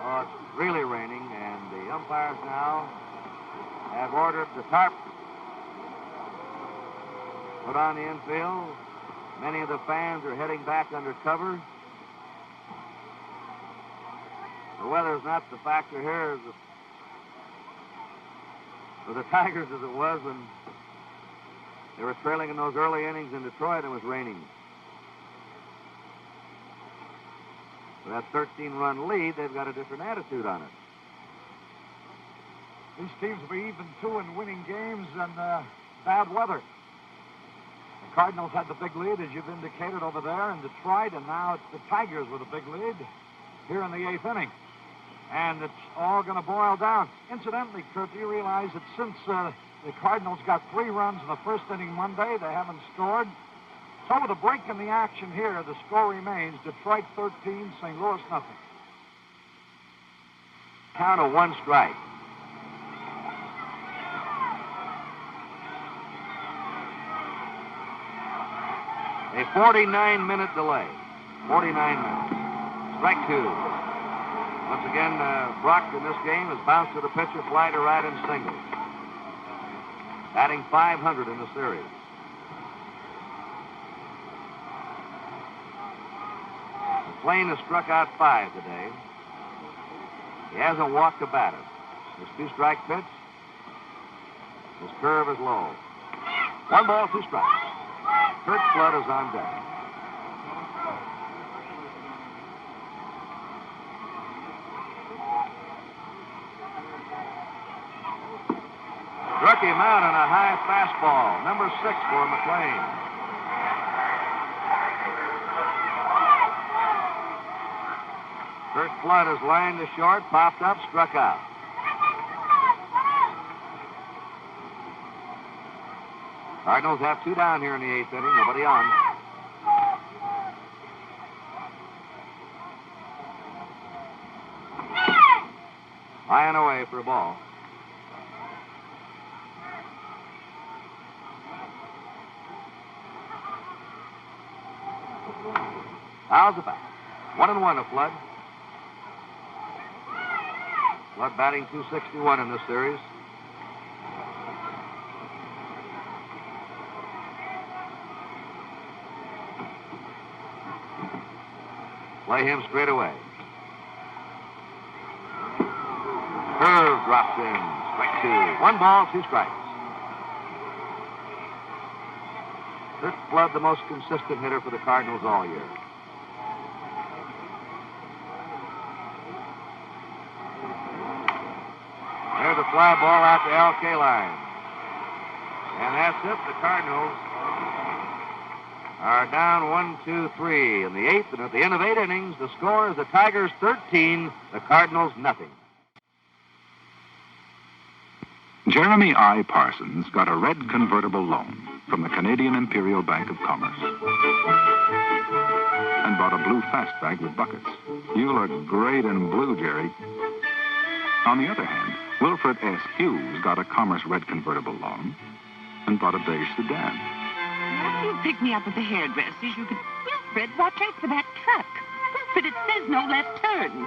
Oh, it's really raining, and the umpires now have ordered the tarp put on the infield. Many of the fans are heading back under cover. The weather's not the factor here for the Tigers as it was when they were trailing in those early innings in Detroit and it was raining. With that 13-run lead, they've got a different attitude on it. These teams will be even 2 in winning games and bad weather. The Cardinals had the big lead, as you've indicated, over there in Detroit, and now it's the Tigers with a big lead here in the 8th inning. And it's all going to boil down. Incidentally, Kurt, do you realize that since the Cardinals got 3 runs in the first inning Monday, they haven't scored? So with a break in the action here, the score remains Detroit 13, St. Louis nothing. Count of 1 strike. A 49-minute delay. 49 minutes. Strike 2. Once again, Brock in this game has bounced to the pitcher, fly to right, and single. Batting .500 in the series. McLean has struck out 5 today. He hasn't walked a batter. His 2-strike pitch. His curve is low. 1 ball, 2 strikes. Kurt Flood is on deck. Struck him out on a high fastball. Number 6 for McLean. Kurt Flood is lined to short, popped up, struck out. Cardinals have 2 down here in the 8th inning. Nobody on. High and away for a ball. Fouls it back. 1-1 to Flood. Flood batting .261 in this series. Play him straight away. Curve drops in. Strike 2. 1 ball, 2 strikes. Kurt Flood, the most consistent hitter for the Cardinals all year. There's a fly ball out the LK line. And that's it. The Cardinals are down 1-2-3 in the 8th, and at the end of 8 innings, the score is the Tigers 13, the Cardinals nothing. Jeremy I. Parsons got a red convertible loan from the Canadian Imperial Bank of Commerce and bought a blue fastbag with buckets. You look great in blue, Jerry. On the other hand, Wilfred S. Hughes got a Commerce red convertible loan and bought a beige sedan. After you pick me up at the hairdresser's, you could... Wilfred, watch out for that truck. Wilfred, it says no left turn.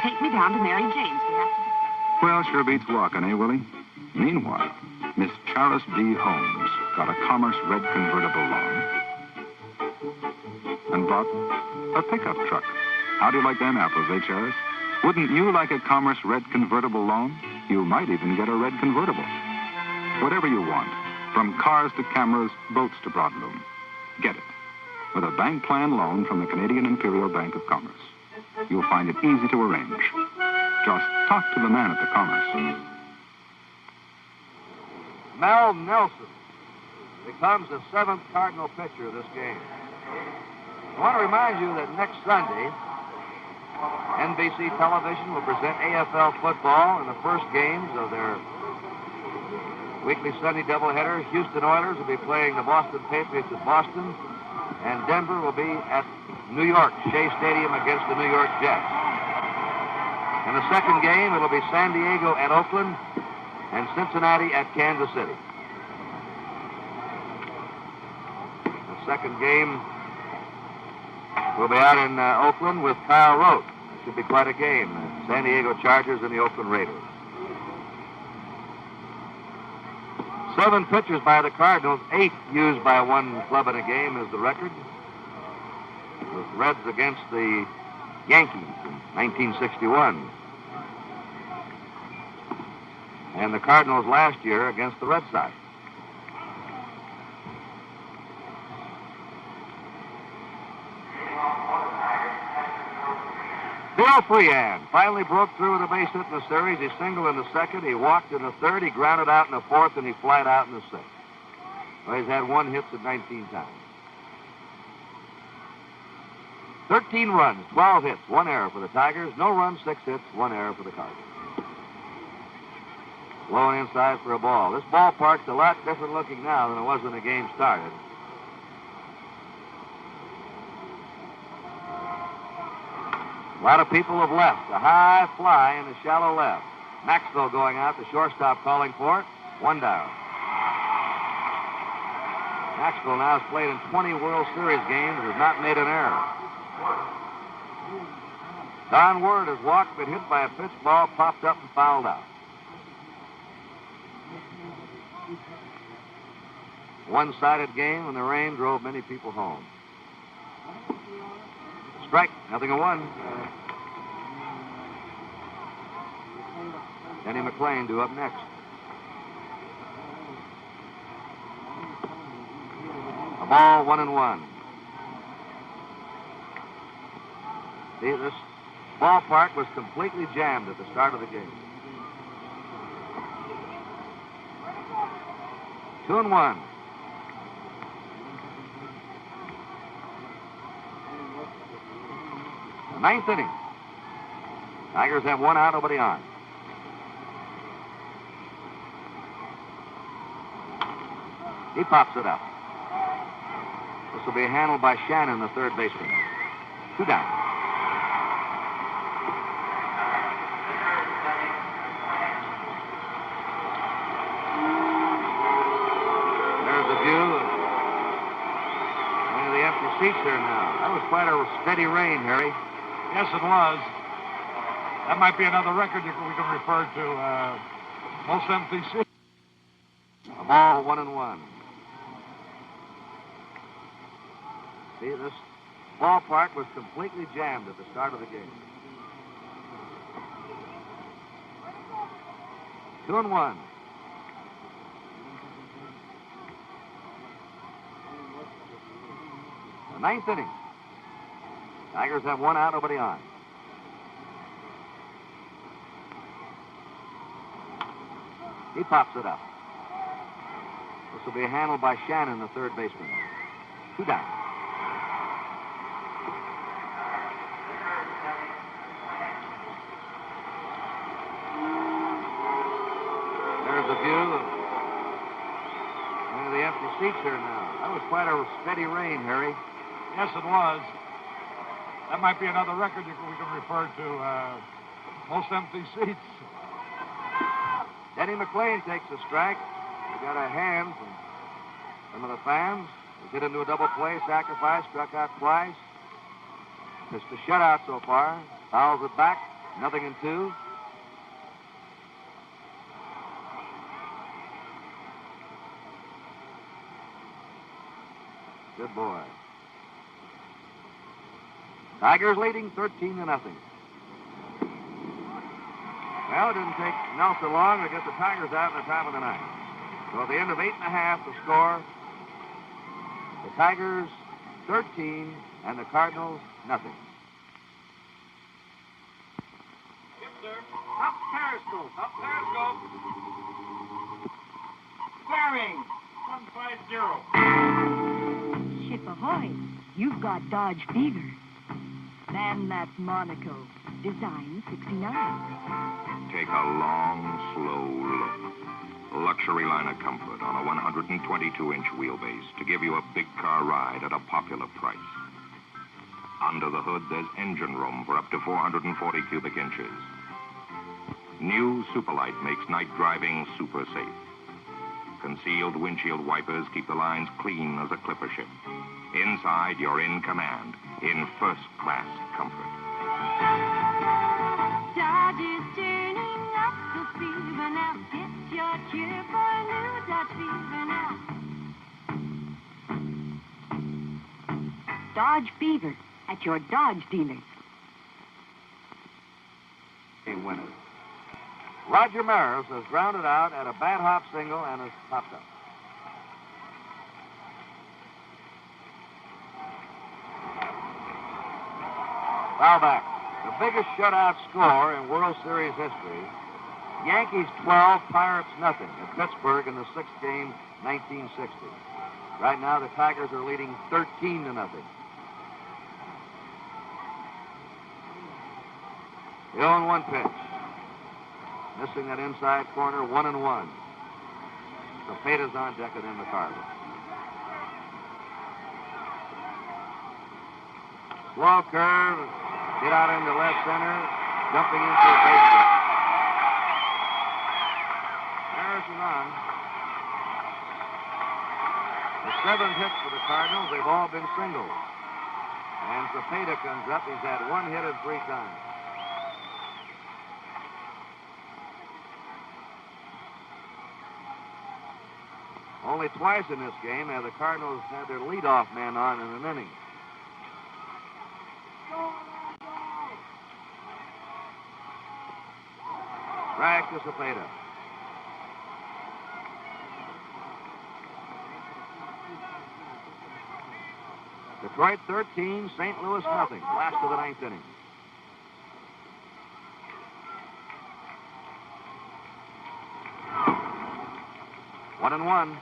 Take me down to Mary Jane's. We have to... Well, sure beats walking, eh, Willie? Meanwhile, Miss Charis B. Holmes got a Commerce red convertible loan and bought a pickup truck. How do you like them apples, eh, Charis? Wouldn't you like a Commerce red convertible loan? You might even get a red convertible. Whatever you want, from cars to cameras, boats to broadloom. Get it with a bank plan loan from the Canadian Imperial Bank of Commerce. You'll find it easy to arrange. Just talk to the man at the Commerce. Mel Nelson becomes the 7th Cardinal pitcher of this game. I want to remind you that next Sunday, NBC Television will present AFL football in the first games of their weekly Sunday doubleheader. Houston Oilers will be playing the Boston Patriots at Boston, and Denver will be at New York, Shea Stadium against the New York Jets. In the second game, it'll be San Diego at Oakland and Cincinnati at Kansas City. The second game will be out in Oakland with Kyle Rote. It should be quite a game. The San Diego Chargers and the Oakland Raiders. 7 pitchers by the Cardinals, 8 used by one club in a game is the record. The Reds against the Yankees in 1961. And the Cardinals last year against the Red Sox. Bill Freehan finally broke through with a base hit in the series. He singled in the second, he walked in the third, he grounded out in the fourth, and he flied out in the sixth. Well, he's had 1 hit at 19 times. 13 runs, 12 hits, 1 error for the Tigers. No runs, 6 hits, 1 error for the Cardinals. Low and inside for a ball. This ballpark's a lot different looking now than it was when the game started. A lot of people have left. A high fly in the shallow left. Maxwell going out, the shortstop calling for it. 1 down. Maxwell now has played in 20 World Series games and has not made an error. Don Ward has walked, been hit by a pitch ball, popped up and fouled out. One-sided game, and the rain drove many people home. Strike, 0-1. Denny McLean due up next. A ball, 1-1. See, this ballpark was completely jammed at the start of the game. 2-1. The ninth inning. Tigers have one out, nobody on. He pops it up. This will be handled by Shannon, the third baseman. 2 down. There's a view of one of the empty seats here now. That was quite a steady rain, Harry. Yes, it was. That might be another record we can refer to. Most empty seats. A ball, 1-1. See, this ballpark was completely jammed at the start of the game. 2-1. The ninth inning. Tigers have one out, nobody on. He pops it up. This will be handled by Shannon, the third baseman. 2 down. There's a view of one of the empty seats here now. That was quite a steady rain, Harry. Yes, it was. That might be another record we can refer to. Most empty seats. Denny McLean takes a strike. He got a hand from some of the fans. He hit into a double play, sacrifice, struck out twice. Missed a shutout so far. Fouls it back, 0-2. Good boy. Tigers leading 13-0. Well, it didn't take Nelson long to get the Tigers out in the top of the ninth. So at the end of 8.5, the score, the Tigers 13 and the Cardinals nothing. Yes, sir. Up periscope. Up periscope. Bearing 150. Ship ahoy. You've got Dodge Fever. Man, that's Monaco. Design 69. Take a long, slow look. Luxury line of comfort on a 122-inch wheelbase to give you a big car ride at a popular price. Under the hood, there's engine room for up to 440 cubic inches. New Superlight makes night driving super safe. Concealed windshield wipers keep the lines clean as a clipper ship. Inside, you're in command, in first-class comfort. Dodge is turning up the fever now. Get your cure for a new Dodge Fever now. Dodge Fever at your Dodge dealer. Winners. Roger Maris has grounded out at a bad hop single and has popped up. Foul back. The biggest shutout score in World Series history. Yankees 12, Pirates nothing at Pittsburgh in the 6th game, 1960. Right now, the Tigers are leading 13-0. The 0-1 pitch. Missing that inside corner, 1-1. Cepeda's on deck and in the Cardinals. Slow curve. Get out into left center, jumping into a base hit. Harrison on. The 7th hit for the Cardinals. They've all been singles. And Cepeda comes up. He's had 1 hit and 3 times. Only twice in this game have the Cardinals had their leadoff man on in an inning. Strike to Cepeda. Detroit 13, St. Louis nothing. Last of the ninth inning. One and one.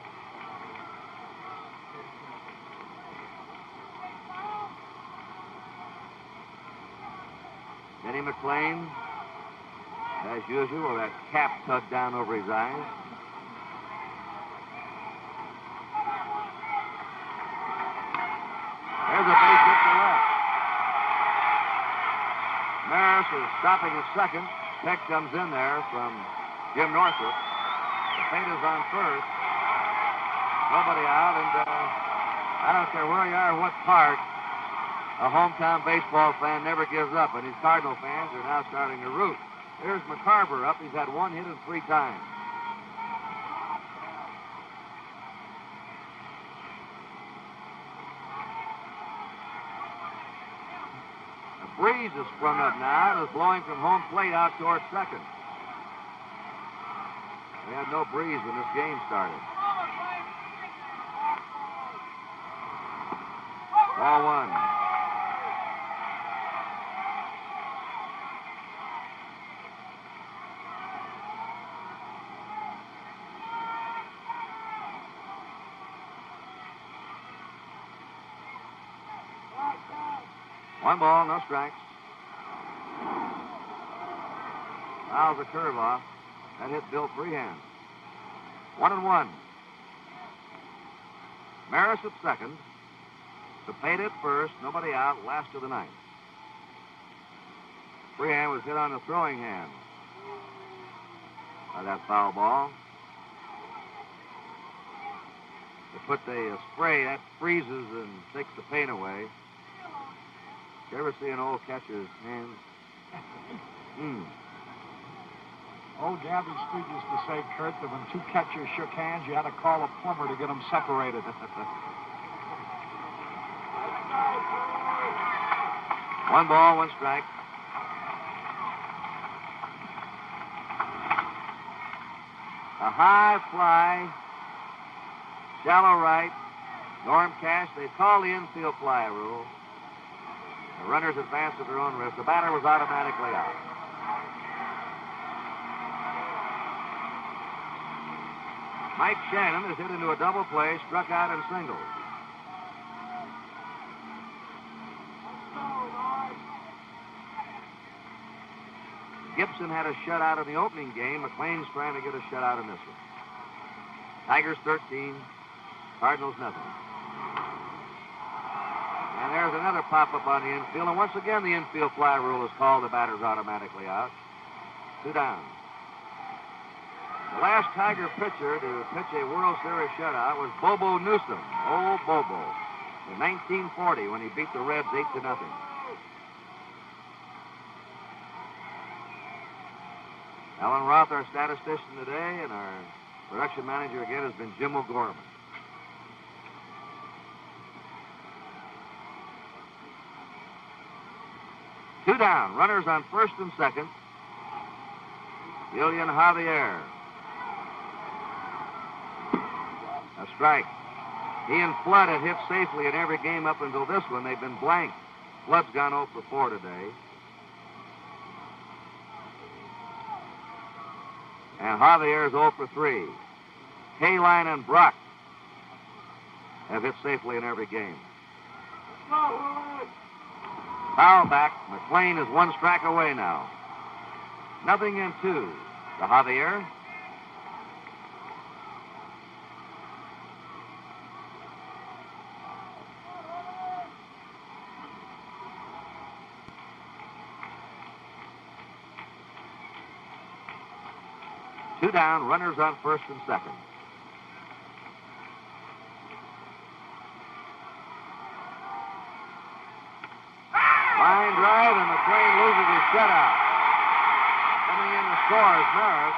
Denny McLean, as usual, with that cap tugged down over his eyes. There's a base hit to left. Maris is stopping at second. Peck comes in there from Jim Northrup. Cepeda's on first. Nobody out, and I don't care where you are, what part, a hometown baseball fan never gives up, and his Cardinal fans are now starting to root. There's McCarver up. He's had one hit in 3 times. A breeze has sprung up now and is blowing from home plate out towards second. We had no breeze when this game started. Ball one. One ball, no strikes. Fouls a curve off. That hit Bill Freehand. 1 and 1. Maris at second. Cepeda at first. Nobody out. Last of the ninth. Freehand was hit on the throwing hand by that foul ball. They put the spray, that freezes and takes the pain away. You ever see an old catcher's hands? Old Gabby Street used to say, Kurt, that when 2 catchers shook hands, you had to call a plumber to get them separated. One ball, one strike. A high fly, shallow right. Norm Cash, they call the infield fly rule. The runners advance at their own risk. The batter was automatically out. Mike Shannon is hit into a double play, struck out in singles. Gibson had a shutout in the opening game. McLean's trying to get a shutout in this one. Tigers 13, Cardinals nothing. And there's another pop-up on the infield. And once again, the infield fly rule is called. The batter's automatically out. 2 down. The last Tiger pitcher to pitch a World Series shutout was Bobo Newsom. Old Bobo. In 1940 when he beat the Reds 8-0. Alan Roth, our statistician today, and our production manager again has been Jim O'Gorman. Two down. Runners on first and second. Julian Javier. A strike. He and Flood have hit safely in every game up until this one. They've been blank. Flood's gone 0 for 4 today. And Javier's 0 for 3. Kaline and Brock have hit safely in every game. Foul back. McLean is 1 strike away now. 0-2 to Javier. Two down, runners on first and second. Line drive, and McLean loses his shutout. Coming in to score is Maris.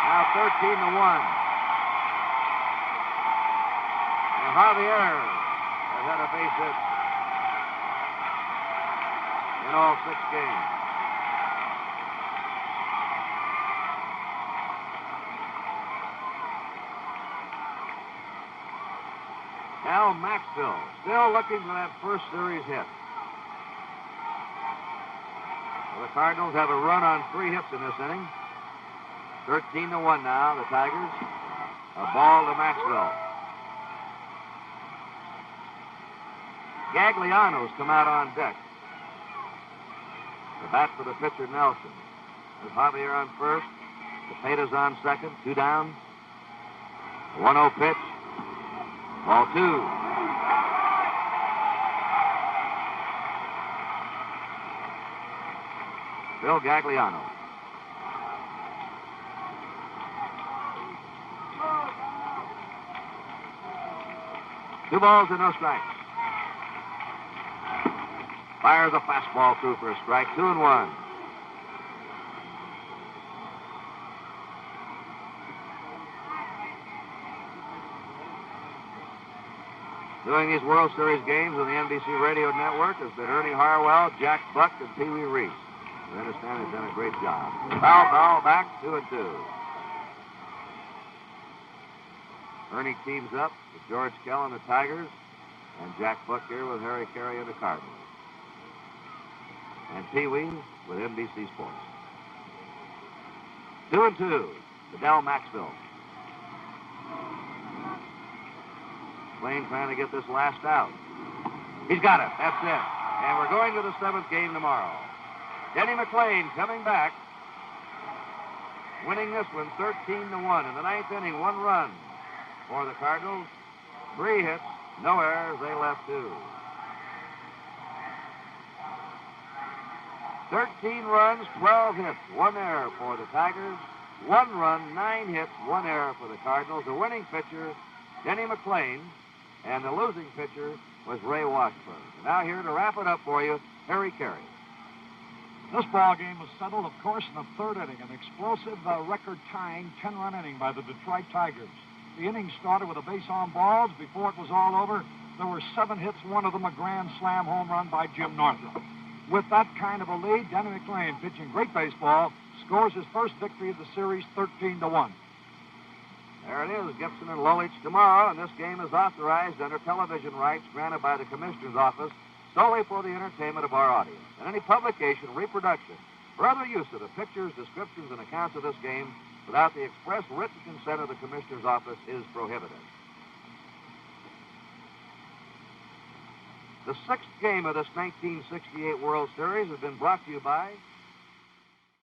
Now 13-1. And Javier has had a base hit in all 6 games. Del Maxville, still looking for that first series hit. Well, the Cardinals have a run on 3 hits in this inning. 13-1 now, the Tigers. A ball to Maxville. Gagliano's come out on deck. The bat for the pitcher, Nelson. There's Javier on first. Cepeda's on second. 2 down. 1-0 pitch. Ball 2. Bill Gagliano. Two balls and no strikes. Fires a fastball through for a strike. 2-1. Doing these World Series games on the NBC Radio Network has been Ernie Harwell, Jack Buck, and Pee Wee Reese. I understand they've done a great job. Foul back, 2-2. Ernie teams up with George Kell and the Tigers, and Jack Buck here with Harry Carey and the Cardinals. And Pee Wee with NBC Sports. 2-2 to Del Maxville. Blaine trying to get this last out. He's got it. That's it. And we're going to the 7th game tomorrow. Denny McLean coming back, winning this one 13-1. In the 9th inning, 1 run for the Cardinals. 3 hits, no errors. They left 2. 13 runs, 12 hits, 1 error for the Tigers. 1 run, 9 hits, 1 error for the Cardinals. The winning pitcher, Denny McLean, and the losing pitcher was Ray Washburn. Now here to wrap it up for you, Harry Carey. This ball game was settled, of course, in the 3rd inning. An explosive, record-tying 10-run inning by the Detroit Tigers. The inning started with a base on balls. Before it was all over, there were 7 hits, one of them a grand slam home run by Jim Northrup. With that kind of a lead, Denny McLean, pitching great baseball, scores his first victory of the series, 13-1. There it is, Gibson and Lolich tomorrow, and this game is authorized under television rights granted by the Commissioner's Office solely for the entertainment of our audience. And any publication, reproduction, or other use of the pictures, descriptions, and accounts of this game without the express written consent of the Commissioner's Office is prohibited. The 6th game of this 1968 World Series has been brought to you by